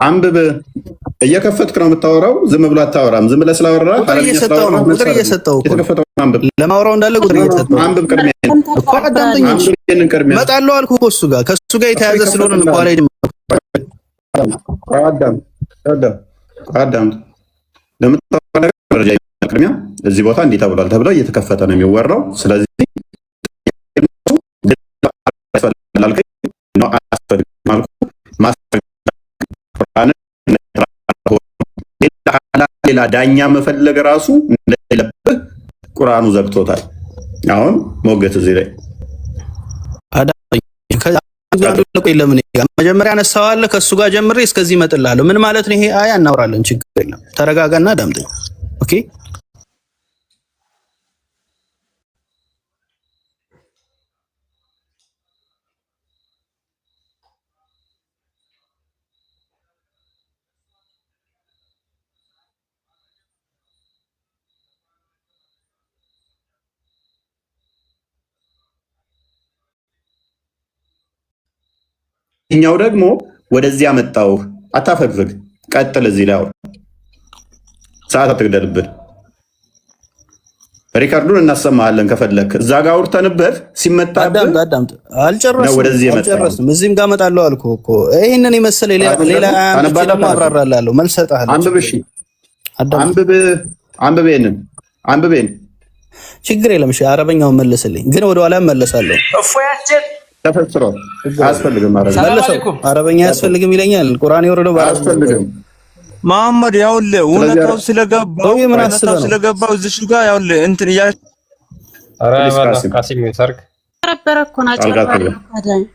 አንብብ። እየከፈትክ ነው የምታወራው። ዝም ብሎ አታወራም። ዝም ብለህ ስላወራ ቁጥር እየሰጠው ለማውራው እንዳለ ቁጥር እየሰጠው አንብብ። ቅድሚያ እኮ አዳምጠኝ። እመጣለሁ አልኩህ እኮ እሱ ጋር ከእሱ ጋር የተያዘ ስለሆነ ነው። ኋላ አዳምጥ። ለምታወራው ነገር መረጃ ቅድሚያ እዚህ ቦታ እንዲህ ተብሏል ተብሎ እየተከፈተ ነው የሚወራው። ስለዚህ ሌላ ዳኛ መፈለግ ራሱ እንደሌለብህ ቁርአኑ ዘግቶታል። አሁን ሞገት እዚህ ላይ ለምን መጀመሪያ አነሳዋለሁ ከእሱ ጋር ጀምሬ እስከዚህ እመጥልሃለሁ። ምን ማለት ነው ይሄ? አያ እናወራለን፣ ችግር የለም። ተረጋጋና አዳምጠኝ። ኦኬ እኛው ደግሞ ወደዚያ መጣው። አታፈግፍግ፣ ቀጥል። እዚህ ላይ ሰዓት አትግደልብን። ሪካርዱን እናሰማለን ከፈለክ እዛ ጋር አውርተንበት ሲመጣብህ አዳምጥ። አልጨረስም። እዚህም ጋር እመጣለሁ አልኩህ እኮ። ይሄንን የመሰለ ሌላ አብራራላለሁ፣ መልስ እሰጥሃለሁ። አንብብ። እሺ አንብቤን ችግር የለም። እሺ አረበኛውን መልስልኝ፣ ግን ወደኋላ እመለሳለሁ። ተፈስሮ አያስፈልግም። አረበኛ አያስፈልግም ይለኛል ቁርአን የወረደው አያስፈልግም። መሐመድ ያውልህ እውነታው ስለገባው እዚህ ጋር ያውልህ እንትን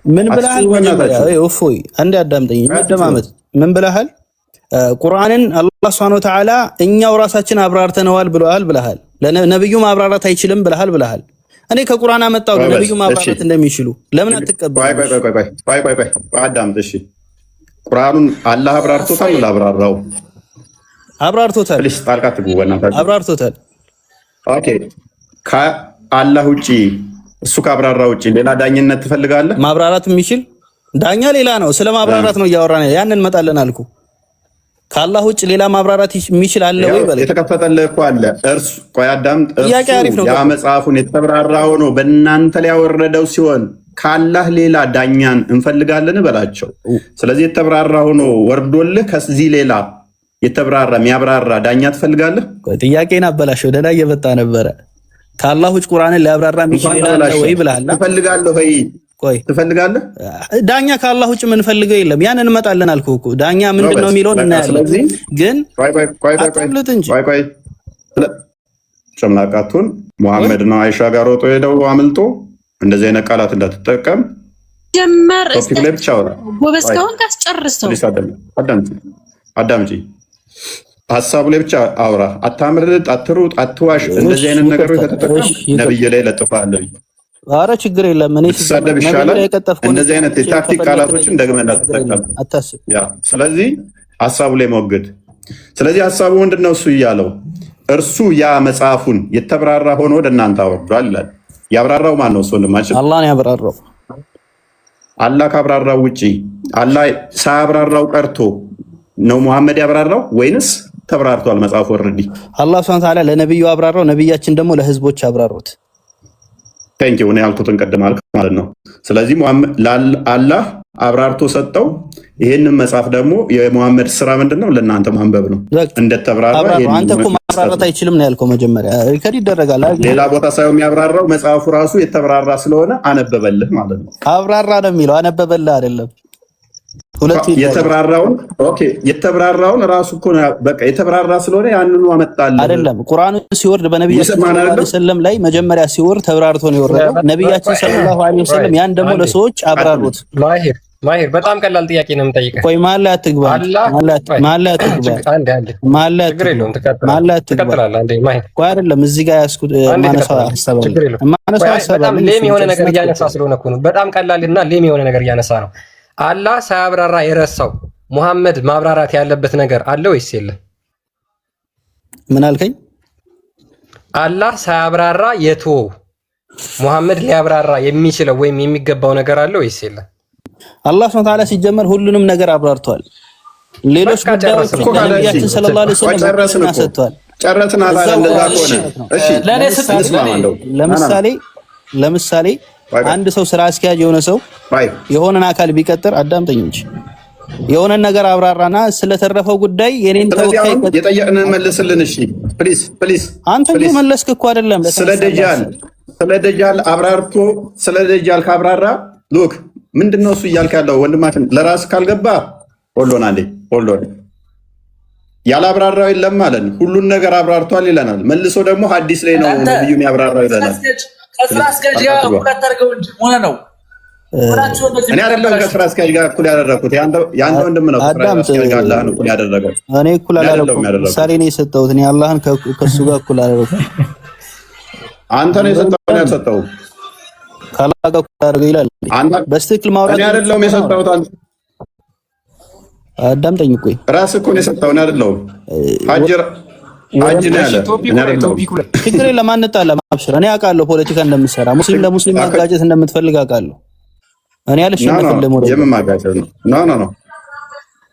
ምን ብለሃል? እፎይ አንዴ አዳምጠኝ። እንደማመጥ ምን ብለሃል? ቁርአንን አላህ ሱብሓነሁ ወተዓላ እኛው ራሳችን አብራርተነዋል ብለሃል። ለነብዩ ማብራራት አይችልም ብለሃል። እኔ ከቁርአን አመጣው ለነብዩ ማብራራት እንደሚችሉ ለምን አትቀበል? ቆይ አዳምጥ። እሺ ቁርአኑን አላህ አብራርቶታል። ላብራራው አብራርቶታል። ፕሊስ ጣልቃ ትግቡ በእናታችሁ። አብራርቶታል። ኦኬ ከአላህ ውጪ እሱ ካብራራ ውጪ ሌላ ዳኝነት ትፈልጋለህ? ማብራራት የሚችል ዳኛ ሌላ ነው። ስለ ማብራራት ነው እያወራን ያንን እንመጣለን አልኩ። ከአላህ ውጭ ሌላ ማብራራት የሚችል አለ ወይ በለ የተከፈተልህ እኮ አለ። እርሱ ቆይ አዳምጥ። ጥያቄ አሪፍ ነው። ያ መጽሐፉን የተብራራ ሆኖ በእናንተ ላይ ያወረደው ሲሆን ከአላህ ሌላ ዳኛን እንፈልጋለን በላቸው። ስለዚህ የተብራራ ሆኖ ወርዶልህ ከዚህ ሌላ የተብራራ የሚያብራራ ዳኛ ትፈልጋለህ? ጥያቄን አበላሽ። ወደ ላይ እየመጣ ነበረ። ከአላህ ውጭ ቁርአንን ሊያብራራ የሚችል ሌላ አለ ወይ ብለሃል። ትፈልጋለህ ወይ? ቆይ ትፈልጋለህ? ዳኛ ከአላህ ውጭ የምንፈልገው የለም። ያን እንመጣለን አልኩህ እኮ። ዳኛ ምንድነው የሚለውን እናያለን። ግን ቆይ ጨምላቃቱን ሙሐመድ ነው አይሻ ጋር ወጦ ሄደው አምልጦ እንደዚህ አይነት ቃላት እንዳትጠቀም ጀመር ቶፒክ ላይ ብቻ አውራ። ጎበዝ ከሆንክ አስጨርሰው። አዳምጪ ሀሳቡ ላይ ብቻ አውራ። አታምርጥ፣ አትሩጥ፣ አትዋሽ። እንደዚህ አይነት ነገሮች ከተጠቀም ነብይ ላይ ለጥፋለሁ። አረ ችግር የለም። እኔ ሲሳደብ ይሻላል። እንደዚህ አይነት የታክቲክ ቃላቶችን ደግመህ እንዳትጠቀም። ያ ስለዚህ ሀሳቡ ላይ ሞግድ። ስለዚህ ሀሳቡ ምንድነው? እሱ እያለው እርሱ ያ መጽሐፉን የተብራራ ሆኖ ወደ እናንተ አወርዷል ይላል። ያብራራው ማን ነው? እሱ ወንድማችን አላህ ነው ያብራራው። አላህ ካብራራው ውጪ አላህ ሳያብራራው ቀርቶ ነው ሙሐመድ ያብራራው ወይንስ ተብራርቷል መጽሐፉ? ኦልሬዲ አላህ ሱብሓነሁ ወተዓላ ለነብዩ አብራራው፣ ነብያችን ደግሞ ለህዝቦች አብራሩት። ታንኪዩ ነው ያልኩትን ቀደም አልክ ማለት ነው። ስለዚህ አላህ አብራርቶ ሰጠው። ይሄንን መጽሐፍ ደግሞ የሙሐመድ ስራ ምንድነው? ለእናንተ ማንበብ ነው። እንደተብራራ አንተ እኮ ማብራራት አይችልም ነው ያልከው። መጀመሪያ ከዲ ይደረጋል። ሌላ ቦታ ሳይሆን የሚያብራራው መጽሐፉ ራሱ የተብራራ ስለሆነ አነበበልህ ማለት ነው። አብራራ ነው የሚለው አነበበልህ አይደለም። የተብራራውን ራሱ እኮ በቃ የተብራራ ስለሆነ ያንኑ አመጣልህ አይደለም። ቁርአኑ ሲወርድ በነብያችን ሰለላሁ ዐለይሂ ወሰለም ላይ መጀመሪያ ሲወርድ ተብራርቶ ነው የወረደው። ነብያችን ሰለላሁ ዐለይሂ ወሰለም ያን ደግሞ ለሰዎች አብራሩት። ማሂር በጣም ቀላል ጥያቄ ነው የምጠይቀው። ቆይ ማለ አትግባ። ቆይ አይደለም እዚህ ጋር ያስኩት ማነሳው ሐሳብ በጣም ሌም የሆነ ነገር እያነሳ ስለሆነ እኮ ነው። በጣም ቀላልና ሌም የሆነ ነገር እያነሳ ነው። አላህ ሳያብራራ የረሳው ሙሐመድ ማብራራት ያለበት ነገር አለ ወይስ የለም? ምን አልከኝ? አላህ ሳያብራራ የተወው ሙሐመድ ሊያብራራ የሚችለው ወይም የሚገባው ነገር አለ ወይስ የለም? አላህ ሱብሓነሁ ወተዓላ ሲጀመር ሁሉንም ነገር አብራርቷል። ሌሎች ጉዳዮች ነብያችን ሰለላሁ ዐለይሂ ወሰለም ሰጥቷል። ጨረስና ለምሳሌ አንድ ሰው ስራ አስኪያጅ የሆነ ሰው የሆነን አካል ቢቀጥር አዳምጠኝ እንጂ የሆነን ነገር አብራራና ስለተረፈው ጉዳይ የኔን ተወካይ የጠየቅንን መልስልን። እሺ ፕሊዝ አንተ መለስክ እኮ አይደለም። ስለ ደጃል አብራርቶ ስለ ደጃል ካብራራ ሉክ ምንድነው እሱ እያልክ ያለው ወንድማችን? ለራስ ካልገባ ሆሎና ያላብራራው የለም ማለት ሁሉን ነገር አብራርቷል ይለናል። መልሶ ደግሞ ሐዲስ ላይ ነው ነብዩ የሚያብራራው ይለናል። ከስራ አስኪያጅ ጋር እኩል አታርገው እንጂ ሆነ ነው። እኔ አይደለም ከስራ አስኪያጅ ጋር እኩል ያደረኩት ያንተ ወንድም ነው። ከስራ አስኪያጅ ጋር አላህን እኩል ያደረገው እኔ እኩል አላደረኩም። ምሳሌ ነው የሰጠሁት። እኔ አላህን ከሱ ጋር እኩል አደረኩ። አንተ ነው የሰጠው ያልሰጠው ካላህ ጋር እኩል አደረገው ይላል። በስትክክል ማውራት እኔ አይደለም የሰጠሁት። አዳምጠኝ። ቆይ ራስህ እኮ ነው የሰጠው። እኔ አይደለም ችግር የለም አንጣላም። አብሽር። እኔ አውቃለሁ ፖለቲካ እንደምትሰራ ሙስሊም ለሙስሊም ማጋጨት እንደምትፈልግ አውቃለሁ። እኔ አልሸነፍም ለሞራል የምማጋጨት ነው።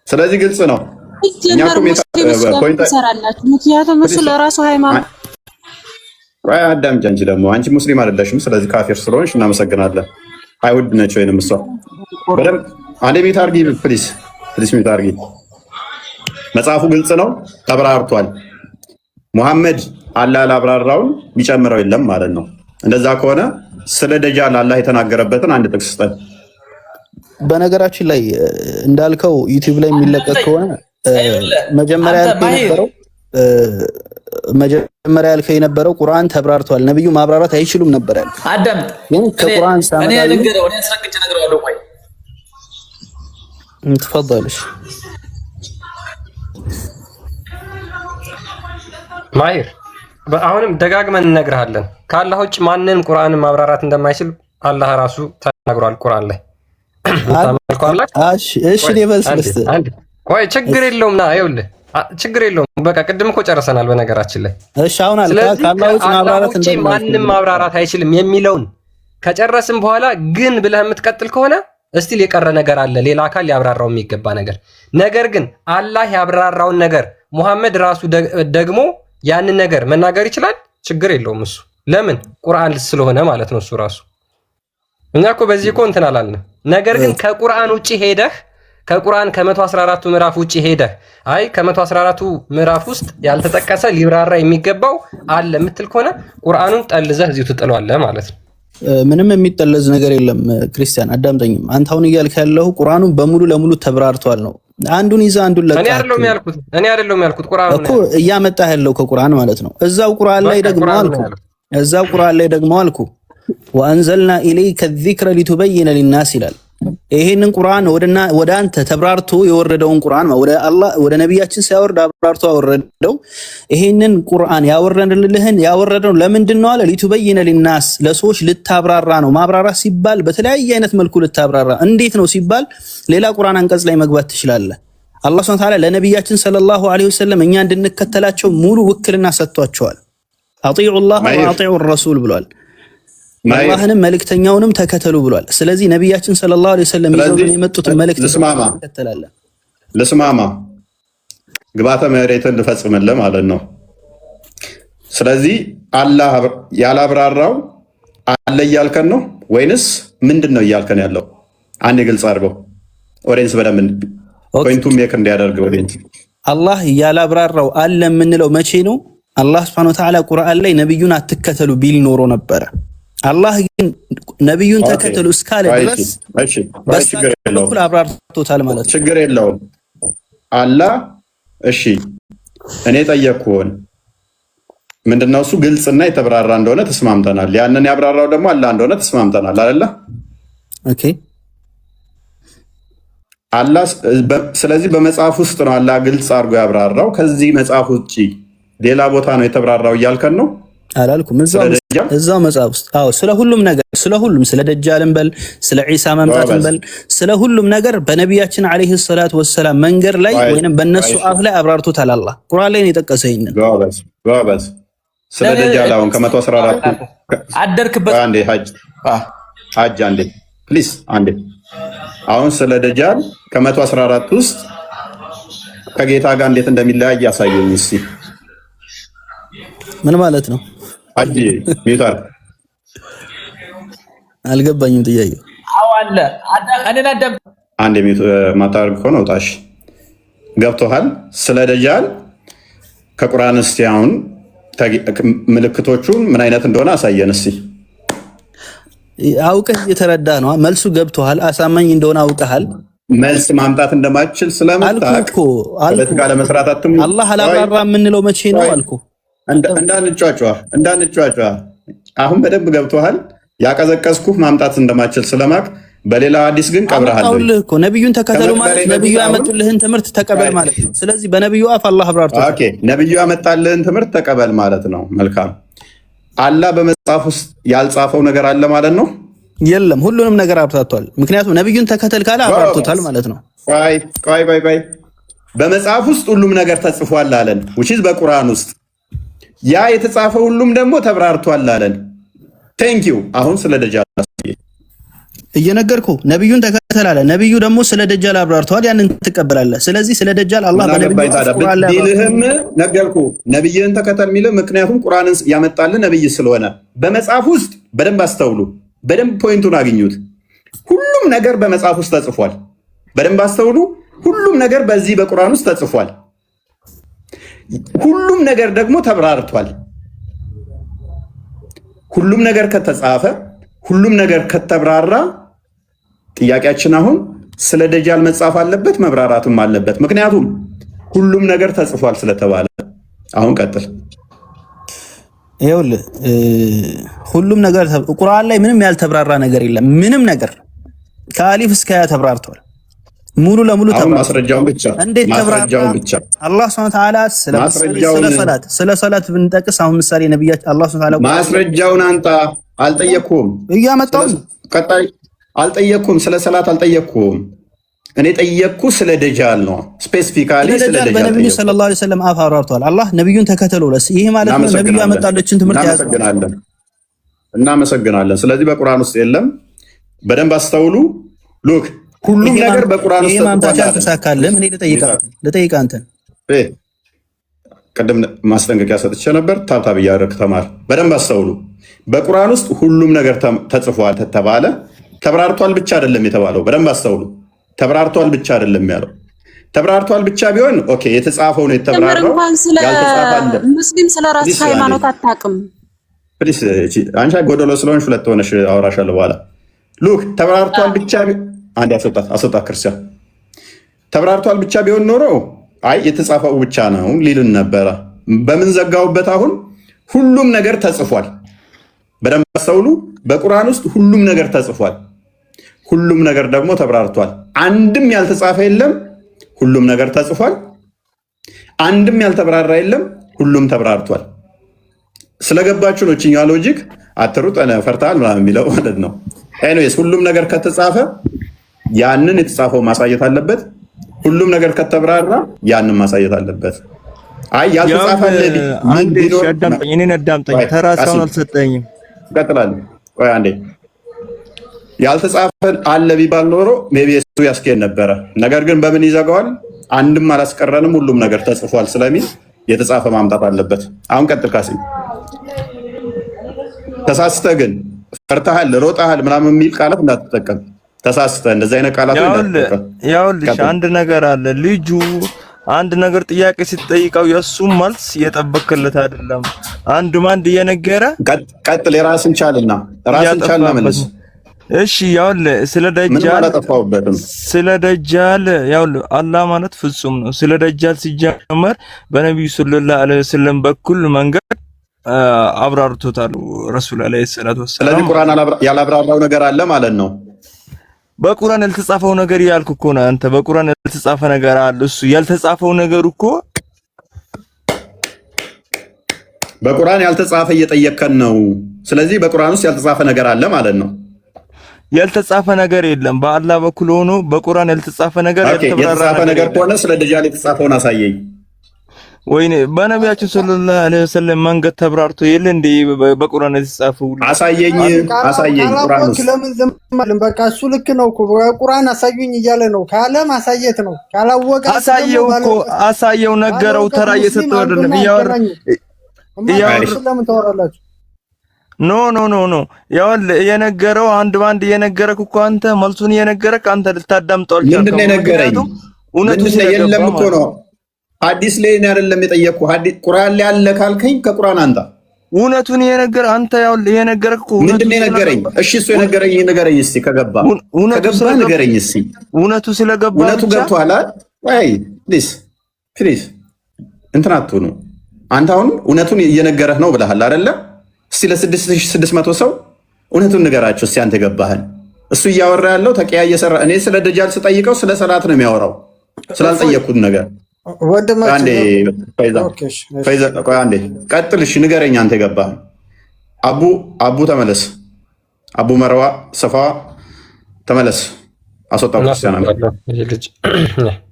ስለዚህ ግልጽ ነው። ምክንያቱም እሱ ለራሱ ሃይማኖት አዳምጪ። አንቺ ደግሞ አንቺ ሙስሊም አይደለሽም። ስለዚህ ካፊር ስለሆንሽ እናመሰግናለን። አይሁድ ነች ወይንም እሷ በደምብ አንዴ ሚት አድርጊ ፕሊዝ ሚት አድርጊ። መጽሐፉ ግልጽ ነው፣ ተብራርቷል። ሙሐመድ አላህ ላብራራውን የሚጨምረው የለም ማለት ነው። እንደዛ ከሆነ ስለ ደጃል አላህ የተናገረበትን አንድ ጥቅስ ስጠን። በነገራችን ላይ እንዳልከው ዩቲዩብ ላይ የሚለቀቅ ከሆነ መጀመሪያ ያልከው የነበረው ቁርአን ተብራርቷል፣ ነብዩ ማብራራት አይችሉም ነበር ያልከው። አዳምጥ። ግን ከቁርአን ሳመጣ ተፈضلሽ ማሂር አሁንም ደጋግመን እንነግርሃለን። ከአላህ ውጭ ማንንም ቁርአንን ማብራራት እንደማይችል አላህ ራሱ ተናግሯል ቁርአን ላይ። እሺ እኔ መልስ ልስጥ። ቆይ ችግር የለውም ና ይኸውልህ ችግር የለውም። በቃ ቅድም እኮ ጨርሰናል በነገራችን ላይ። እሺ አሁን አልካ ካላህ ውጭ ማብራራት ማንም ማብራራት አይችልም የሚለውን ከጨረስን በኋላ ግን ብለህ የምትቀጥል ከሆነ እስቲል የቀረ ነገር አለ፣ ሌላ አካል ያብራራው የሚገባ ነገር። ነገር ግን አላህ ያብራራውን ነገር ሙሐመድ ራሱ ደግሞ ያንን ነገር መናገር ይችላል። ችግር የለውም እሱ። ለምን? ቁርአን ስለሆነ ማለት ነው እሱ ራሱ። እኛ እኮ በዚህ እኮ እንትን አላልንም። ነገር ግን ከቁርአን ውጪ ሄደህ ከቁርአን ከ114ቱ ምዕራፍ ውጪ ሄደህ አይ ከ114ቱ ምዕራፍ ውስጥ ያልተጠቀሰ ሊብራራ የሚገባው አለ የምትል ከሆነ ቁርአኑን ጠልዘህ እዚሁ ትጥለዋለህ ማለት ነው። ምንም የሚጠለዝ ነገር የለም። ክርስቲያን አዳምጠኝም። አንተ አሁን እያልክ ያለው ቁርአኑን በሙሉ ለሙሉ ተብራርቷል ነው። አንዱን ይዛ አንዱን ለቃ እኔ አይደለም ያልኩት ቁርአኑ እኮ እያመጣህ ያለው ከቁርአን ማለት ነው። እዛው ቁርአን ላይ ደግሞ አልኩ ወአንዘልና ኢለይከ ዚክረ ሊቱበይነ ሊናስ ይላል። ይሄንን ቁርአን ወደ አንተ ተብራርቶ የወረደውን ቁርአን ወደ ነቢያችን ሲያወርድ አብራርቶ ያወረደው ይሄንን ቁርአን ያወረደው ለምንድን ነው አለ? ሊቱበይነ ሊናስ ለሰዎች ልታብራራ ነው። ማብራራ ሲባል በተለያየ አይነት መልኩ ልታብራራ። እንዴት ነው ሲባል ሌላ ቁርአን አንቀጽ ላይ መግባት ትችላለህ። አላህ ሱብሓነሁ ወተዓላ ለነቢያችን ሰለላሁ ዐለይሂ ወሰለም እኛ እንድንከተላቸው ሙሉ ውክልና ሰጥቷቸዋል። አጢዑላህ ወአጢዑ ረሱል ብሏል። አላህንም መልእክተኛውንም ተከተሉ ብሏል። ስለዚህ ነቢያችን ሰለላሁ ዐለይሂ ወሰለም ይዘው የመጡትን መልእክት ተከተላለን። ልስማማ ግባተ መሬትን ልፈጽምልህ ማለት ነው። ስለዚህ አላህ ያላብራራው አለ እያልከን ነው ወይንስ ምንድን ነው እያልከን ያለው? አንዴ ግልጽ አድርገው ኦዲየንስ በደንብ ፖይንቱን ሜክ እንዲያደርግ። ኦዲየንስ አላህ ያላብራራው አለ የምንለው መቼ ነው? አላህ ሱብሓነሁ ወተዓላ ቁርአን ላይ ነብዩን አትከተሉ ቢል ኖሮ ነበረ። አላህ ግን ነብዩን ተከተሉ እስካለ ድረስ በኩል አብራርቶታል ማለት ነው። ችግር የለውም። አላህ እሺ እኔ ጠየቅኩህን ምንድነው እሱ ግልጽና የተብራራ እንደሆነ ተስማምተናል። ያንን ያብራራው ደግሞ አላህ እንደሆነ ተስማምተናል አይደለ? ኦኬ አላህ ስለዚህ በመጽሐፍ ውስጥ ነው አላህ ግልጽ አድርጎ ያብራራው። ከዚህ መጽሐፍ ውጪ ሌላ ቦታ ነው የተብራራው እያልከን ነው? አላልኩም። እዛው መጽሐፍ ውስጥ አዎ፣ ስለ ሁሉም ነገር ስለ ደጃልን በል ስለ ዒሳ መምጣትን በል ስለ ሁሉም ነገር በነቢያችን አለይሂ ሰላቱ ወሰላም መንገድ ላይ ወይንም በእነሱ አፍ ላይ አብራርቶታል። አላህ ቁርአን ላይ ነው የጠቀሰው። ይሄንን ጎበዝ። ስለ ደጃል አሁን ከ114 አደርክበት አንዴ ሀጅ አንዴ ፕሊዝ አንዴ። አሁን ስለ ደጃል ከ114 ውስጥ ከጌታ ጋር እንዴት እንደሚለያይ ያሳየኝ እስኪ። ምን ማለት ነው? ሀጅ ሚታር አልገባኝም ጥያቄው። አዎ አለ እኔን አዳም አንዴ ማታርግ ሆኖ ታሽ ገብቶሃል? ስለ ደጃል ከቁርአን እስቲ አሁን ምልክቶቹን ምን አይነት እንደሆነ አሳየን እስቲ። አውቀህ እየተረዳ ነው። መልሱ ገብቶሃል? አሳማኝ እንደሆነ አውቀሃል? መልስ ማምጣት እንደማትችል ስለምታውቅ ፖለቲካ ለመስራት አትሙ። አላህ አላብራራ የምንለው መቼ ነው አልኩ። እንዳንጫጫ አሁን በደንብ ገብቶሃል? ያቀዘቀዝኩህ ማምጣት እንደማትችል ስለማቅ በሌላ ሐዲስ ግን ቀብረሃል እኮ። ነብዩን ተከተሉ ማለት ነብዩ ያመጡልህን ትምህርት ተቀበል ማለት ነው። ስለዚህ በነብዩ አፍ አላህ አብራርቷል። ኦኬ ነብዩ ያመጣልህን ትምህርት ተቀበል ማለት ነው። መልካም። አላህ በመጽሐፍ ውስጥ ያልጻፈው ነገር አለ ማለት ነው? የለም፣ ሁሉንም ነገር አብራርቷል። ምክንያቱም ነብዩን ተከተል ካለ አብራርቶታል ማለት ነው። ቆይ በመጽሐፍ ውስጥ ሁሉም ነገር ተጽፏል አለን፣ which is በቁርአን ውስጥ ያ የተጻፈው ሁሉም ደግሞ ተብራርቷል አለን። ቴንክ ዩ። አሁን ስለ ደጃል እየነገርኩህ ነብዩን ተከተል አለ። ነብዩ ደግሞ ስለ ደጃል አብራርተዋል። ያንን ትቀበላለህ። ስለዚህ ስለ ደጃል አላህ በነብዩ ቁርአን ላይ ቢልህም ነገርኩህ። ነብዩን ተከተል የሚልህ ምክንያቱም ቁርአንን ያመጣልህ ነብይ ስለሆነ። በመጽሐፍ ውስጥ በደንብ አስተውሉ፣ በደንብ ፖይንቱን አግኙት። ሁሉም ነገር በመጽሐፍ ውስጥ ተጽፏል። በደንብ አስተውሉ። ሁሉም ነገር በዚህ በቁርአን ውስጥ ተጽፏል። ሁሉም ነገር ደግሞ ተብራርቷል። ሁሉም ነገር ከተጻፈ ሁሉም ነገር ከተብራራ ጥያቄያችን አሁን ስለ ደጃል መጻፍ አለበት መብራራትም አለበት። ምክንያቱም ሁሉም ነገር ተጽፏል ስለተባለ። አሁን ቀጥል። ይኸውልህ ሁሉም ነገር ቁርአን ላይ ምንም ያልተብራራ ነገር የለም። ምንም ነገር ከአሊፍ እስከ ያ ተብራርቷል። ሙሉ ለሙሉ ተብራርቷል። ማስረጃውን ብቻ እንዴት ተብራራ? አላህ ሱብሓነሁ ወተዓላ ስለ ሰላት ብንጠቅስ አሁን ምሳሌ ነብያችን አላህ ሱብሓነሁ ወተዓላ ማስረጃውን አንጣ። አልጠየቅኩም። እያመጣው ቀጣይ አልጠየቅኩም። ስለ ሰላት አልጠየቅኩም። እኔ ጠየቅኩ ስለ ደጃል ነው። ስፔሲፊካሊ ስለ ደጃል በነብዩ ሰለላሁ ዐለይሂ ወሰለም አፍ አብራርቷል። አላህ ነብዩን ተከተሉ ለስ ይሄ ማለት ነው። ነብዩ ያመጣለችን ትምህርት ያዘናለን። እናመሰግናለን። ስለዚህ በቁርአን ውስጥ የለም። በደንብ አስተውሉ። ሉክ ሁሉም ነገር በቁርአን ውስጥ ተሳካለም። እኔ ልጠይቅ አንተ ቀደም ማስጠንቀቂያ ሰጥቼ ነበር። ታብታብ እያደረክ ተማር። በደንብ አስተውሉ። በቁርአን ውስጥ ሁሉም ነገር ተጽፏል ተባለ። ተብራርቷል ብቻ አይደለም የተባለው። በደንብ አስተውሉ። ተብራርቷል ብቻ አይደለም ያለው። ተብራርቷል ብቻ ቢሆን ኦኬ፣ የተጻፈው ነው የተብራራው። ሙስሊም ስለራስ ሃይማኖት አታውቅም። ፕሊስ አንቺ ጎደሎ ስለሆንሽ ሁለት ሆነሽ አወራሻለሁ በኋላ። ሉክ ተብራርቷል ብቻ አንድ አስወጣ ክርስቲያን። ተብራርቷል ብቻ ቢሆን ኖሮ አይ የተጻፈው ብቻ ነው ሊልን ነበረ። በምን ዘጋውበት? አሁን ሁሉም ነገር ተጽፏል። በደንብ አስተውሉ። በቁርአን ውስጥ ሁሉም ነገር ተጽፏል። ሁሉም ነገር ደግሞ ተብራርቷል። አንድም ያልተጻፈ የለም። ሁሉም ነገር ተጽፏል። አንድም ያልተብራራ የለም። ሁሉም ተብራርቷል። ስለገባችሁ ነው እችኛ ሎጂክ አትሩጥ ፈርታል ምናምን የሚለው ማለት ነው። ኤኒዌይስ ሁሉም ነገር ከተጻፈ ያንን የተጻፈው ማሳየት አለበት። ሁሉም ነገር ከተብራራ ያንን ማሳየት አለበት። አይ ያልተጻፈ እኔን አዳምጠኝ። ተራሳውን አልሰጠኝም። ቀጥላል። ቆይ አንዴ ያልተጻፈ አለ ቢባል ኖሮ ሜቢ እሱ ያስኬድ ነበረ። ነገር ግን በምን ይዘጋዋል? አንድም አላስቀረንም ሁሉም ነገር ተጽፏል ስለሚል የተጻፈ ማምጣት አለበት። አሁን ቀጥል ካሲ። ተሳስተ ግን ፈርተሃል፣ ሮጣሃል ምናምን የሚል ቃላት እንዳትጠቀም። ተሳስተ እንደዚህ አይነት ቃላት እንዳትጠቀም። ያውልሽ አንድ ነገር አለ። ልጁ አንድ ነገር ጥያቄ ሲጠይቀው የእሱም መልስ እየጠበቅለት አይደለም። አንዱም አንድ እየነገረ ቀጥል። የራስን ቻልና ራስን ቻልና መልስ። እሺ ያውልህ ስለ ደጃል ያውልህ አላህ ማለት ፍጹም ነው። ስለ ደጃል ሲጀመር በነብዩ ሰለላሁ ዐለይሂ ወሰለም በኩል መንገድ አብራርቶታል ረሱል ዐለይሂ ሰላቱ ወሰለም። ስለዚህ ቁርአን ያላብራራው ነገር አለ ማለት ነው። በቁርአን ያልተጻፈው ነገር ያልኩ እኮ ነው አንተ። በቁርአን ያልተጻፈ ነገር አለ። እሱ ያልተጻፈው ነገር እኮ በቁርአን ያልተጻፈ እየጠየከን ነው። ስለዚህ በቁርአን ውስጥ ያልተጻፈ ነገር አለ ማለት ነው። ያልተጻፈ ነገር የለም። በአላህ በኩል ሆኖ በቁርአን ያልተጻፈ ነገር ያልተጻፈ ነገር ከሆነ ስለ ደጃል የተጻፈውን አሳየኝ። ወይኔ በነቢያችን ሰለላሁ ዐለይሂ ወሰለም መንገድ ተብራርቶ የለ እንዴ? በቁርአን የተጻፈው አሳየኝ። ቁርአን ውስጥ ለምን ዝም አልን? በቃ እሱ ልክ ነው እኮ በቁርአን አሳዩኝ እያለ ነው። ካለ ማሳየት ነው። ካላወቀ አሳየው እኮ አሳየው፣ ነገረው። ተራ እየሰጠው አይደለም እያወራ ለምን ታወራላችሁ? ኖ ያውልህ የነገረው አንድ ባንድ የነገረክ እኮ አንተ መልሱን የነገረክ አንተ ልታዳምጠው አልቻልክም። ምንድነው የነገረኝ? እውነቱ የለም እኮ ነው። ሐዲስ ላይ ነው አይደለም የጠየቅኩህ። ሐዲስ ቁርአን ላይ አለ ካልከኝ ከቁርአን አንተ እውነቱን የነገረ አንተ ያውልህ የነገረክ እኮ ምንድነው የነገረኝ? እሺ እሱ የነገረኝ ንገረኝ እስቲ። ከገባ ንገረኝ እስቲ። እውነቱ ስለገባ እውነቱ ገብቶሃል አይደል? አይ ፕሊዝ እንትን አትሁኑ። አንተ አሁን እውነቱን እየነገረህ ነው ብለሃል አይደለ? እስቲ ለ6600 ሰው እውነቱን ንገራቸው እስቲ። አንተ ገባህን? እሱ እያወራ ያለው ተቂያ እየሰራ እኔ ስለ ደጃል ስጠይቀው ስለ ሰላት ነው የሚያወራው ስላልጠየቅኩት ነገር። አንዴ ቀጥል እሺ፣ ንገረኝ አንተ ገባህን? አቡ ተመለስ። አቡ መርዋ ሰፋ ተመለስ። አስወጣው ክርስቲያን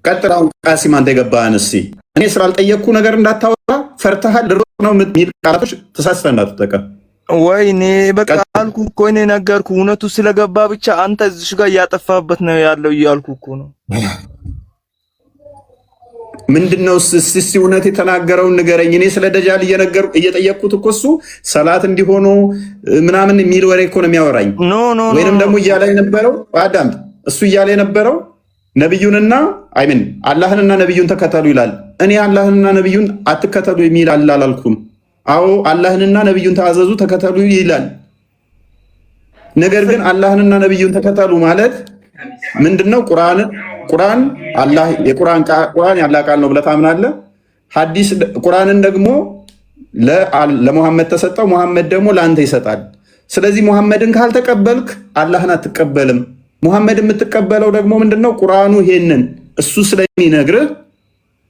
ቀጥል። አሁን ቃሲም አንተ ገባህን? እስቲ እኔ ስላልጠየቅኩ ነገር እንዳታወራ ፈርተሃል። ድሮ ነው የሚል ቃላቶች ተሳስተህ እንዳትጠቀም። ወይኔ በቃ አልኩ እኮ እኔ ነገርኩ። እውነቱ ስለገባ ብቻ አንተ እዚህ ጋር እያጠፋበት ነው ያለው እያልኩ እኮ ነው። ምንድነው እስቲ እውነት የተናገረውን ንገረኝ። እኔ ስለ ደጃል እየጠየቅኩት እኮ እሱ ሰላት እንዲሆኑ ምናምን የሚል ወሬ እኮ ነው የሚያወራኝ። ወይንም ደግሞ እያለ የነበረው አዳምጥ፣ እሱ እያለ የነበረው ነብዩንና አይምን አላህንና ነብዩን ተከተሉ ይላል። እኔ አላህንና ነብዩን አትከተሉ የሚል አላልኩም። አዎ አላህንና ነብዩን ተአዘዙ ተከተሉ ይላል። ነገር ግን አላህንና ነብዩን ተከተሉ ማለት ምንድነው? ቁርአን አላህ ቁርአን ያላህ ቃል ነው ብለህ ታምናለህ። ሐዲስ ቁርአንን ደግሞ ለሙሐመድ ተሰጠው፣ ሙሐመድ ደግሞ ለአንተ ይሰጣል። ስለዚህ ሙሐመድን ካልተቀበልክ አላህን አትቀበልም። ሙሐመድ የምትቀበለው ደግሞ ምንድነው? ቁርአኑ ይሄንን እሱ ስለሚነግርህ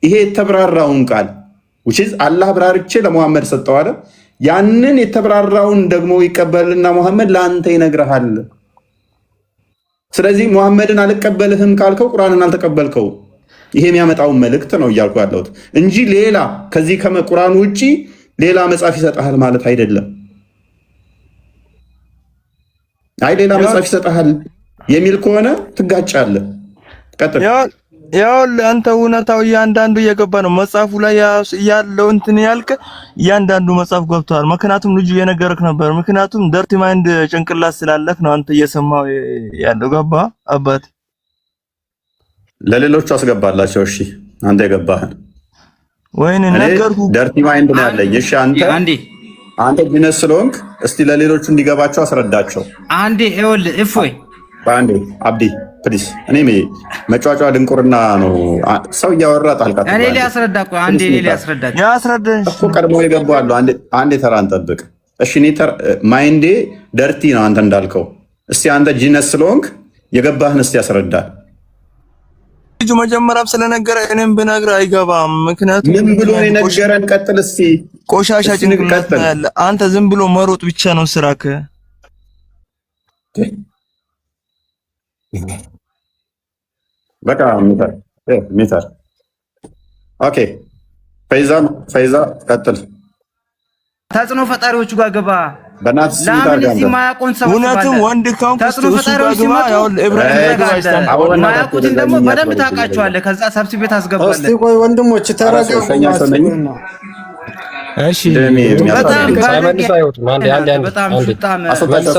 ይሄ የተብራራውን ቃል which አላህ ብራርቼ ለሙሐመድ ሰጠው አለ። ያንን የተብራራውን ደግሞ ይቀበልና ሙሐመድ ለአንተ ይነግርሃል። ስለዚህ ሙሐመድን አልቀበልህም ካልከው ቁርአንን አልተቀበልከው። ይሄ የሚያመጣውን መልእክት ነው እያልኩ ያለሁት እንጂ ሌላ ከዚህ ከቁርአን ውጪ ሌላ መጽሐፍ ይሰጣል ማለት አይደለም። አይ ሌላ መጽሐፍ ይሰጣል የሚል ከሆነ ትጋጫለህ። ቀጥል። ያው አንተ እውነታው እያንዳንዱ እየገባ ነው። መጽሐፉ ላይ ያለው እንትን ያልከ እያንዳንዱ መጽሐፍ ገብቷል። ምክንያቱም ልጁ የነገረክ ነበር። ምክንያቱም ደርቲ ማይንድ ጭንቅላት ስላለክ ነው አንተ እየሰማው ያለው። ገባ አባት ለሌሎቹ አስገባላቸው። እሺ አንተ የገባህን ወይኔ ነገርኩ። ደርቲ ማይንድ ነው ያለኝ። እሺ አንተ ቢነስ ስለሆንክ እስቲ ለሌሎቹ እንዲገባቸው አስረዳቸው። አንዴ ይኸውልህ እፎይ አንዴ አብዲ ፕሊስ። እኔ መጫጫ ድንቁርና ነው ሰው እያወራ ጣልቃ እኔ ሊያስረዳ እኮ አንዴ ያስረዳኝ እኮ ቀድሞ የገባው አሉ። አንዴ ተራን ጠብቅ። እሺ እኔ ማይንዴ ደርቲ ነው አንተ እንዳልከው። እስቲ አንተ ጂነስ ስለሆንክ የገባህን እስቲ ያስረዳ። ልጁ መጀመሪያም ስለነገረ እኔም ብነግርህ አይገባም። ምክንያቱም ምን ብሎ የነገረን? ቀጥል እስቲ። ቆሻሻ ጭንቅላት ያለ አንተ ዝም ብሎ መሮጥ ብቻ ነው ስራክ። በቃ ሚተር ኦኬ። ፈይዛ ቀጥል። ተጽዕኖ ፈጣሪዎቹ ጋር ገባ። በእናትህ ለምን እዚህ ማያውቁን ሰው እውነትም ወንድ ካውንክ ተጽዕኖ ፈጣሪዎች ሲመጡ ማያውቁትን ደግሞ በደንብ ታውቃቸዋለህ። ከዛ ሰብስቤ ታስገባለህ። እስቲ ቆይ ወንድሞች ተረጋጉ። እሺ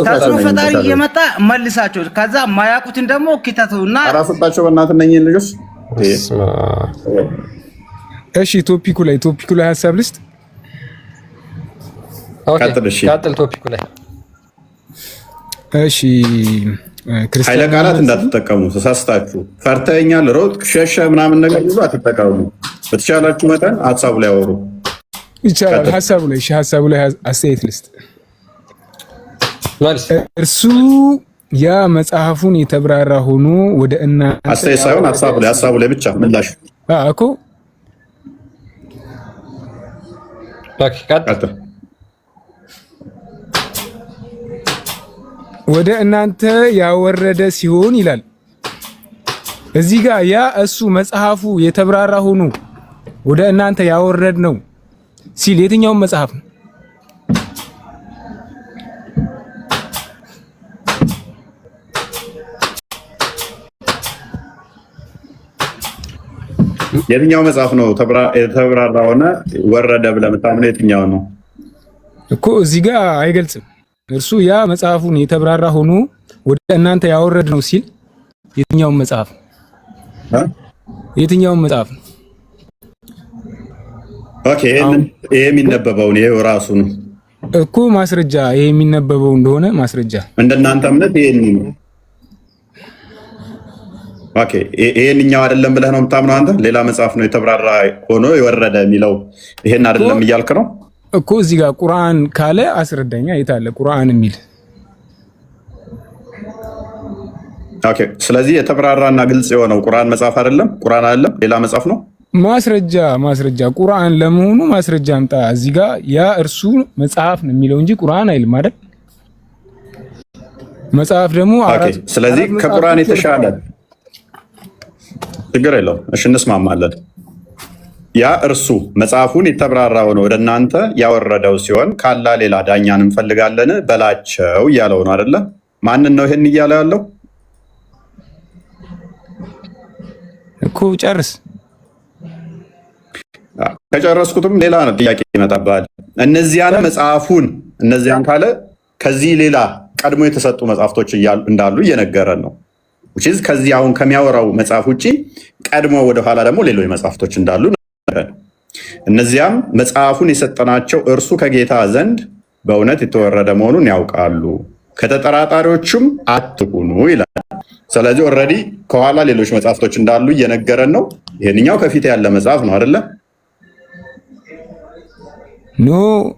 ተጽዕኖ ፈጣሪ እየመጣ መልሳቸው። ከዛ ማያውቁትን ደግሞ ኪተቱና አራስጣቸው። በእናትህ እነኝህን ልጆች እሺ ቶፒኩ ላይ ሀሳብ ልስጥ። ቀጥል ቶፒኩ ላይ። እሺ ኃይለ ቃላት እንዳትጠቀሙ፣ ተሳስታችሁ ፈርተኛል፣ ሮጥ፣ ሸሸ ምናምን ነገር ብዙ አትጠቀሙ። በተቻላችሁ መጠን ሀሳቡ ላይ አወሩ ይቻላል። ሀሳቡ ላይ አስተያየት ልስጥ። እርሱ ያ መጽሐፉን የተብራራ ሆኖ ወደ እናንተ አስተያየት ሳይሆን ሀሳቡ ላይ ብቻ ምላሽ እኮ ወደ እናንተ ያወረደ ሲሆን ይላል እዚህ ጋር። ያ እሱ መጽሐፉ የተብራራ ሆኖ ወደ እናንተ ያወረድ ነው ሲል የትኛውን መጽሐፍ ነው? የትኛው መጽሐፍ ነው የተብራራ ሆነ ወረደ ብለህ የምታምነው የትኛው ነው እኮ እዚህ ጋር አይገልጽም። እርሱ ያ መጽሐፉን የተብራራ ሆኖ ወደ እናንተ ያወረድ ነው ሲል የትኛውን መጽሐፍ ነው? የትኛውን መጽሐፍ ነው? ኦኬ ይሄ የሚነበበው ነው። ይሄው ራሱ ነው እኮ ማስረጃ። ይሄ የሚነበበው እንደሆነ ማስረጃ እንደናንተ እምነት ይሄን ነው። ኦኬ ይሄንኛው አይደለም ብለህ ነው የምታምነው አንተ? ሌላ መጽሐፍ ነው የተብራራ ሆኖ የወረደ የሚለው ይሄን አይደለም እያልክ ነው እኮ። እዚህ ጋር ቁርአን ካለ አስረዳኛ። የት አለ ቁርአን የሚል? ኦኬ ስለዚህ የተብራራና ግልጽ የሆነው ቁርአን መጽሐፍ አይደለም፣ ቁርአን አይደለም፣ ሌላ መጽሐፍ ነው። ማስረጃ ቁርአን ለመሆኑ ማስረጃ አምጣ። እዚህ ጋር ያ እርሱ መጽሐፍ ነው የሚለው እንጂ ቁርአን አይልም አይደል? መጽሐፍ ደግሞ ስለዚህ ከቁርአን የተሻለ ችግር የለውም። እሺ እንስማማለን። ያ እርሱ መጽሐፉን የተብራራው ነው ወደ እናንተ ያወረደው ሲሆን ካላ ሌላ ዳኛን እንፈልጋለን በላቸው እያለው ነው አይደለ? ማንን ነው ይሄን እያለ ያለው እኮ? ጨርስ። ከጨረስኩትም ሌላ ጥያቄ ይመጣባል። እነዚያን ካለ ከዚህ ሌላ ቀድሞ የተሰጡ መጽሐፍቶች እንዳሉ እየነገረን ነው። ከዚህ አሁን ከሚያወራው መጽሐፍ ውጭ ቀድሞ ወደኋላ ደግሞ ሌሎች መጽሐፍቶች እንዳሉ እነዚያም መጽሐፉን የሰጠናቸው እርሱ ከጌታ ዘንድ በእውነት የተወረደ መሆኑን ያውቃሉ፣ ከተጠራጣሪዎቹም አትሁኑ ይላል። ስለዚህ ኦልሬዲ ከኋላ ሌሎች መጽሐፍቶች እንዳሉ እየነገረን ነው። ይሄንኛው ከፊት ያለ መጽሐፍ ነው አይደለ? ኖ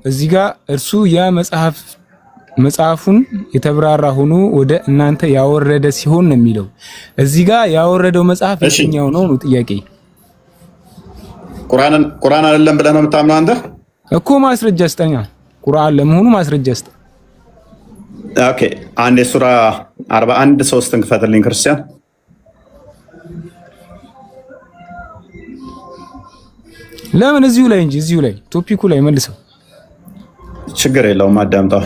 እዚህ ጋር እርሱ ያ መጽሐፉን የተብራራ ሆኖ ወደ እናንተ ያወረደ ሲሆን ነው የሚለው። እዚህ ጋር ያወረደው መጽሐፍ የትኛው ነው ነው ጥያቄ። ቁርአን አይደለም ብለህ ነው የምታምነው አንተ እኮ? ማስረጃ ስጠኛ። ቁርአን ለመሆኑ ማስረጃ ስጠ። ኦኬ አንድ ሱራ 41 3 ክፈትልኝ ክርስቲያን። ለምን እዚሁ ላይ እንጂ እዚሁ ላይ ቶፒኩ ላይ መልሰው። ችግር የለውም አዳምጣው።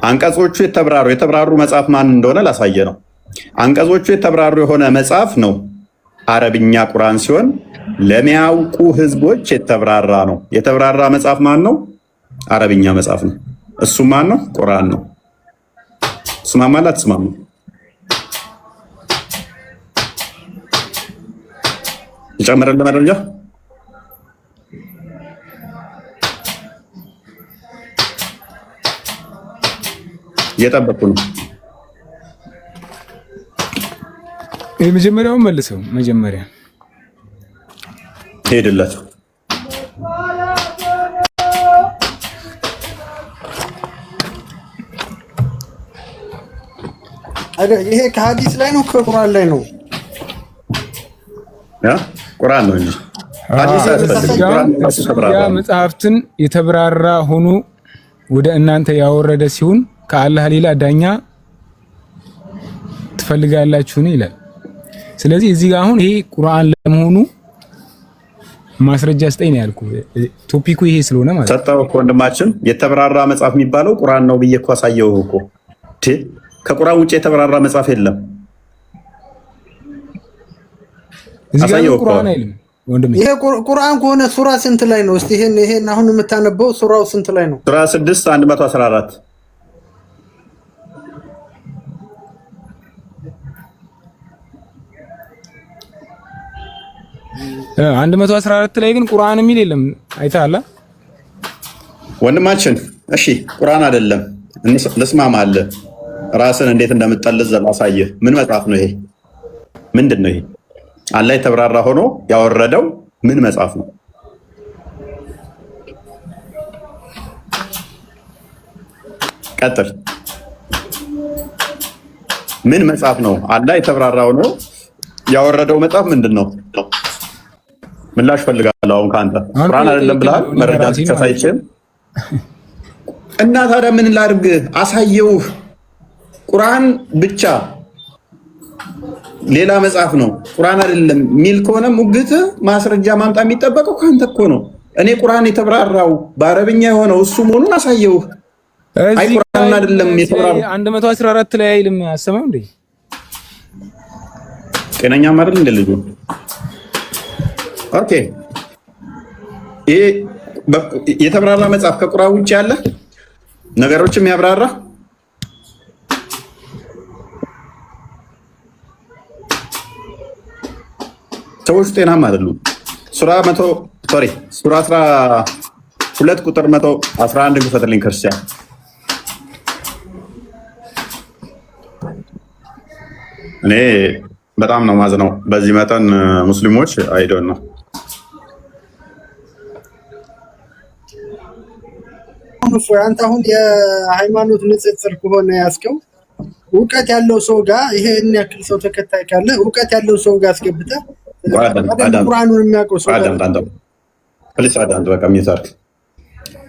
አንቀጾቹ የተብራሩ መጽሐፍ ማን እንደሆነ ላሳየ ነው። አንቀጾቹ የተብራሩ የሆነ መጽሐፍ ነው አረብኛ ቁርአን ሲሆን ለሚያውቁ ህዝቦች የተብራራ ነው። የተብራራ መጽሐፍ ማን ነው? አረብኛ መጽሐፍ ነው። እሱ ማን ነው? ቁርአን ነው። ስማማላት ስማማ ይጨምርልህ መረጃ እየጠበቁ ነው። የመጀመሪያውን መልሰው መጀመሪያ ሄድለት ይሄ ከሐዲስ ላይ ነው ከቁርአን ላይ ነው? ቁርአን ነው እንጂ ያ መጽሐፍትን የተብራራ ሆኖ ወደ እናንተ ያወረደ ሲሆን ከአላህ ሌላ ዳኛ ትፈልጋላችሁን ይላል። ስለዚህ እዚህ ጋር አሁን ይሄ ቁርአን ለመሆኑ ማስረጃ ስጠኝ ነው ያልኩህ። ቶፒኩ ይሄ ስለሆነ ማለት ሰጣው እኮ ወንድማችን። የተብራራ መጽሐፍ የሚባለው ቁርአን ነው ብዬ እኮ አሳየው እኮ። ከቁርአን ውጭ የተብራራ መጽሐፍ የለም። እዚህ ጋር ቁርአን አይልም ወንድሜ። ይሄ ቁርአን ከሆነ ሱራ ስንት ላይ ነው? እስቲ ይሄን አሁን የምታነበው ሱራው ስንት ላይ ነው? ሱራ 6 114 114 ላይ ግን ቁርአን የሚል የለም። አይተሃል ወንድማችን? እሺ ቁርአን አይደለም ልስማማለህ። ራስን እንዴት እንደምትጠልዝ ላሳየህ። ምን መጽሐፍ ነው ይሄ? ምንድን ነው ይሄ? አላህ የተብራራ ሆኖ ያወረደው ምን መጽሐፍ ነው? ቀጥል። ምን መጽሐፍ ነው? አላህ የተብራራ ሆኖ ያወረደው መጽሐፍ ምንድን ነው? ምላሽ ፈልጋለሁ አሁን ከአንተ። ቁርአን አይደለም ብለሃል። መረጃ ተከሳይችም እና ታዲያ ምን ላድርግ? አሳየውህ። ቁርአን ብቻ ሌላ መጽሐፍ ነው ቁርአን አይደለም ሚል ከሆነ ሙግት ማስረጃ ማምጣት የሚጠበቀው ካንተ እኮ ነው። እኔ ቁርአን የተብራራው በአረብኛ የሆነው እሱ መሆኑን አሳየውህ። አይ ቁርአን አይደለም የተብራራው 114 ላይ አይልም። አሰማው እንዴ? ጤነኛም አይደል እንደ ልጁ? ኦኬ ይሄ የተብራራ መጽሐፍ ከቁርአን ውጭ ያለ ነገሮችም ያብራራ ሰዎች ጤናማ አይደሉም። ሱራ 12 ቁጥር 111 ግፈትልኝ ክርስቲያን። እኔ በጣም ነው ማዝነው በዚህ መጠን ሙስሊሞች አይዶን ነው። አንተ አሁን የሃይማኖት ንጽጽር ከሆነ ያስከው እውቀት ያለው ሰው ጋር ይሄን ያክል ሰው ተከታይ ካለ እውቀት ያለው ሰው ጋር አስገብተህ ቁርአኑን የሚያውቀው ሰው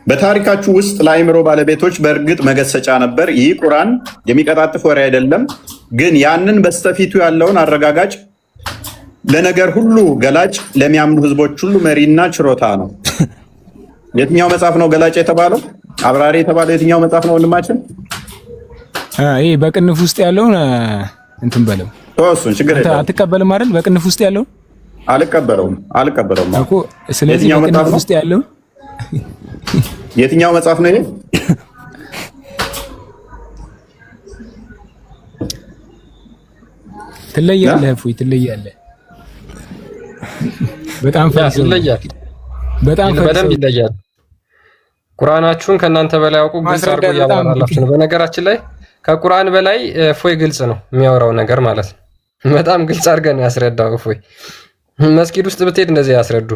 በታሪካችሁ ውስጥ ለአእምሮ ባለቤቶች በእርግጥ መገሰጫ ነበር። ይህ ቁርአን የሚቀጣጥፍ ወሬ አይደለም፣ ግን ያንን በስተፊቱ ያለውን አረጋጋጭ፣ ለነገር ሁሉ ገላጭ፣ ለሚያምኑ ህዝቦች ሁሉ መሪና ችሮታ ነው። የትኛው መጽሐፍ ነው ገላጭ የተባለው? አብራሪ የተባለው የትኛው መጽሐፍ ነው ወንድማችን? ይሄ በቅንፍ ውስጥ ያለውን እንትን በለው እሱን ችግር የለም። አትቀበልም አይደል? በቅንፍ ውስጥ ያለውን አልቀበለውም እኮ። ስለዚህ በቅንፍ ውስጥ ያለውን የትኛው መጽሐፍ ነው ይሄ? ትለያለህ እፎይ፣ ትለያለህ። በጣም ይለያል፣ በደንብ ይለያል። ቁርአናችሁን ከእናንተ በላይ ያውቁ ግልጽ አድርጎ እያወራላችሁ ነው። በነገራችን ላይ ከቁርአን በላይ እፎይ ግልጽ ነው የሚያወራው ነገር ማለት ነው። በጣም ግልጽ አድርገን ያስረዳው እፎይ። መስጊድ ውስጥ ብትሄድ እንደዚህ ያስረዱ።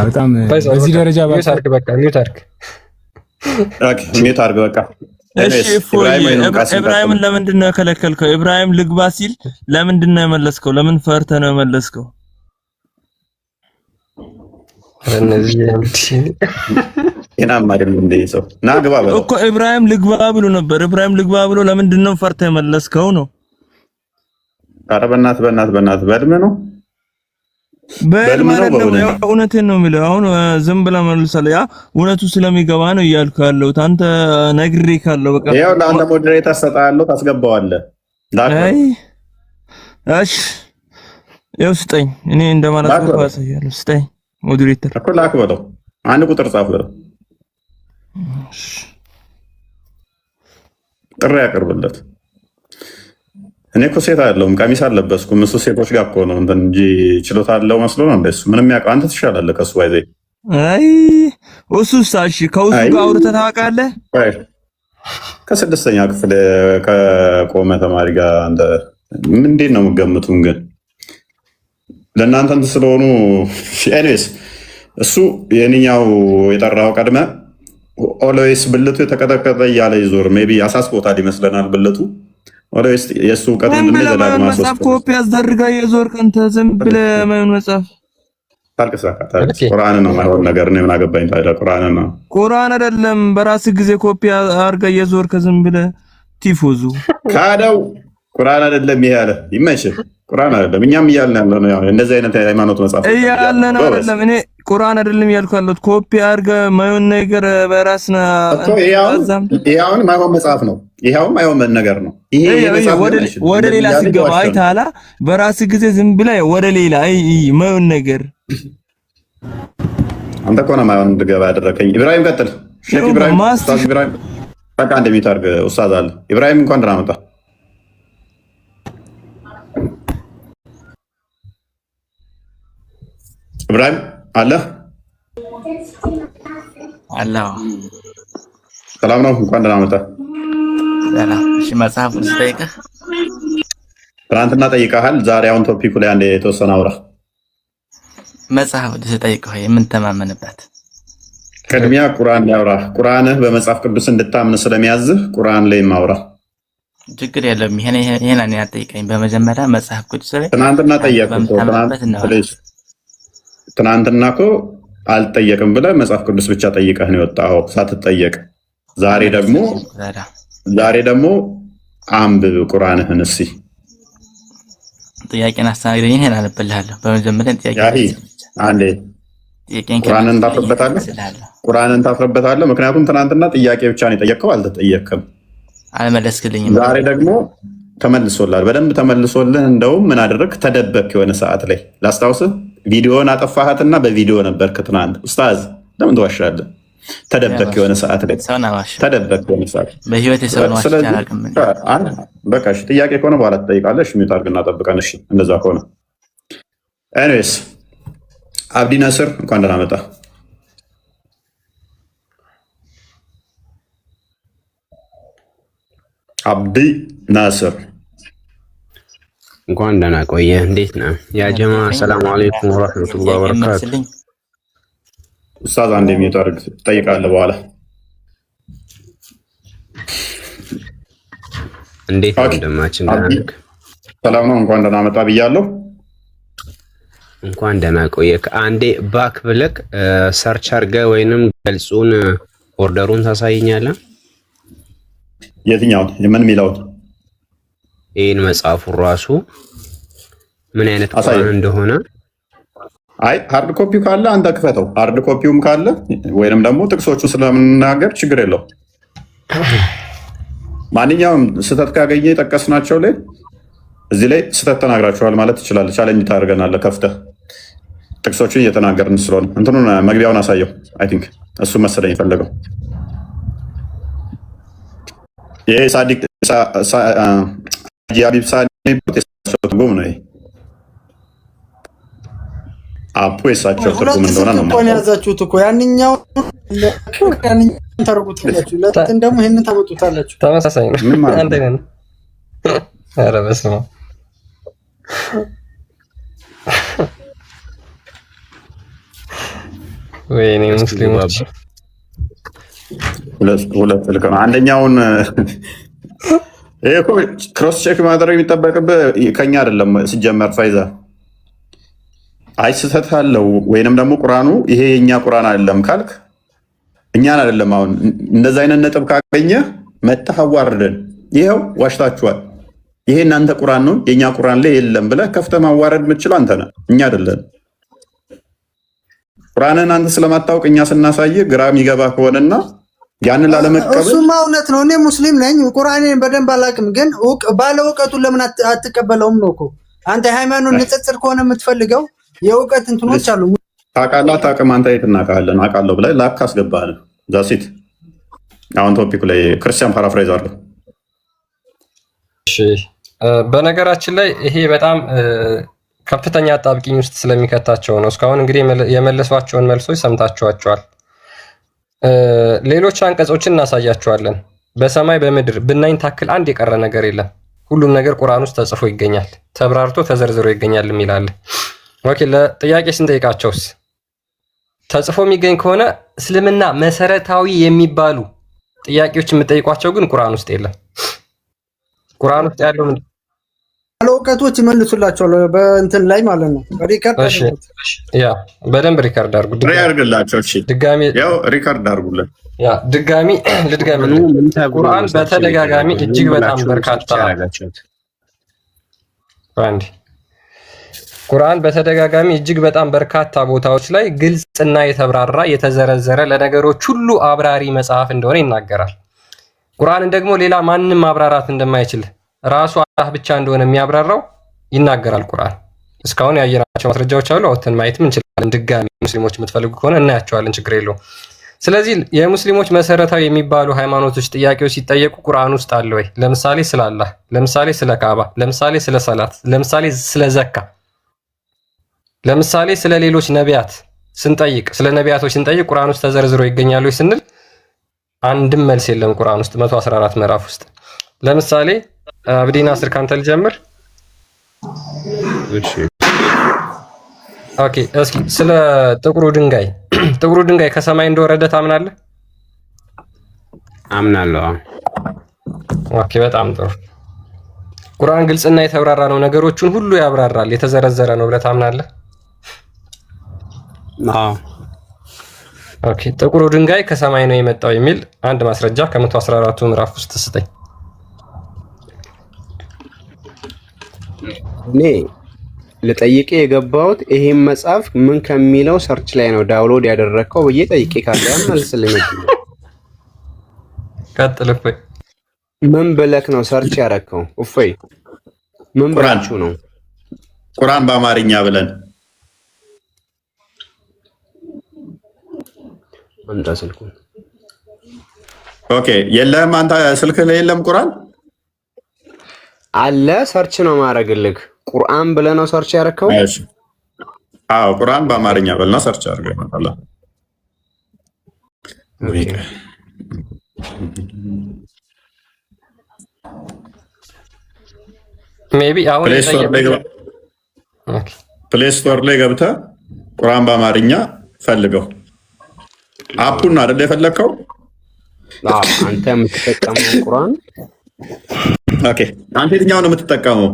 በጣም በዚህ ደረጃ ሚውት አድርግ፣ በቃ ሚውት አድርግ፣ ሚውት አድርግ በቃ። እሺ እፎይ፣ ኢብራሂምን ለምንድን ነው የከለከልከው? ኢብራሂም ልግባ ሲል ለምንድን ነው የመለስከው? ለምን ፈርተህ ነው የመለስከው? እነዚህ ጤናማ አይደለም እንደ ሰው ና ግባ በለው እኮ ኢብራሂም ልግባ ብሎ ነበር። ኢብራሂም ልግባ ብሎ ለምንድን ነው ፈርተህ የመለስከው ነው? ኧረ በእናትህ በእድሜ ነው በእድሜ አይደለም። ያው እውነቴን ነው የምልህ። አሁን ዝም ብለህ መልሰህ ያ እውነቱ ስለሚገባ ነው እያልኩ ያለሁት። አንተ ነግሬ ካለው በቃ ያው ለአንተ ሞዴሬተር ሰጣለሁ ታስገባዋለህ። አይ እሺ ያው ስጠኝ። እኔ እንደማለት ነው ያሳያለሁ። ስጠኝ ሞዴሬተር እኮ ላክ በለው። አንድ ቁጥር ጻፍ በለው። ጥሪ ያቀርብለት። እኔ እኮ ሴት አይደለሁም ቀሚስ አልለበስኩም። እሱ ሴቶች ጋር እኮ ነው እንጂ ችሎታ አለው መስሎ ነው እንደሱ። ምንም ያውቀው አንተ ትሻላለህ ከሱ ባይዘይ። አይ እሱስ እሺ ከውሱ ጋር አውርተህ ታውቃለህ? ከስድስተኛ ክፍል ከቆመ ተማሪ ጋር አንተ እንዴት ነው የምትገምቱን? ግን ለእናንተ እንትን ስለሆኑ ኤኒዌይስ እሱ የእኛው የጠራው ቀድመ ኦልዌይስ ብልቱ የተቀጠቀጠ እያለ ይዞር ሜይ ቢ አሳስቦታል ይመስለናል ብልቱ ኦልዌይስ የእሱ እውቀት ምንድን ነው? ዘዳግማ መጽሐፍ ኮፒ አስደርጋ የዞር ከንተ ዝም ብለህ ማይሆን መጽሐፍ ታልቅሳካታለህ። ቁርአን ነው ማይሆን ነገር ነው። ምን አገባኝ ታዲያ? ቁርአን ነው። ቁርአን አይደለም በራስህ ጊዜ ኮፒ አድርጋ የዞር ከዝም ብለህ ቲፎዙ ካደው ቁርአን አይደለም ይሄ አለ ይመችህ። ቁርአን አይደለም እኛም እያልን ያለው ነው። ያው እንደዚህ አይነት ሃይማኖት መጽሐፍ እያልን አይደለም። እኔ ቁርአን አይደለም ያልኩ ያለሁት ኮፒ አድርጋ ማይሆን ነገር በራስህ ይሄውን ማይሆን መጽሐፍ ነው። ይሄውን ማይሆን ነገር ነው። ይሄ ወደ ሌላ ሲገባ አይታላ በራስህ ጊዜ ዝም ብለህ ወደ ሌላ ማይሆን ነገር አንተ እኮ ነው ማይሆን እንድገባ ያደረከኝ። ኢብራሂም ቀጥል። ሼክ ኢብራሂም ኡስታዝ ኢብራሂም በቃ እንደሚታርግ ኡስታዝ አለ ኢብራሂም እንኳን ደህና መጣ። ኢብራሂም አለ ሰላም ነው። እንኳን ደህና መጣ። ሰላም። እሺ መጽሐፉን ስጠይቅህ ትናንትና ጠይቀሃል። ዛሬ አሁን ቶፒኩ ላይ አንድ የተወሰነ አውራ። መጽሐፉን ስጠይቅህ የምንተማመንበት ቅድሚያ ቁርአን ላይ አውራ። ቁርአንህ በመጽሐፍ ቅዱስ እንድታምን ስለሚያዝህ ቁርአን ላይ ማውራ። ችግር የለም። ይሄን እኔ አትጠይቀኝ። በመጀመሪያ መጽሐፍ ቅዱስ ላይ ትናንትና ጠየቅኩ። ትናንትና እኮ አልጠየቅም ብለህ መጽሐፍ ቅዱስ ብቻ ጠይቀህ ነው የወጣኸው ሳትጠየቅ። ዛሬ ደግሞ አንብብ ቁርአንህን። እስኪ ጥያቄን አስተናግደኝ። ይሄን አነብልሃለሁ። በመጀመሪያ ጥያቄ አንዴ ቁርአንን ታፍርበታለህ። ምክንያቱም ትናንትና ጥያቄ ብቻ ነው የጠየቅከው፣ አልተጠየቅክም፣ አልመለስክልኝም። ዛሬ ደግሞ ተመልሶልሃል፣ በደንብ ተመልሶልህ። እንደውም ምን አደረግክ? ተደበክ። የሆነ ሰዓት ላይ ላስታውስህ፣ ቪዲዮን አጠፋሃትና በቪዲዮ ነበርክ ትናንት። ኡስታዝ ለምን ትዋሻለህ? ተደበክ የሆነ ሰዓት ላይ ተደበክ የሆነ ሰዓት በህይወት የሰውን ዋሽ ያላልከም። በቃ እሺ፣ ጥያቄ ከሆነ በኋላ ትጠይቃለህ። እሺ ሚውት አድርግና ጠብቀን። እሺ እንደዛ ከሆነ ኤኒዌይስ አብዲ ነስር እንኳን ደህና መጣ። አብዲ ናስር እንኳን ደህና ቆየ። እንዴት ነህ ያ ጀማ? ሰላም አለይኩም ወራህመቱላሂ ወበረካቱ። ኡስታዝ አንዴ ሚውት አድርግ፣ ትጠይቃለህ በኋላ። እንዴት ነው ደማችን? ሰላም ነው። እንኳን ደህና መጣ ብያለሁ። እንኳን ደህና ቆየ። አንዴ ባክ ብለክ ሰርች አድርገህ ወይንም ገልጹን ኦርደሩን ታሳየኛለህ? የትኛውን? የምን የሚለውን? ይህን መጽሐፉን ራሱ ምን አይነት ቁርአን እንደሆነ። አይ ሃርድ ኮፒው ካለ አንተ ክፈተው። ሃርድ ኮፒውም ካለ ወይንም ደግሞ ጥቅሶቹ ስለምናገር ችግር የለው። ማንኛውም ስህተት ካገኘ የጠቀስናቸው ላይ እዚህ ላይ ስህተት ተናግራችኋል ማለት ትችላለህ። ቻሌንጅ ታደርገናለህ ከፍተህ ጥቅሶቹን እየተናገርን ስለሆነ እንትኑን መግቢያውን አሳየው። አይ ቲንክ እሱ መሰለኝ የፈለገው ይሄ ሳዲቅ ጂአቢብ ትርጉም ነው። አፖ የሳቸው ትርጉም እንደሆነ ነው ማለት ነው። ያዛችሁት እኮ ያንኛው ታርጉታላችሁ፣ ለጥን ደግሞ ይሄንን ታመጡታላችሁ። ተመሳሳይ ነው። ምን ማለት አንተ ነህ? ኧረ በስመ አብ ወይኔ ሙስሊሞች ሁለት ልክ ነው። አንደኛውን ይሄ እኮ ክሮስ ቼክ ማድረግ የሚጠበቅብህ ከኛ አይደለም ሲጀመር። ፋይዛ አይ ስህተት አለው ወይንም ደግሞ ቁርአኑ ይሄ የኛ ቁርአን አይደለም ካልክ እኛን አይደለም። አሁን እንደዛ አይነት ነጥብ ካገኘ መጥተህ አዋርደን ይኸው ዋሽታችኋል፣ ይሄ እናንተ ቁርአን ነው የኛ ቁርአን ላይ የለም ብለህ ከፍተህ ማዋረድ የምትችለው አንተ ነህ፣ እኛ አይደለም። ቁርአንን አንተ ስለማታውቅ እኛ ስናሳይህ ግራ የሚገባ ከሆነና ያንን ላለመቀበል እሱማ እውነት ነው። እኔ ሙስሊም ነኝ፣ ቁርአንን በደንብ አላውቅም፣ ግን ባለ እውቀቱን ለምን አትቀበለውም ነው እኮ። አንተ ሃይማኖት ንጽጽር ከሆነ የምትፈልገው የእውቀት እንትኖች አሉ። ታውቃለህ አታውቅም? አንተ የት እናውቃለን? አውቃለሁ ብለህ ላክ አስገባህ። ዛሲት አሁን ቶፒኩ ላይ ክርስቲያን ፓራፍራይዝ አድርገው። እሺ በነገራችን ላይ ይሄ በጣም ከፍተኛ አጣብቂኝ ውስጥ ስለሚከታቸው ነው። እስካሁን እንግዲህ የመለሷቸውን መልሶች ሰምታችኋቸዋል። ሌሎች አንቀጾችን እናሳያቸዋለን። በሰማይ በምድር ብናኝ ታክል አንድ የቀረ ነገር የለም፣ ሁሉም ነገር ቁርአን ውስጥ ተጽፎ ይገኛል፣ ተብራርቶ ተዘርዝሮ ይገኛል የሚላል። ኦኬ ለጥያቄ ስንጠይቃቸውስ ተጽፎ የሚገኝ ከሆነ እስልምና መሰረታዊ የሚባሉ ጥያቄዎች የምጠይቋቸው ግን ቁርአን ውስጥ የለም። ቁርአን ውስጥ ያለው ምንድን ባለ እውቀቶች ይመልሱላቸዋል በእንትን ላይ ማለት ነው። ሪከርድ ያ በደንብ ሪከርድ አድርጉ። ድጋሚ ያው ሪከርድ አድርጉልን። ያ ድጋሚ ልድገምልህ። ቁርአን በተደጋጋሚ እጅግ በጣም በርካታ ቁርአን በተደጋጋሚ እጅግ በጣም በርካታ ቦታዎች ላይ ግልጽና የተብራራ የተዘረዘረ ለነገሮች ሁሉ አብራሪ መጽሐፍ እንደሆነ ይናገራል። ቁርአንን ደግሞ ሌላ ማንም ማብራራት እንደማይችል ራሱ አላህ ብቻ እንደሆነ የሚያብራራው ይናገራል ቁርአን። እስካሁን ያየናቸው ማስረጃዎች አሉ፣ አውጥተን ማየትም እንችላለን። ድጋሚ ሙስሊሞች የምትፈልጉ ከሆነ እናያቸዋለን፣ ችግር የለውም። ስለዚህ የሙስሊሞች መሰረታዊ የሚባሉ ሃይማኖቶች ጥያቄዎች ሲጠየቁ ቁርአን ውስጥ አለ ወይ? ለምሳሌ ስለ አላህ፣ ለምሳሌ ስለ ካዕባ፣ ለምሳሌ ስለ ሰላት፣ ለምሳሌ ስለ ዘካ፣ ለምሳሌ ስለ ሌሎች ነቢያት ስንጠይቅ ስለ ነቢያቶች ስንጠይቅ ቁርአን ውስጥ ተዘርዝሮ ይገኛሉ ስንል አንድም መልስ የለም። ቁርአን ውስጥ 114 ምዕራፍ ውስጥ ለምሳሌ አብዲና አስር ካንተ ልጀምር። እሺ ኦኬ እስኪ ስለ ጥቁሩ ድንጋይ ከሰማይ እንደወረደ ታምናለህ? አምናለሁ። ኦኬ በጣም ጥሩ። ቁርአን ግልጽና የተብራራ ነው፣ ነገሮችን ሁሉ ያብራራል፣ የተዘረዘረ ነው ብለህ ታምናለህ? አዎ። ኦኬ ጥቁሩ ድንጋይ ከሰማይ ነው የመጣው የሚል አንድ ማስረጃ ከ114ቱ ምዕራፍ ውስጥ ስጠኝ። እኔ ልጠይቄ የገባሁት ይሄን መጽሐፍ ምን ከሚለው ሰርች ላይ ነው ዳውንሎድ ያደረግከው ብዬ ጠይቄ ካለ መልስልኝ። ቀጥል። እፎይ ምን ብለክ ነው ሰርች ያደረግከው? እፎይ ምን ብላችሁ ነው? ቁርአን በአማርኛ ብለን አንተ ስልኩን ኦኬ የለም። አንተ ስልክ ላይ የለም ቁርአን አለ። ሰርች ነው ማድረግልህ። ቁርአን ብለህ ነው ሰርች ያደረከው? እሺ አዎ ቁርአን በአማርኛ ብለና ሰርች አድርገህ አላ ሜቢ አሁን ፕሌይ ስቶር ላይ ገብተህ ቁርአን በአማርኛ ፈልገው። አፑን አይደል የፈለከው? አዎ አንተ የምትጠቀመው ቁርአን ኦኬ። አንተ የትኛውን ነው የምትጠቀመው?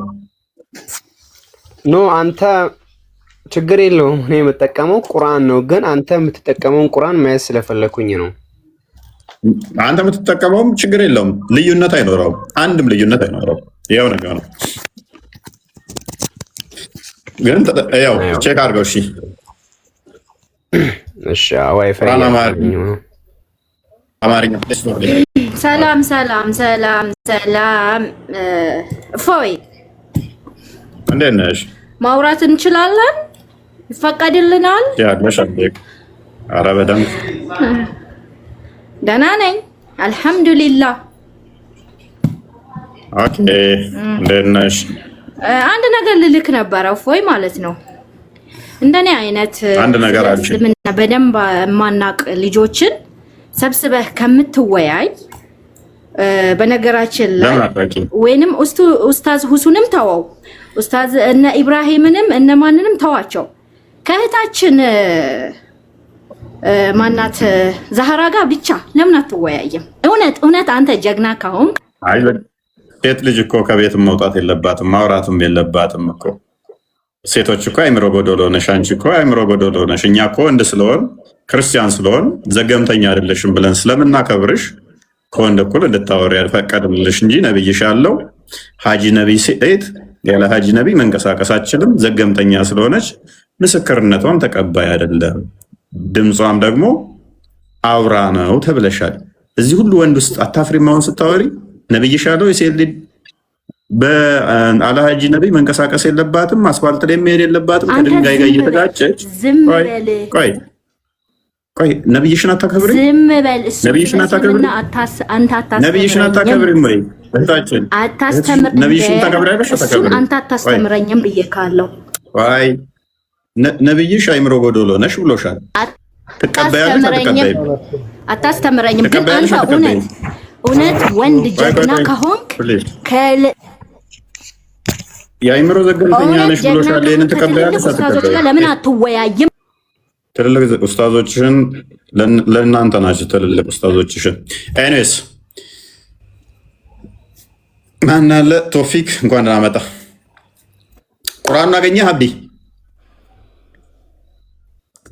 ኖ አንተ ችግር የለውም። እኔ የምጠቀመው ቁርአን ነው፣ ግን አንተ የምትጠቀመውን ቁርአን ማየት ስለፈለኩኝ ነው። አንተ የምትጠቀመውም ችግር የለውም፣ ልዩነት አይኖረውም። አንድም ልዩነት አይኖረውም። ያው ነገር ነው፣ ግን ያው ቼክ አድርገው። እሺ እሺ ዋይፋይ አማርኛ ሰላም ሰላም ሰላም ሰላም። እፎይ እንዴት ነሽ? ማውራት እንችላለን? ይፈቀድልናል? ያለሽ አለክ? ኧረ በደምብ ደህና ነኝ አልሐምዱሊላህ። ኦኬ እንዴት ነሽ? አንድ ነገር ልልክ ነበረ እፎይ ማለት ነው። እንደኔ አይነት አንድ ነገር አልሽ በደንብ ማናቅ ልጆችን ሰብስበህ ከምትወያይ በነገራችን ላይ ወይንም ኡስታዝ ሁሱንም ተወው፣ ኡስታዝ እነ ኢብራሂምንም እነማንንም ተዋቸው፣ ከእህታችን ማናት ዛህራ ጋር ብቻ ለምን አትወያየም? እውነት አንተ ጀግና ካሁን አይ ሴት ልጅ እኮ ከቤት መውጣት የለባትም ማውራትም የለባትም እኮ። ሴቶች እኮ አይምሮ ጎዶሎ ነሽ፣ አንቺ እኮ አይምሮ ጎዶሎ ነሽ። እኛ እኮ ወንድ ስለሆን ክርስቲያን ስለሆን ዘገምተኛ አይደለሽም ብለን ስለምናከብርሽ ከወንድ እኩል እንድታወሪ ያልፈቀድልሽ እንጂ ነብይሽ ያለው ሀጂ ነቢይ ሴት ያለ ሀጂ ነቢይ መንቀሳቀስ አትችልም። ዘገምተኛ ስለሆነች ምስክርነቷም ተቀባይ አይደለም። ድምጿም ደግሞ አውራ ነው ተብለሻል። እዚህ ሁሉ ወንድ ውስጥ አታፍሪም? አሁን ስታወሪ ነብይሽ ያለው የሴት ልጅ በአለ ሀጂ ነቢይ መንቀሳቀስ የለባትም፣ አስፋልት ላይ መሄድ የለባትም፣ ከድንጋይ ጋር እየተጋጨች ቆይ ነብይሽን አታከብሪ? ዝም በል። ነብይሽን አታከብሪ? ነብይሽን አታከብሪም ወይ? እህታችን ነብይሽን ታከብሪያለሽ? እሱን አንተ አታስተምረኝም ብዬካለሁ። አይ ነብይሽ አይምሮ ጎዶሎ ነሽ ብሎሻል። ትቀበያለሽ? አታስተምረኝም። ግን አንተ እውነት ወንድ ጀግና ከሆንክ የአይምሮ ዘገምተኛ ነሽ ብሎሻል። ይሄንን ትቀበያለሽ? ለምን አትወያይም? ትልልቅ ኡስታዞችሽን ለእናንተ ናቸው። ትልልቅ ኡስታዞችሽን ኤኒዌይስ ማን አለ ቶፊክ እንኳን ደህና መጣ። ቁርአን አገኘህ አብዲ?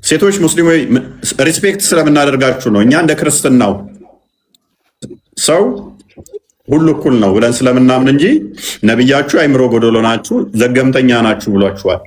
ሴቶች ሙስሊሞች ሪስፔክት ስለምናደርጋችሁ ነው። እኛ እንደ ክርስትናው ሰው ሁሉ እኩል ነው ብለን ስለምናምን እንጂ ነብያችሁ አይምሮ ጎዶሎ ናችሁ፣ ዘገምተኛ ናችሁ ብሏችኋል።